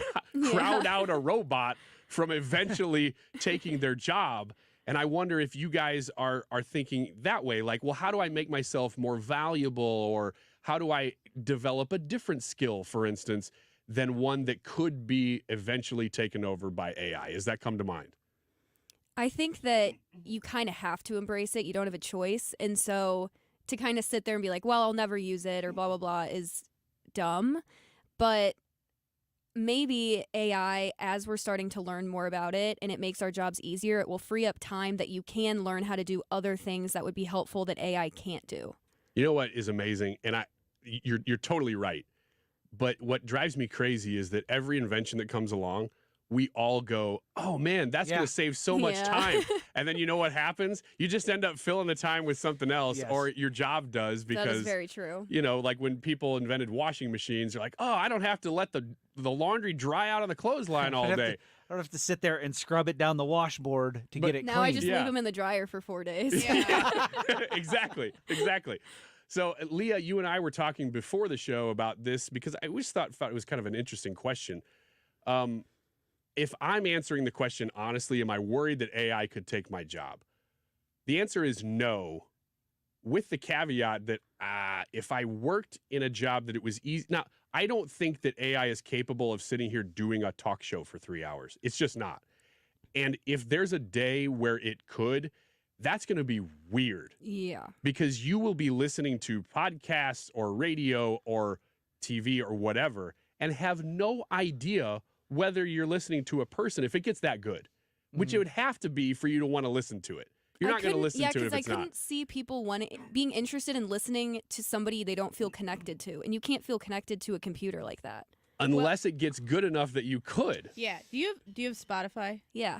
out a robot from eventually taking their job. And I wonder if you guys are thinking that way, like, well, how do I make myself more valuable, or how do I develop a different skill, for instance, than one that could be eventually taken over by AI? Does that come to mind? I think that you kind of have to embrace it. You don't have a choice. And so to kind of sit there and be like, well, I'll never use it or blah, blah, blah is dumb. But maybe AI, as we're starting to learn more about it and it makes our jobs easier, it will free up time that you can learn how to do other things that would be helpful that AI can't do. You know what is amazing? And you're totally right. But what drives me crazy is that every invention that comes along, we all go, oh, man, that's going to save so much time. And then you know what happens? You just end up filling the time with something else, or your job does. Because, that is very true. Like when people invented washing machines, they're like, oh, I don't have to let the laundry dry out on the clothesline all day. I don't have to sit there and scrub it down the washboard to get it now clean. I just leave them in the dryer for 4 days. Exactly. So, Leah, you and I were talking before the show about this because I always thought it was kind of an interesting question. If I'm answering the question honestly, am I worried that AI could take my job? The answer is no, with the caveat that if I worked in a job that it was easy. Now, I don't think that AI is capable of sitting here doing a talk show for 3 hours. It's just not. And if there's a day where it could, that's going to be weird. Yeah. Because you will be listening to podcasts or radio or TV or whatever and have no idea whether you're listening to a person if it gets that good, which it would have to be for you to want to listen to it. You're not going to listen to it if it's not. Yeah, because I couldn't see people being interested in listening to somebody they don't feel connected to. And you can't feel connected to a computer like that. Unless it gets good enough that you could. Yeah. Do you have Spotify? Yeah.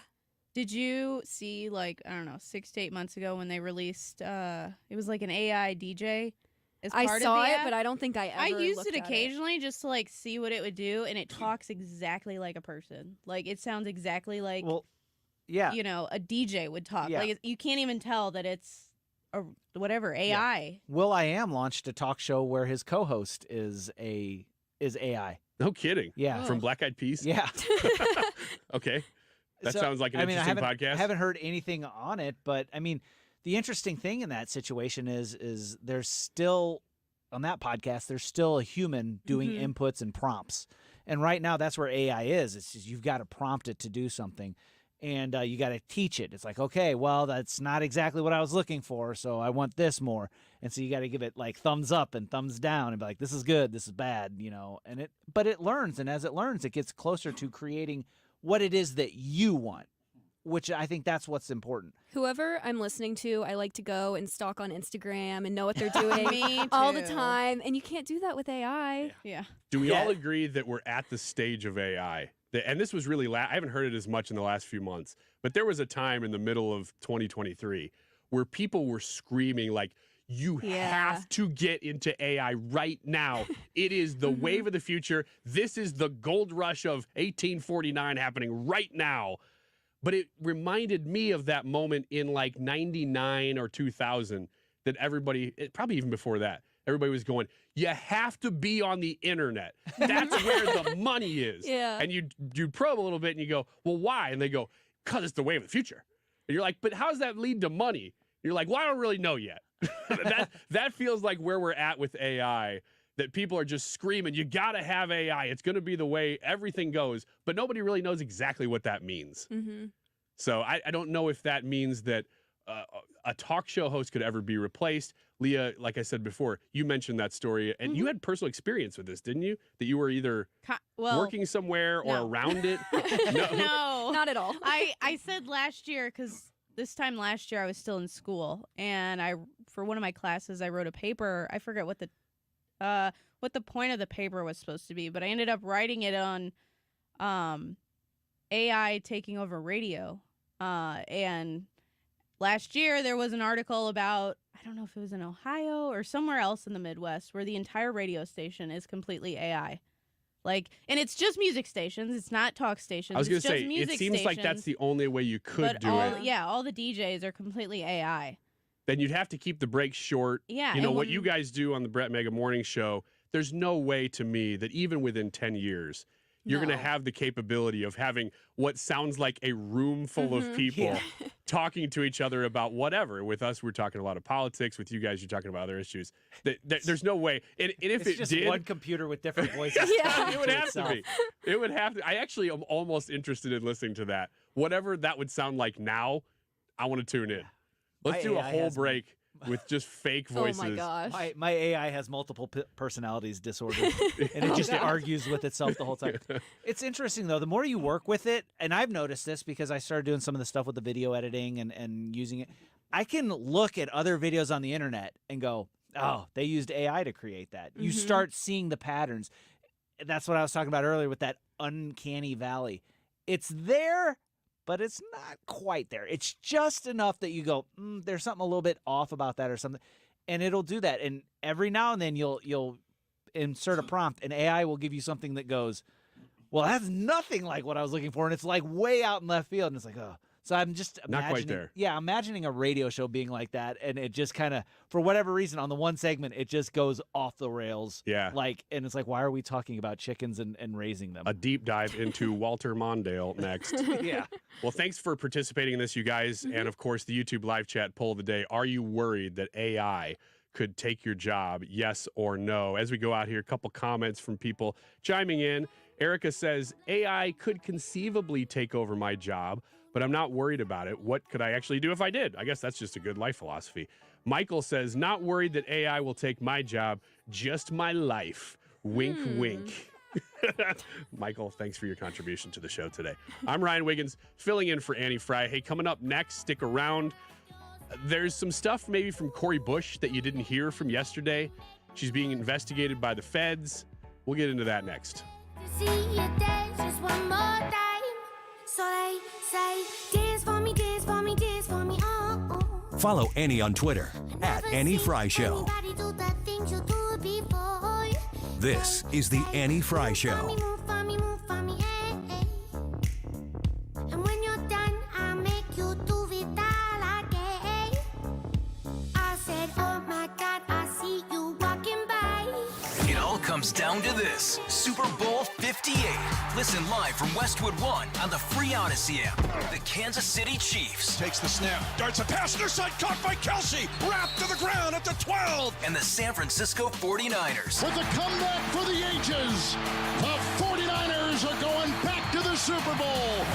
Did you see, 6 to 8 months ago when they released, it was like an AI DJ? I saw it, but I don't think I used it occasionally just to see what it would do, and it talks exactly like a person. Like it sounds exactly like, a DJ would talk. Yeah. Like you can't even tell that it's AI. Yeah. Will.i.am launched a talk show where his co-host is AI. No kidding. Yeah. From Black Eyed Peas? Yeah. Okay. That sounds like an interesting podcast. I haven't heard anything on it, but I mean, the interesting thing in that situation is there's still, on that podcast, there's still a human doing inputs and prompts. And right now, that's where AI is. It's just you've got to prompt it to do something. And you got to teach it. It's like, okay, well, that's not exactly what I was looking for, so I want this more. And so you got to give it like thumbs up and thumbs down and be like, this is good, this is bad, you know. But it learns, and as it learns, it gets closer to creating what it is that you want, which I think that's what's important. Whoever I'm listening to, I like to go and stalk on Instagram and know what they're doing Me all the too. time. And you can't do that with AI. Yeah. Do we all agree that we're at the stage of AI? And this was really, I haven't heard it as much in the last few months, but there was a time in the middle of 2023 where people were screaming like, you have to get into AI right now. It is the wave of the future. This is the gold rush of 1849 happening right now. But it reminded me of that moment in like 99 or 2000 that everybody, probably even before that, everybody was going, you have to be on the internet. That's where the money is. Yeah. And you probe a little bit and you go, well, why? And they go, because it's the wave of the future. And you're like, but how does that lead to money? You're like, well, I don't really know yet. that feels like where we're at with AI, that people are just screaming, you got to have AI. It's going to be the way everything goes. But nobody really knows exactly what that means. So I don't know if that means that a talk show host could ever be replaced. Leah, like I said before, you mentioned that story, and you had personal experience with this, didn't you? That you were either working somewhere or around it? No, not at all. I said last year, because this time last year I was still in school, and for one of my classes I wrote a paper. I forget what the point of the paper was supposed to be, but I ended up writing it on AI taking over radio. And last year there was an article about, I don't know if it was in Ohio or somewhere else in the Midwest, where the entire radio station is completely AI. Like, and it's just music stations. It's not talk stations. I was going to say, it seems like that's the only way you could do it. Yeah, all the DJs are completely AI. Then you'd have to keep the breaks short. Yeah. You know, what you guys do on the Brett Mega Morning Show, there's no way to me that even within 10 years, you're going to have the capability of having what sounds like a room full of people talking to each other about whatever. With us, we're talking a lot of politics. With you guys, you're talking about other issues. There's no way. And if it's it just did, one computer with different voices. it would have to be. It would have to. I actually am almost interested in listening to that. Whatever that would sound like now, I want to tune in. Let's do a whole break with just fake voices. Oh my gosh. My AI has multiple personalities disorder, and it just argues with itself the whole time. It's interesting, though. The more you work with it, and I've noticed this because I started doing some of the stuff with the video editing and using it, I can look at other videos on the internet and go, oh, they used AI to create that. You start seeing the patterns. That's what I was talking about earlier with that uncanny valley. It's there, but it's not quite there. It's just enough that you go, there's something a little bit off about that or something, and it'll do that. And every now and then you'll insert a prompt, and AI will give you something that goes, well, that's nothing like what I was looking for, and it's like way out in left field, and it's like, oh. So I'm just imagining, not quite there. Yeah, imagining a radio show being like that, and it just kind of, for whatever reason, on the one segment, it just goes off the rails. Yeah. And it's like, why are we talking about chickens and raising them? A deep dive into Walter Mondale next. Yeah. Well, thanks for participating in this, you guys. And, of course, the YouTube live chat poll of the day. Are you worried that AI could take your job, yes or no? As we go out here, a couple comments from people chiming in. Erica says, AI could conceivably take over my job, but I'm not worried about it. What could I actually do if I did? I guess that's just a good life philosophy. Michael says, not worried that AI will take my job, just my life. Wink, wink. Michael, thanks for your contribution to the show today. I'm Ryan Wiggins, filling in for Annie Frey. Hey, coming up next, stick around. There's some stuff maybe from Cori Bush that you didn't hear from yesterday. She's being investigated by the feds. We'll get into that next. See you dance just one more time. So they say, dance for me, dance for me, dance for me, oh, oh. Follow Annie on Twitter at Annie Frey Show. This is the Annie Frey Show. And when you're done, I'll make you do it all again. I said, oh my God, I see you walking by. It all comes down to this. Super Bowl 58. Listen live from Westwood One on the free Odyssey app. The Kansas City Chiefs. Takes the snap. Darts a pass near side. Caught by Kelsey. Wrapped to the ground at the 12. And the San Francisco 49ers. With a comeback for the ages. The 49ers are going back to the Super Bowl.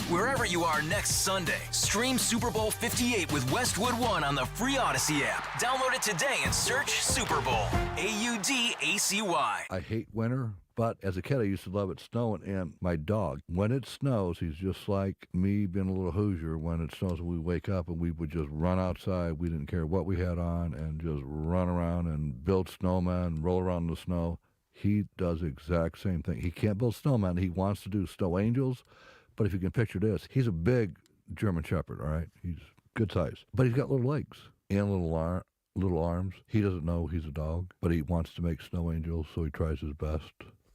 Wherever you are next Sunday, stream Super Bowl 58 with Westwood One on the free Odyssey app. Download it today and search Super Bowl. AUDACY. I hate winter, but as a kid I used to love it snowing, and my dog, when it snows, he's just like me being a little Hoosier. When it snows, we wake up and we would just run outside. We didn't care what we had on and just run around and build snowmen, roll around in the snow. He does the exact same thing. He can't build snowmen. He wants to do snow angels. But if you can picture this, he's a big German Shepherd, all right? He's good size. But he's got little legs and little arms. He doesn't know he's a dog, but he wants to make snow angels, so he tries his best.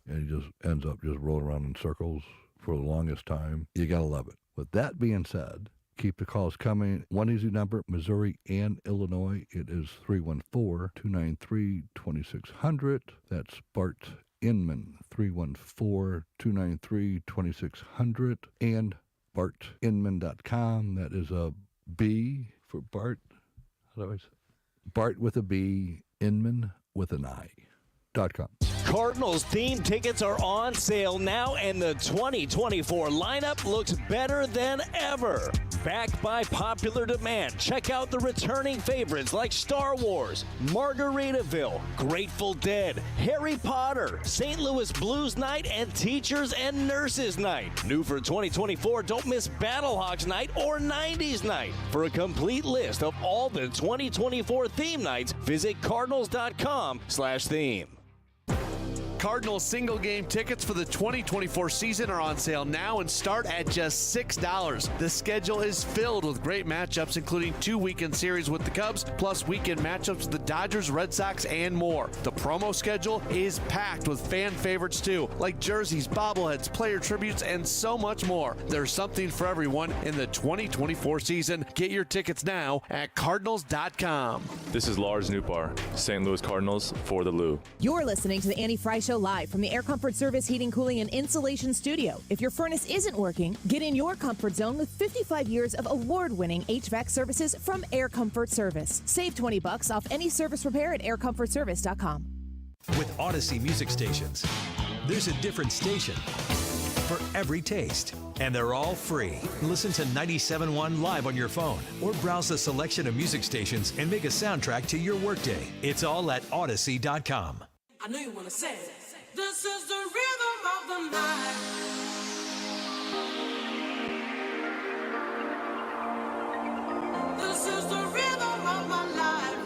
And he just ends up just rolling around in circles for the longest time. You got to love it. With that being said, keep the calls coming. One easy number, Missouri and Illinois. It is 314-293-2600. That's Bart Inman, 314-293-2600, and bartinman.com. That is a B for Bart. How do I say? Bart with a B, Inman with an I.com. Cardinals theme tickets are on sale now, and the 2024 lineup looks better than ever. Backed by popular demand, check out the returning favorites like Star Wars, Margaritaville, Grateful Dead, Harry Potter, St. Louis Blues Night, and Teachers and Nurses Night. New for 2024, don't miss Battlehawks Night or 90s Night. For a complete list of all the 2024 theme nights, visit cardinals.com/theme. Cardinals single game tickets for the 2024 season are on sale now and start at just $6. The schedule is filled with great matchups, including 2 weekend series with the Cubs, plus weekend matchups with the Dodgers, Red Sox, and more. The promo schedule is packed with fan favorites too, like jerseys, bobbleheads, player tributes, and so much more. There's something for everyone in the 2024 season. Get your tickets now at cardinals.com. This is Lars Newbar, St. Louis Cardinals for the Lou. You're listening to the Annie Frey Show live from the Air Comfort Service Heating, Cooling, and Insulation Studio. If your furnace isn't working, get in your comfort zone with 55 years of award-winning HVAC services from Air Comfort Service. Save $20 off any service repair at aircomfortservice.com. With Odyssey music stations, there's a different station for every taste, and they're all free. Listen to 97.1 live on your phone, or browse the selection of music stations and make a soundtrack to your workday. It's all at Odyssey.com. I know you want to say it. This is the rhythm of the night. This is the rhythm of my life.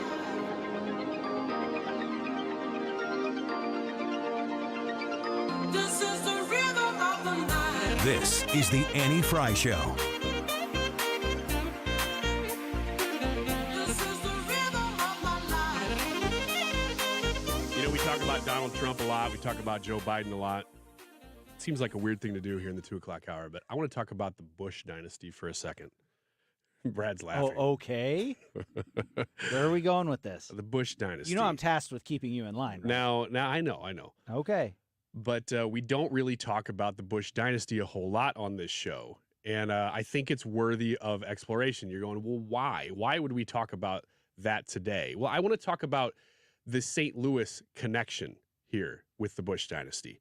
This is the rhythm of the night. This is the Annie Frey Show. We talk about Donald Trump a lot. We talk about Joe Biden a lot. It seems like a weird thing to do here in the 2 o'clock hour, but I want to talk about the Bush dynasty for a second. Brad's laughing. Oh, okay. Where are we going with this? The Bush dynasty. You know I'm tasked with keeping you in line, right? Now I know. Okay. But we don't really talk about the Bush dynasty a whole lot on this show. And I think it's worthy of exploration. You're going, well, why? Why would we talk about that today? Well, I want to talk about the St. Louis connection here with the Bush dynasty.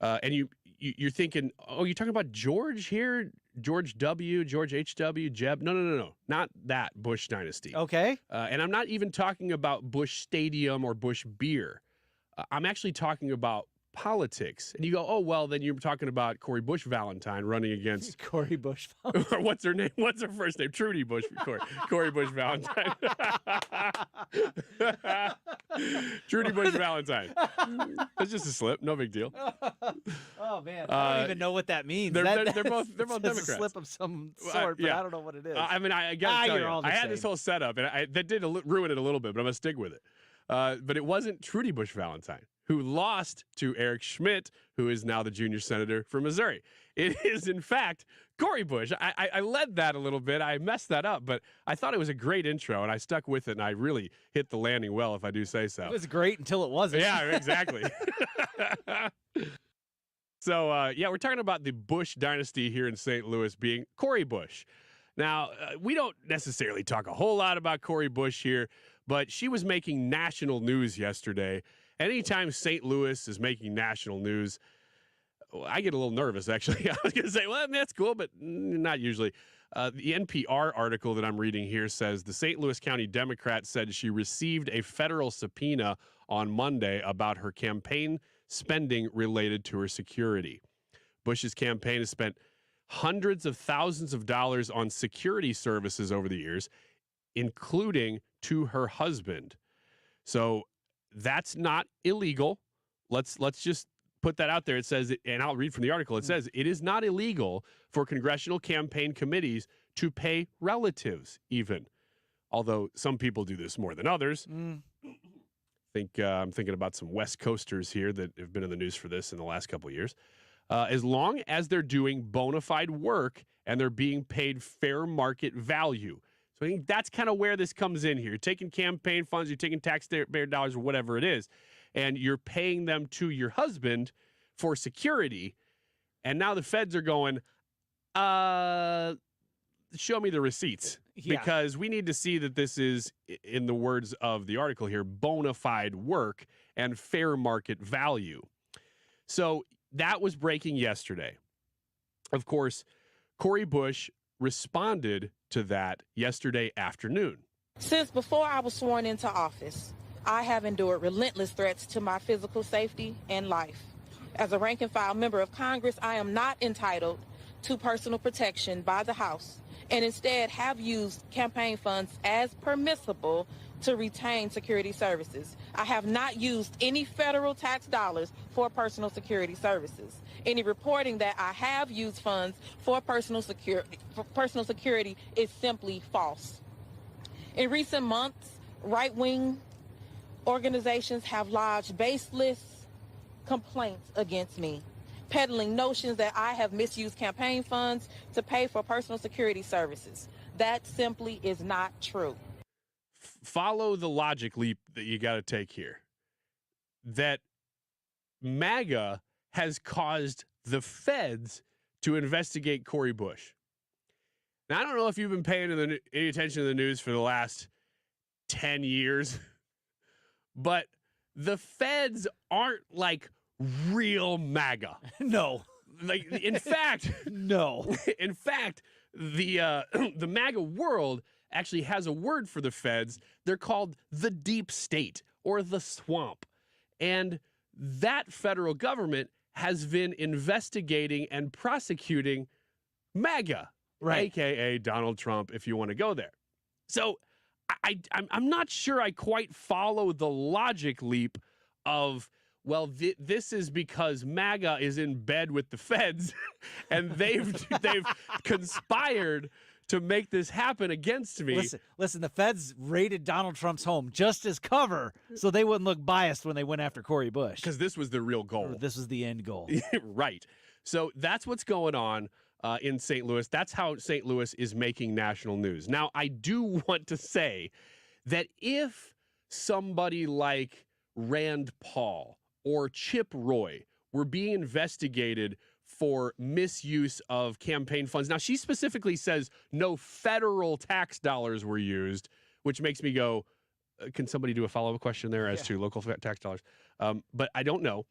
And you're thinking, oh, you're talking about George here? George W., George H.W., Jeb? No. Not that Bush dynasty. Okay. And I'm not even talking about Bush Stadium or Bush beer. I'm actually talking about politics. And you go, oh, well, then you're talking about Cori Bush Valentine running against Cori Bush Valentine. Or what's her name? What's her first name? Trudy Bush. Cori Bush Valentine. Trudy Bush Valentine. It's just a slip. No big deal. Oh man, I don't even know what that means. They're both Democrats. A slip of some sort, but I don't know what it is. I mean, I gotta tell you, I had this whole setup, and that did ruin it a little bit, but I'm gonna stick with it. But it wasn't Trudy Bush Valentine who lost to Eric Schmidt, who is now the junior senator for Missouri. It is, in fact, Cori Bush. I led that a little bit. I messed that up, but I thought it was a great intro, and I stuck with it, and I really hit the landing well, if I do say so. It was great until it wasn't. Yeah, exactly. So, we're talking about the Bush dynasty here in St. Louis being Cori Bush. Now, we don't necessarily talk a whole lot about Cori Bush here, but she was making national news yesterday. Anytime St. Louis is making national news, I get a little nervous, actually. I was going to say, well, that's cool, but not usually. The NPR article that I'm reading here says the St. Louis County Democrat said she received a federal subpoena on Monday about her campaign spending related to her security. Bush's campaign has spent hundreds of thousands of dollars on security services over the years, including to her husband. So that's not illegal. Let's just put that out there. It says, and I'll read from the article, it says, it is not illegal for congressional campaign committees to pay relatives even, although some people do this more than others. I'm thinking about some West Coasters here that have been in the news for this in the last couple of years. As long as they're doing bona fide work and they're being paid fair market value. So I think that's kind of where this comes in here. You're taking campaign funds, you're taking taxpayer dollars or whatever it is, and you're paying them to your husband for security. And now the feds are going, show me the receipts. Yeah. Because we need to see that this is, in the words of the article here, bona fide work and fair market value. So that was breaking yesterday. Of course, Cori Bush responded to that yesterday afternoon. Since before I was sworn into office, I have endured relentless threats to my physical safety and life. As a rank and file member of Congress, I am not entitled to personal protection by the House, and instead have used campaign funds as permissible to retain security services. I have not used any federal tax dollars for personal security services. Any reporting that I have used funds for personal security is simply false. In recent months, right-wing organizations have lodged baseless complaints against me, peddling notions that I have misused campaign funds to pay for personal security services. That simply is not true. Follow the logic leap that you got to take here. That MAGA has caused the feds to investigate Cori Bush. Now, I don't know if you've been paying any attention to the news for the last 10 years, but the feds aren't like real MAGA. No. Like, in fact, no. In fact, the MAGA world actually has a word for the feds. They're called the deep state or the swamp. And that federal government has been investigating and prosecuting MAGA, right? AKA Donald Trump, if you want to go there. So I'm not sure I quite follow the logic leap of, well, this is because MAGA is in bed with the feds and they've conspired to make this happen against me. Listen, the feds raided Donald Trump's home just as cover so they wouldn't look biased when they went after Cori Bush. Because this was the real goal. This was the end goal. Right. So that's what's going on in St. Louis. That's how St. Louis is making national news. Now, I do want to say that if somebody like Rand Paul or Chip Roy were being investigated for misuse of campaign funds. Now, she specifically says no federal tax dollars were used, which makes me go, can somebody do a follow-up question there as to local tax dollars? But I don't know.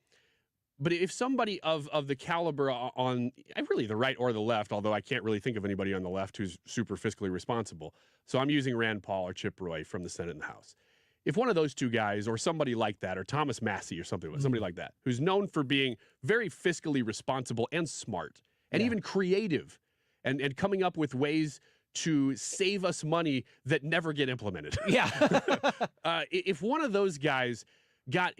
But if somebody of the caliber on really the right or the left, although I can't really think of anybody on the left who's super fiscally responsible. So I'm using Rand Paul or Chip Roy from the Senate and the House. If one of those two guys or somebody like that, or Thomas Massey or somebody like that, who's known for being very fiscally responsible and smart and even creative and coming up with ways to save us money that never get implemented. Yeah. If one of those guys got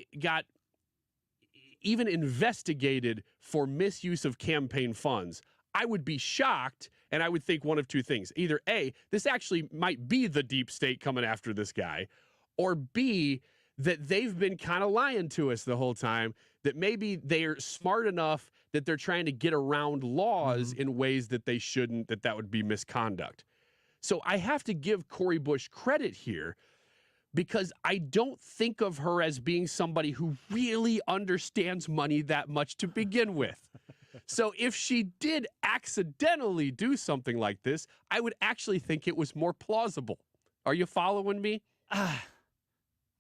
even investigated for misuse of campaign funds, I would be shocked, and I would think one of two things. Either A, this actually might be the deep state coming after this guy, or B, that they've been kind of lying to us the whole time, that maybe they're smart enough that they're trying to get around laws in ways that they shouldn't, that would be misconduct. So I have to give Cori Bush credit here, because I don't think of her as being somebody who really understands money that much to begin with. So if she did accidentally do something like this, I would actually think it was more plausible. Are you following me?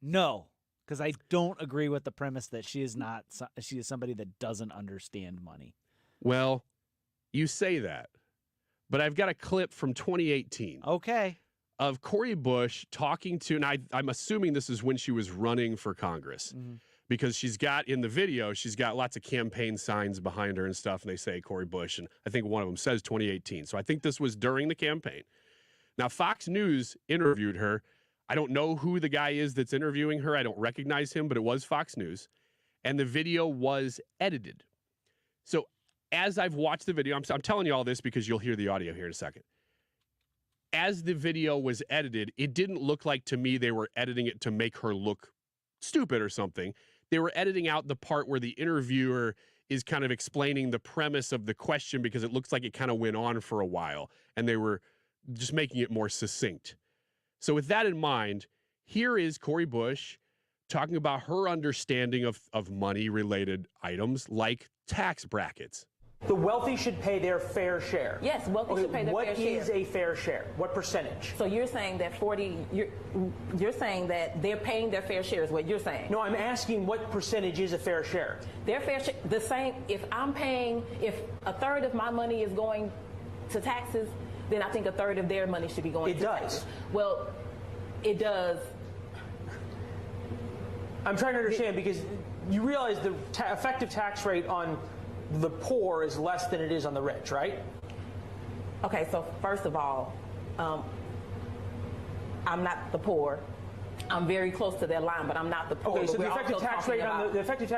No, because I don't agree with the premise that she is somebody that doesn't understand money. Well, you say that, but I've got a clip from 2018. Okay. Of Cori Bush talking to, and I'm assuming this is when she was running for Congress, because she's got, in the video, she's got lots of campaign signs behind her and stuff, and they say Cori Bush, and I think one of them says 2018. So I think this was during the campaign. Now, Fox News interviewed her. I don't know who the guy is that's interviewing her. I don't recognize him, but it was Fox News, and the video was edited. So as I've watched the video, I'm telling you all this because you'll hear the audio here in a second. As the video was edited, it didn't look like to me they were editing it to make her look stupid or something. They were editing out the part where the interviewer is kind of explaining the premise of the question, because it looks like it kind of went on for a while, and they were just making it more succinct. So with that in mind, here is Cori Bush talking about her understanding of money-related items like tax brackets. The wealthy should pay their fair share. Yes, wealthy should pay their fair share. What is a fair share? What percentage? So you're saying that you're saying that they're paying their fair share is what you're saying? No, I'm asking what percentage is a fair share? Their fair share, the same, if a third of my money is going to taxes, then I think a third of their money should be going to taxes. It does. Well, it does. I'm trying to understand, because you realize the effective tax rate on the poor is less than it is on the rich, right? Okay, so first of all, I'm not the poor. I'm very close to that line, but I'm not the poor. Okay, so the effective tax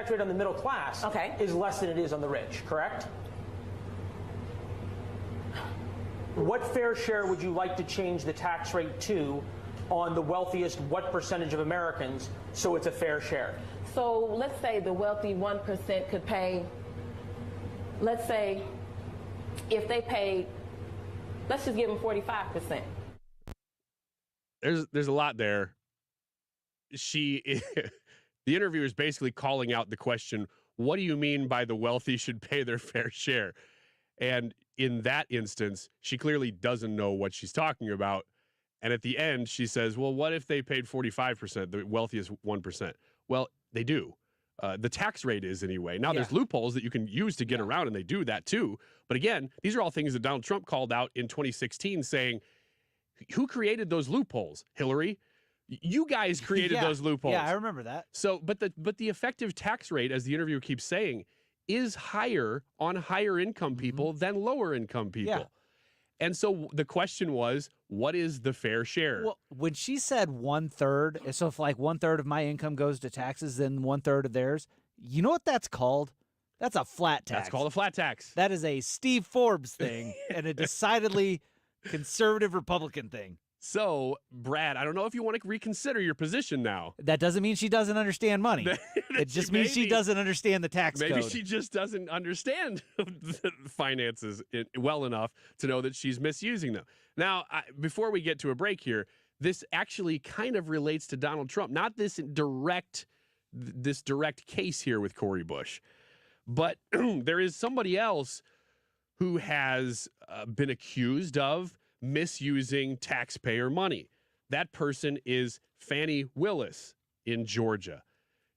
rate on the middle class is less than it is on the rich, correct? What fair share would you like to change the tax rate to on the wealthiest what percentage of Americans so it's a fair share? So let's say the wealthy 1% could pay, let's say if they paid, let's just give them 45%. There's a lot there. The interviewer is basically calling out the question, what do you mean by the wealthy should pay their fair share? And in that instance, she clearly doesn't know what she's talking about. And at the end, she says, well, what if they paid 45%, the wealthiest 1%? Well, they do. The tax rate is anyway. Now, there's loopholes that you can use to get around, and they do that too. But again, these are all things that Donald Trump called out in 2016, saying, who created those loopholes? Hillary? You guys created those loopholes. Yeah, I remember that. So, but the effective tax rate, as the interviewer keeps saying, is higher on higher income people than lower income people. Yeah. And so the question was, what is the fair share? Well, when she said 1/3, so if like 1/3 of my income goes to taxes, then 1/3 of theirs, you know what that's called? That's a flat tax. That's called a flat tax. That is a Steve Forbes thing and a decidedly conservative Republican thing. So, Brad, I don't know if you want to reconsider your position now. That doesn't mean she doesn't understand money. It just means she doesn't understand the tax code. Maybe she just doesn't understand the finances well enough to know that she's misusing them. Now, before we get to a break here, this actually kind of relates to Donald Trump. Not this direct case here with Cori Bush, but there is somebody else who has been accused of misusing taxpayer money. That person is Fani Willis in Georgia.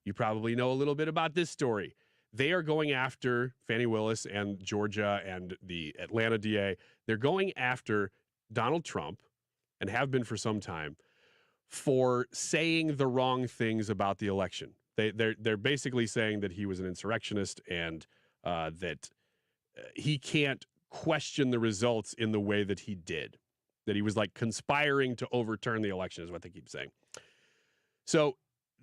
You probably know a little bit about this story. They are going after Fani Willis and Georgia and the Atlanta DA. They're going after Donald Trump, and have been for some time, for saying the wrong things about the election. They're basically saying that he was an insurrectionist and that he can't question the results in the way that he did, that he was like conspiring to overturn the election is what they keep saying. So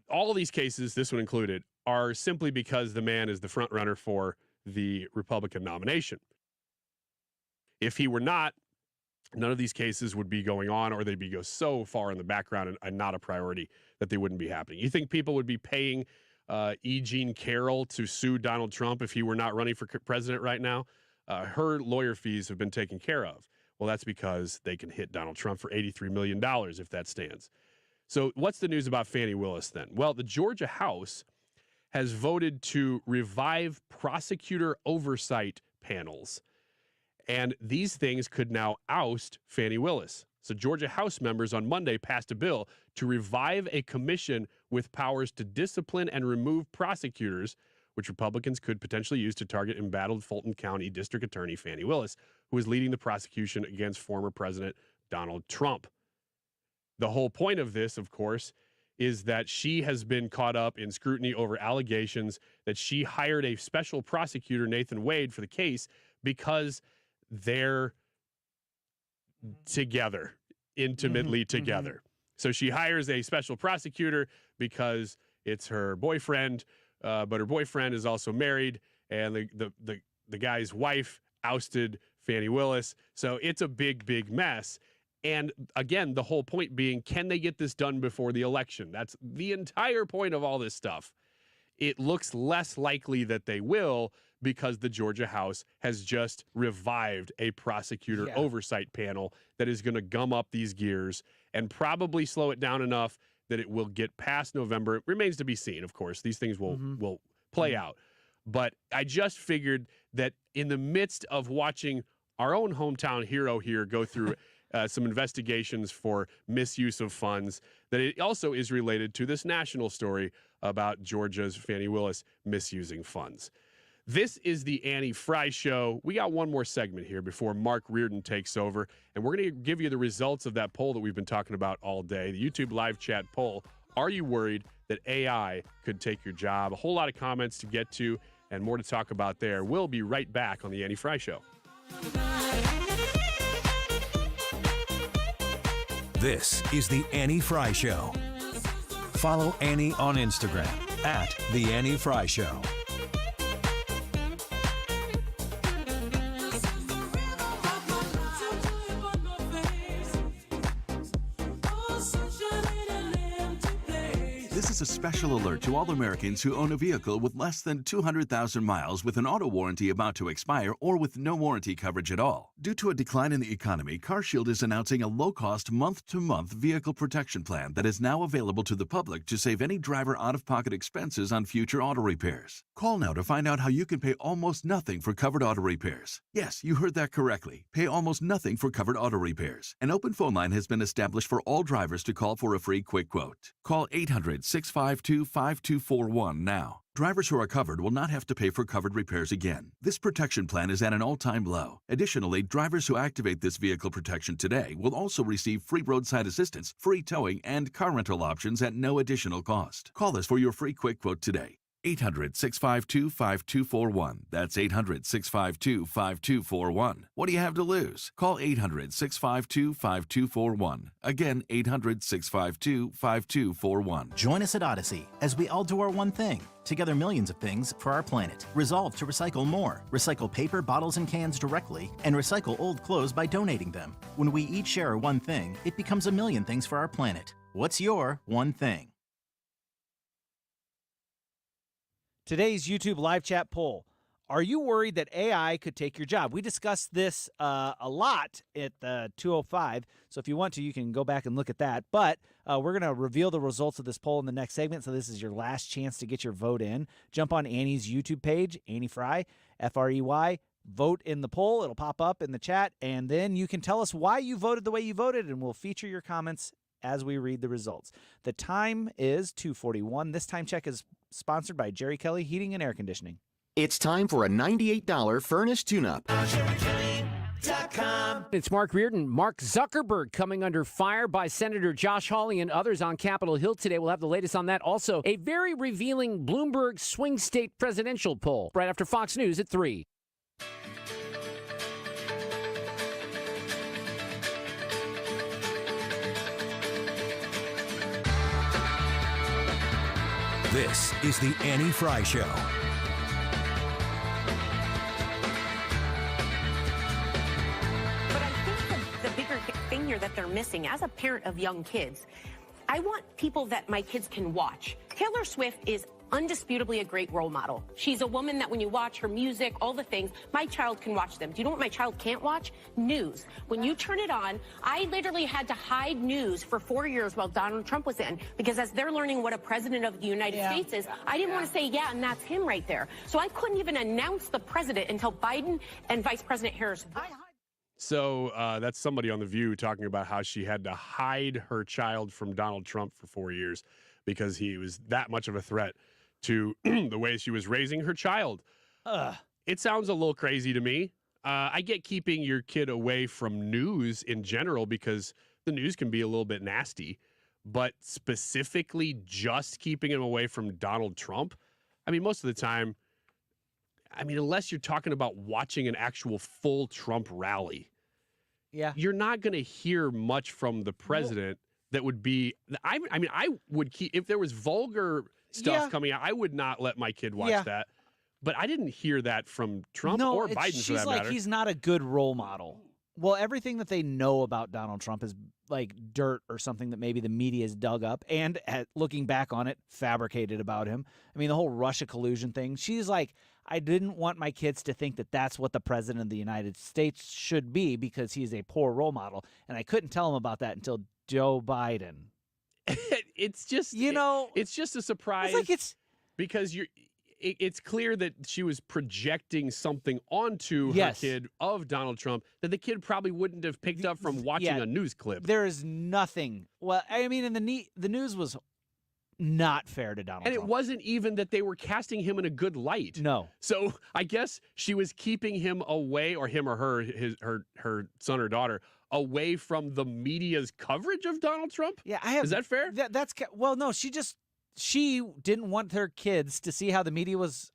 all of these cases, this one included, are simply because the man is the front runner for the Republican nomination. If he were not, none of these cases would be going on, or they'd go so far in the background and not a priority that they wouldn't be happening. You think people would be paying E. Jean Carroll to sue Donald Trump if he were not running for president right now? Her lawyer fees have been taken care of. Well, that's because they can hit Donald Trump for $83 million if that stands. So what's the news about Fani Willis then? Well, the Georgia House has voted to revive prosecutor oversight panels. And these things could now oust Fani Willis. So Georgia House members on Monday passed a bill to revive a commission with powers to discipline and remove prosecutors, which Republicans could potentially use to target embattled Fulton County District Attorney Fani Willis, who is leading the prosecution against former President Donald Trump. The whole point of this, of course, is that she has been caught up in scrutiny over allegations that she hired a special prosecutor, Nathan Wade, for the case because they're together, intimately together. So she hires a special prosecutor because it's her boyfriend, but her boyfriend is also married, and the guy's wife ousted Fani Willis. So it's a big, big mess. And again, the whole point being, can they get this done before the election? That's the entire point of all this stuff. It looks less likely that they will, because the Georgia House has just revived a prosecutor oversight panel that is going to gum up these gears and probably slow it down enough that it will get past November. It remains to be seen, of course. These things will play out. But I just figured that in the midst of watching our own hometown hero here go through some investigations for misuse of funds, that it also is related to this national story about Georgia's Fani Willis misusing funds. This is the Annie Frey Show. We got one more segment here before Mark Reardon takes over, and we're going to give you the results of that poll that we've been talking about all day, the YouTube live chat poll. Are you worried that AI could take your job? A whole lot of comments to get to and more to talk about there. We'll be right back on the Annie Frey Show. This is the Annie Frey Show. Follow Annie on Instagram at The Annie Frey Show. This is a special alert to all Americans who own a vehicle with less than 200,000 miles with an auto warranty about to expire or with no warranty coverage at all. Due to a decline in the economy, CarShield is announcing a low-cost month-to-month vehicle protection plan that is now available to the public to save any driver out-of-pocket expenses on future auto repairs. Call now to find out how you can pay almost nothing for covered auto repairs. Yes, you heard that correctly. Pay almost nothing for covered auto repairs. An open phone line has been established for all drivers to call for a free quick quote. Call 800-652-5241 now. Drivers who are covered will not have to pay for covered repairs again. This protection plan is at an all-time low. Additionally, drivers who activate this vehicle protection today will also receive free roadside assistance, free towing, and car rental options at no additional cost. Call us for your free quick quote today. 800-652-5241. That's 800-652-5241. What do you have to lose? Call 800-652-5241. Again, 800-652-5241. Join us at Odyssey as we all do our one thing. Together, millions of things for our planet. Resolve to recycle more. Recycle paper, bottles, and cans directly, and recycle old clothes by donating them. When we each share our one thing, it becomes a million things for our planet. What's your one thing? Today's YouTube live chat poll. Are you worried that AI could take your job? We discussed this a lot at 2:05, so if you want to, you can go back and look at that. But we're going to reveal the results of this poll in the next segment, so this is your last chance to get your vote in. Jump on Annie's YouTube page, Annie Frey, Frey. Vote in the poll. It'll pop up in the chat, and then you can tell us why you voted the way you voted, and we'll feature your comments as we read the results. The time is 2:41. This time check is sponsored by Jerry Kelly Heating and Air Conditioning. It's time for a $98 furnace tune-up. It's Mark Reardon. Mark Zuckerberg coming under fire by Senator Josh Hawley and others on Capitol Hill today. We'll have the latest on that. Also, a very revealing Bloomberg swing state presidential poll right after Fox News at 3. This is the Annie Frey Show. But I think the that they're missing. As a parent of young kids, I want people that my kids can watch. Taylor Swift is undisputably a great role model. She's a woman that when you watch her music, all the things, my child can watch them. Do you know what my child can't watch? News. When you turn it on, I literally had to hide news for 4 years while Donald Trump was in, because as they're learning what a president of the United States is, I didn't want to say, yeah, and that's him right there. So I couldn't even announce the president until Biden and Vice President Harris. So that's somebody on The View talking about how she had to hide her child from Donald Trump for 4 years because he was that much of a threat to the way she was raising her child. It sounds a little crazy to me. I get keeping your kid away from news in general because the news can be a little bit nasty, but specifically just keeping him away from Donald Trump, I mean, most of the time, I mean, unless you're talking about watching an actual full Trump rally, you're not going to hear much from the president that would be, I mean, I would keep, if there was vulgar stuff coming out, I would not let my kid watch that. But I didn't hear that from Trump or Biden, for that she's like, matter. he's not a good role model. Well, everything that they know about Donald Trump is like dirt or something that maybe the media has dug up and, looking back on it, fabricated about him. I mean, the whole Russia collusion thing. She's like, I didn't want my kids to think that that's what the president of the United States should be because he's a poor role model. And I couldn't tell him about that until Joe Biden. It's just, it's just a surprise. It's like because it's clear that she was projecting something onto her kid of Donald Trump that the kid probably wouldn't have picked up from watching a news clip. There is nothing. Well, I mean, and the news was not fair to Donald Trump. And it wasn't even that they were casting him in a good light. No. So I guess she was keeping him away, or him or her, her son or daughter, away from the media's coverage of Donald Trump? Yeah, is that fair? Well, no, she didn't want her kids to see how the media was,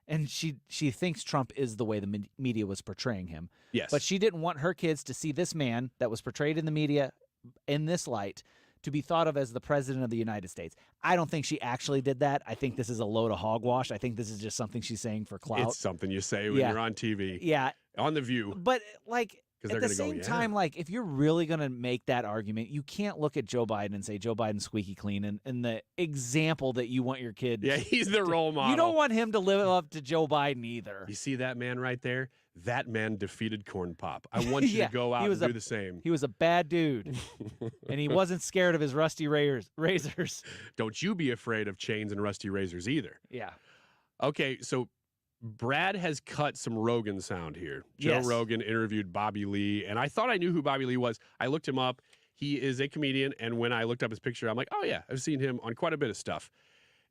and she thinks Trump is the way the media was portraying him. Yes. But she didn't want her kids to see this man that was portrayed in the media in this light to be thought of as the president of the United States. I don't think she actually did that. I think this is a load of hogwash. I think this is just something she's saying for clout. It's something you say when you're on TV. Yeah. On The View. But, like, At the same time, like, if you're really going to make that argument, you can't look at Joe Biden and say Joe Biden's squeaky clean and the example that you want your kid. Yeah, he's the role model. You don't want him to live up to Joe Biden either. You see that man right there? That man defeated Corn Pop. I want you to go out and do the same. He was a bad dude, and he wasn't scared of his rusty razors. Don't you be afraid of chains and rusty razors either. Yeah. Okay, so Brad has cut some Rogan sound here. Joe Rogan interviewed Bobby Lee, and I thought I knew who Bobby Lee was. I looked him up. He is a comedian, and when I looked up his picture, I'm like, oh, yeah, I've seen him on quite a bit of stuff.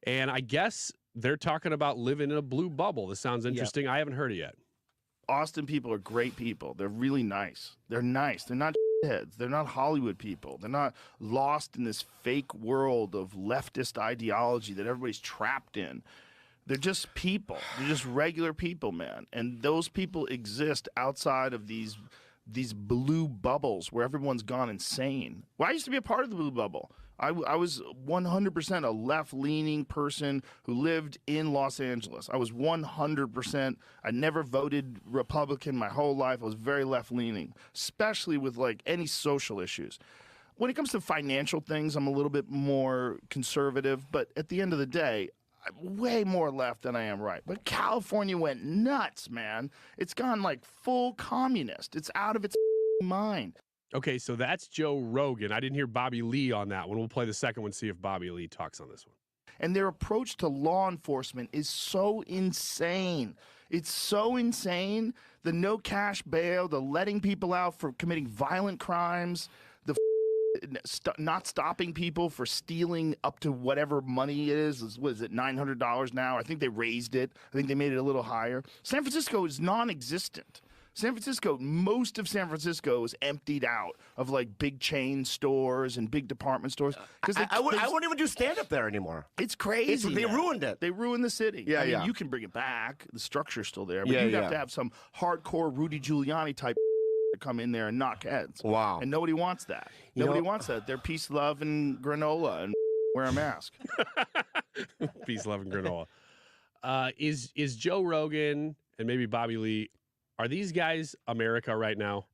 And I guess they're talking about living in a blue bubble. This sounds interesting. I haven't heard it yet. Austin people are great people. They're really nice. They're nice. They're not heads. They're not Hollywood people. They're not lost in this fake world of leftist ideology that everybody's trapped in. They're just people. They're just regular people, man. And those people exist outside of these blue bubbles where everyone's gone insane. Well, I used to be a part of the blue bubble. I was 100% a left-leaning person who lived in Los Angeles. I was 100%. I never voted Republican my whole life. I was very left-leaning, especially with like any social issues. When it comes to financial things, I'm a little bit more conservative. But at the end of the day, I'm way more left than I am right. But California went nuts, man. It's gone like full communist. It's out of its mind. Okay, so that's Joe Rogan. I didn't hear Bobby Lee on that one. We'll play the second one, see if Bobby Lee talks on this one. And their approach to law enforcement is so insane. It's so insane. The no cash bail, the letting people out for committing violent crimes, the not stopping people for stealing up to whatever money it is. What is it, $900 now? I think they raised it. I think they made it a little higher. San Francisco is non-existent. Most of San Francisco is emptied out of like big chain stores and big department stores. I wouldn't even do stand-up there anymore. It's crazy. They ruined it. They ruined the city. Yeah, I mean, you can bring it back. The structure's still there. But Yeah, you'd yeah. have to have some hardcore Rudy Giuliani type to come in there and knock heads. Wow. And nobody wants that. Nobody wants that. They're peace, love, and granola and wear a mask. Peace, love, and granola. Is Joe Rogan and maybe Bobby Lee, are these guys America right now?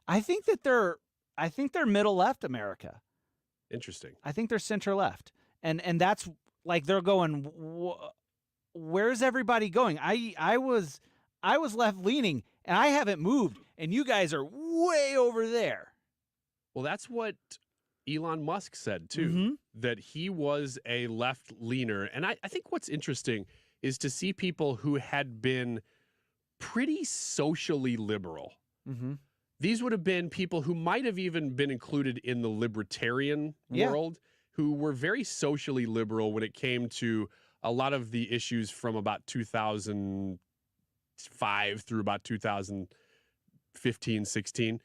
I think that they're I think they're middle left America. Interesting. I think they're center left, and that's like they're going. Where's everybody going? I was left leaning, and I haven't moved, and you guys are way over there. Well, that's what Elon Musk said too, that he was a left leaner, and I think what's interesting is to see people who had been pretty socially liberal. These would have been people who might have even been included in the libertarian world, who were very socially liberal when it came to a lot of the issues from about 2005 through about 2015, 16.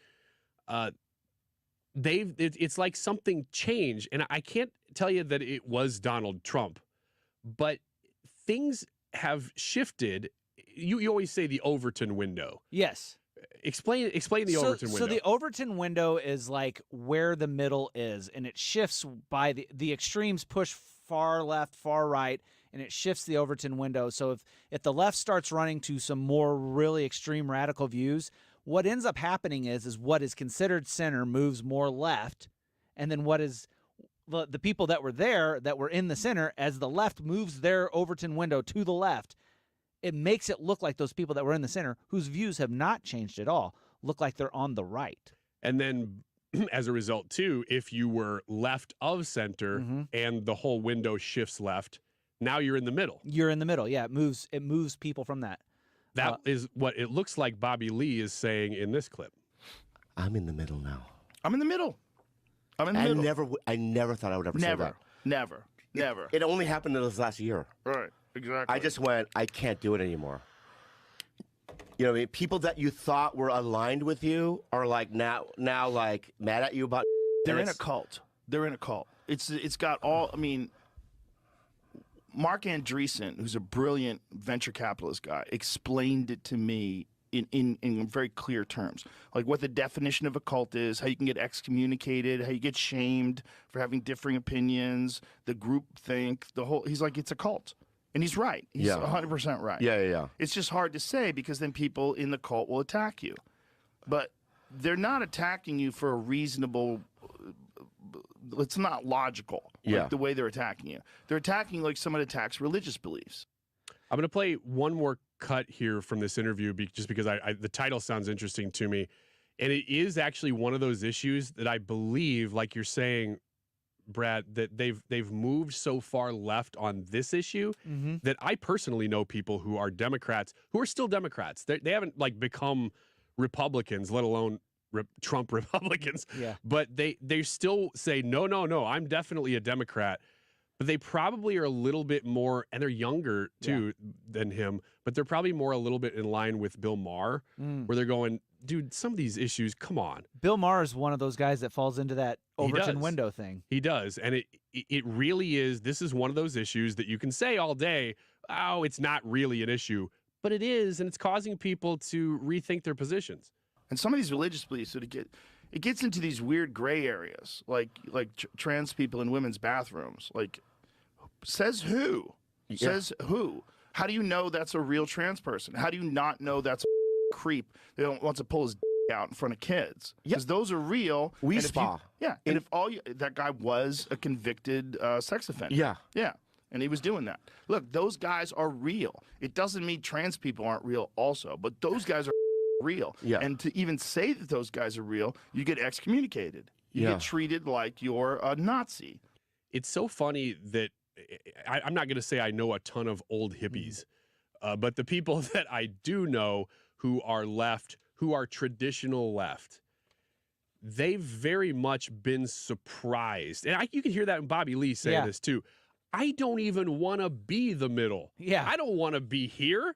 It's like something changed, and I can't tell you that it was Donald Trump, but things have shifted. You always say the Overton window. Yes. Explain the Overton window. So the Overton window is like where the middle is, and it shifts by the extremes push far left, far right, and it shifts the Overton window. So if the left starts running to some more really extreme radical views, what ends up happening is what is considered center moves more left, and then what is the people that were there that were in the center, as the left moves their Overton window to the left, it makes it look like those people that were in the center, whose views have not changed at all, look like they're on the right. And then as a result, too, if you were left of center and the whole window shifts left, now you're in the middle. You're in the middle. Yeah, it moves people from that. That is what it looks like Bobby Lee is saying in this clip. I'm in the middle now. I'm in the middle. I'm in the middle. I never thought I would ever say that. Never. It only happened in this last year. Right. Exactly. I just went, I can't do it anymore. You know what I mean? People that you thought were aligned with you are like now like mad at you about. They're in a cult. They're in a cult. It's got all. I mean, Mark Andreessen, who's a brilliant venture capitalist guy, explained it to me in very clear terms, like what the definition of a cult is, how you can get excommunicated, how you get shamed for having differing opinions, the group think, the whole. He's like, it's a cult. And he's right. He's 100% right. Yeah. It's just hard to say because then people in the cult will attack you. But they're not attacking you for a reasonable, it's not logical, like the way they're attacking you. They're attacking like someone attacks religious beliefs. I'm going to play one more cut here from this interview just because the title sounds interesting to me. And it is actually one of those issues that I believe, like you're saying, Brad, that they've moved so far left on this issue that I personally know people who are Democrats who are still Democrats. They haven't like become Republicans, let alone Trump Republicans. Yeah. But they still say, no, I'm definitely a Democrat. But they probably are a little bit more, and they're younger too than him, but they're probably more a little bit in line with Bill Maher, where they're going, dude, some of these issues, come on. Bill Maher is one of those guys that falls into that Overton window thing. He does, and it really is. This is one of those issues that you can say all day, oh, it's not really an issue, but it is, and it's causing people to rethink their positions. And some of these religious beliefs, it gets into these weird gray areas, like trans people in women's bathrooms. Like, says who? Yeah. Says who? How do you know that's a real trans person? How do you not know that's a creep that don't want to pull his out in front of kids? Because those are real. Spa. And if that guy was a convicted sex offender. Yeah. And he was doing that. Look, those guys are real. It doesn't mean trans people aren't real also, but those guys are real. Yeah. And to even say that those guys are real, you get excommunicated. You get treated like you're a Nazi. It's so funny that I'm not going to say I know a ton of old hippies, but the people that I do know who are left, who are traditional left, they've very much been surprised. And you can hear that in Bobby Lee saying this too. I don't even want to be the middle. Yeah. I don't want to be here,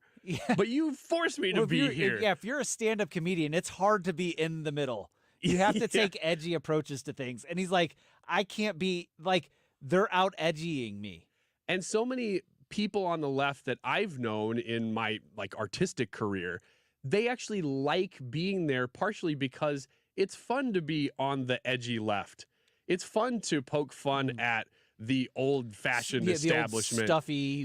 but you force me to be here. If you're a stand-up comedian, it's hard to be in the middle. You have to take edgy approaches to things. And he's like, I can't be, like, they're out edgying me. And so many people on the left that I've known in my, like, artistic career, they actually like being there partially because it's fun to be on the edgy left. It's fun to poke fun at the old-fashioned establishment. The old stuffy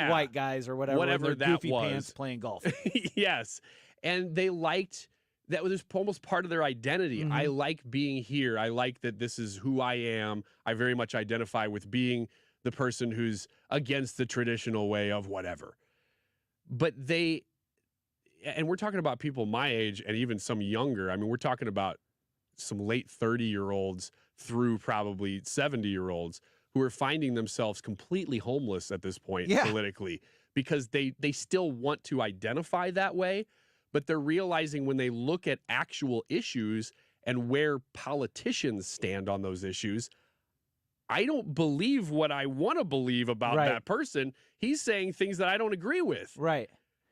white guys or whatever that goofy was. pants playing golf. Yes. And they liked that was almost part of their identity. Mm-hmm. I like being here. I like that this is who I am. I very much identify with being the person who's against the traditional way of whatever. But and we're talking about people my age and even some younger. I mean, we're talking about some late 30-year-olds through probably 70-year-olds who are finding themselves completely homeless at this point politically because they still want to identify that way, but they're realizing when they look at actual issues and where politicians stand on those issues, I don't believe what I want to believe about that person. He's saying things that I don't agree with. Right.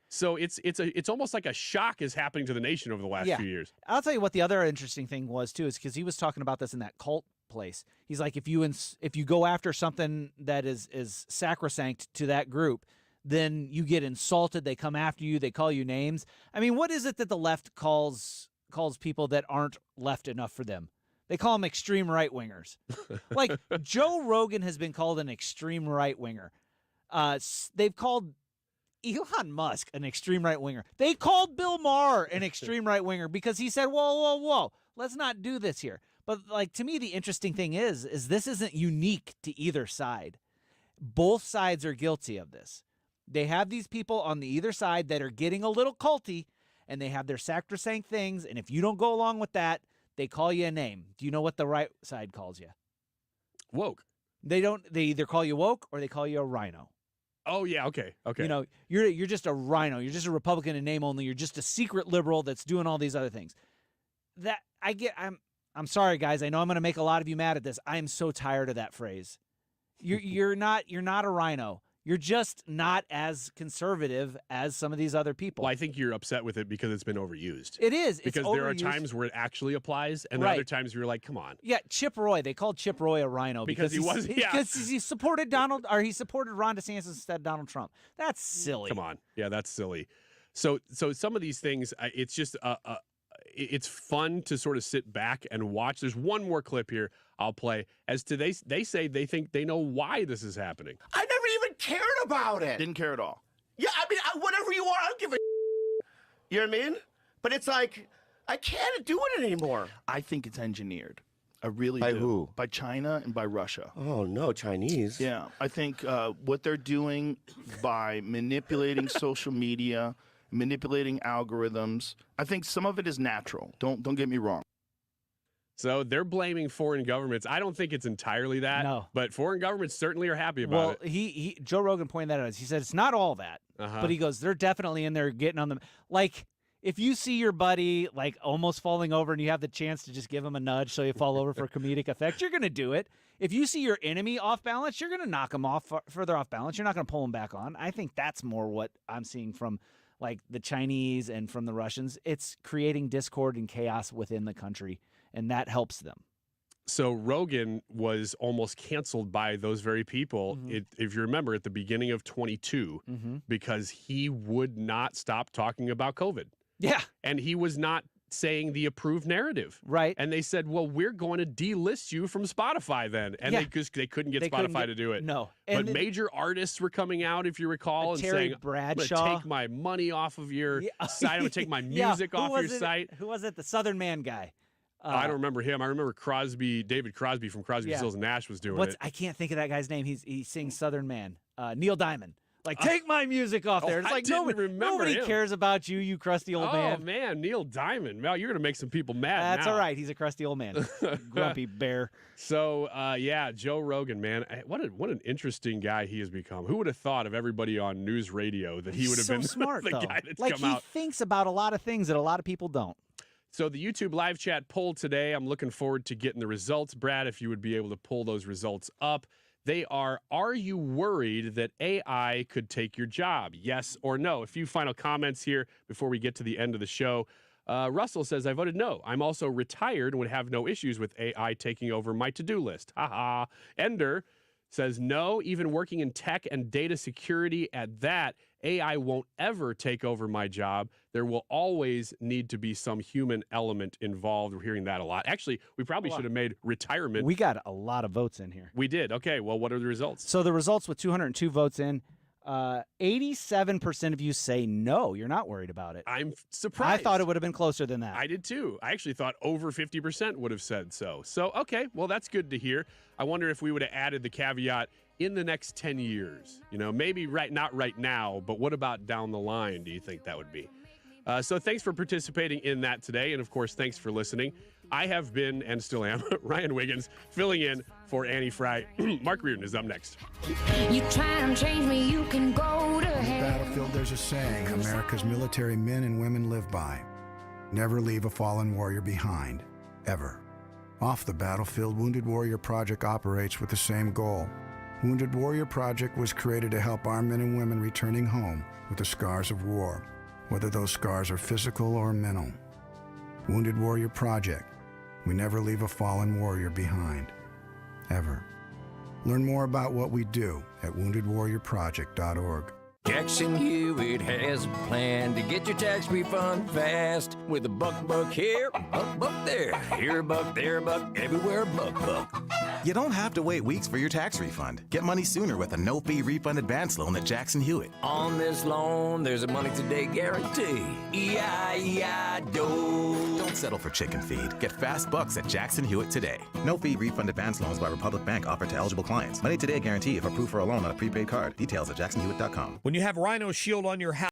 So it's almost like a shock is happening to the nation over the last few years. I'll tell you what the other interesting thing was too, is because he was talking about this in that cult place. He's like, if you go after something that is sacrosanct to that group, then you get insulted. They come after you. They call you names. I mean, what is it that the left calls people that aren't left enough for them? They call them extreme right-wingers. Like Joe Rogan has been called an extreme right-winger. They've called Elon Musk an extreme right-winger. They called Bill Maher an extreme right-winger because he said, whoa, let's not do this here. But like to me, the interesting thing is this isn't unique to either side. Both sides are guilty of this. They have these people on the either side that are getting a little culty, and they have their sacrosanct things, and if you don't go along with that, they call you a name. Do you know what the right side calls you? Woke. They don't. They either call you woke or they call you a rhino. Oh yeah, okay. You know, you're just a rhino. You're just a Republican in name only. You're just a secret liberal that's doing all these other things. That I get. I'm sorry, guys. I know I'm going to make a lot of you mad at this. I am so tired of that phrase. You're not a rhino. You're just not as conservative as some of these other people. Well, I think you're upset with it because it's been overused. It is. Because there are times where it actually applies, and there are other times where you're like, come on. Yeah, Chip Roy. They called Chip Roy a rhino because he supported Ron DeSantis instead of Donald Trump. That's silly. Come on. Yeah, that's silly. So some of these things, it's just it's fun to sort of sit back and watch. There's one more clip here I'll play. As to they say they think they know why this is happening. I never even cared about it. Didn't care at all. Yeah, I mean, whatever you are, I don't give a You know what I mean? But it's like, I can't do it anymore. I think it's engineered. I really By do. who? By China and by Russia. Oh, no, Chinese. Yeah, I think what they're doing by manipulating social media, manipulating algorithms, I think some of it is natural. Don't get me wrong. So they're blaming foreign governments. I don't think it's entirely that. No. But foreign governments certainly are happy about it. Joe Rogan pointed that out. He said it's not all that. But he goes, they're definitely in there getting on them. Like, if you see your buddy, like, almost falling over and you have the chance to just give him a nudge so you fall over for comedic effect, you're going to do it. If you see your enemy off balance, you're going to knock him off further off balance. You're not going to pull him back on. I think that's more what I'm seeing from, like, the Chinese and from the Russians. It's creating discord and chaos within the country, and that helps them. So Rogan was almost canceled by those very people, if you remember, at the beginning of 22, because he would not stop talking about COVID. Yeah. And he was not saying the approved narrative. Right. And they said, well, we're going to delist you from Spotify then. And they couldn't get Spotify to do it. No. But major artists were coming out, if you recall, and Terry saying, Bradshaw. I'm going to take my money off of your site. I'm going to take my music off your site. Who was it? The Southern Man guy. I don't remember him. I remember David Crosby from Crosby, Stills and Nash was doing it. I can't think of that guy's name. He sings Southern Man. Neil Diamond. Like, take my music off there. It's like nobody cares about you, you crusty old man. Oh, man, Neil Diamond. Well, you're going to make some people mad That's now. all right. He's a crusty old man. Grumpy bear. So, Joe Rogan, man. What an interesting guy he has become. Who would have thought of everybody on news radio that he would have been smart, the guy that's like, come out? He thinks about a lot of things that a lot of people don't. So the YouTube live chat poll today, I'm looking forward to getting the results. Brad, if you would be able to pull those results up. They are you worried that AI could take your job? Yes or no? A few final comments here before we get to the end of the show. Russell says, I voted no. I'm also retired and would have no issues with AI taking over my to-do list. Ha. Ender says, no, even working in tech and data security at that, AI won't ever take over my job. There will always need to be some human element involved. We're hearing that a lot. Actually, we probably should have made retirement. We got a lot of votes in here. We did. Okay, well, what are the results? So the results with 202 votes in, 87% of you say no, you're not worried about it. I'm surprised. I thought it would have been closer than that. I did too. I actually thought over 50% would have said so. So, okay, well, that's good to hear. I wonder if we would have added the caveat in the next 10 years. Maybe not right now, but what about down the line do you think that would be? So thanks for participating in that today. And, of course, thanks for listening. I have been, and still am, Ryan Wiggins, filling in for Annie Frey. Mark Reardon is up next. You try and change me, you can go to hell. On the battlefield, there's a saying America's military men and women live by. Never leave a fallen warrior behind, ever. Off the battlefield, Wounded Warrior Project operates with the same goal. Wounded Warrior Project was created to help our men and women returning home with the scars of war, whether those scars are physical or mental. Wounded Warrior Project. We never leave a fallen warrior behind, ever. Learn more about what we do at woundedwarriorproject.org. Jackson Hewitt has a plan to get your tax refund fast. With a buck here, buck there. Here a buck, there a buck, everywhere a buck. You don't have to wait weeks for your tax refund. Get money sooner with a no-fee refund advance loan at Jackson Hewitt. On this loan, there's a money today guarantee. E-I-E-I-DO. Don't settle for chicken feed. Get fast bucks at Jackson Hewitt today. No-fee refund advance loans by Republic Bank offered to eligible clients. Money today guarantee if approved for a loan on a prepaid card. Details at jacksonhewitt.com. When you have Rhino Shield on your house,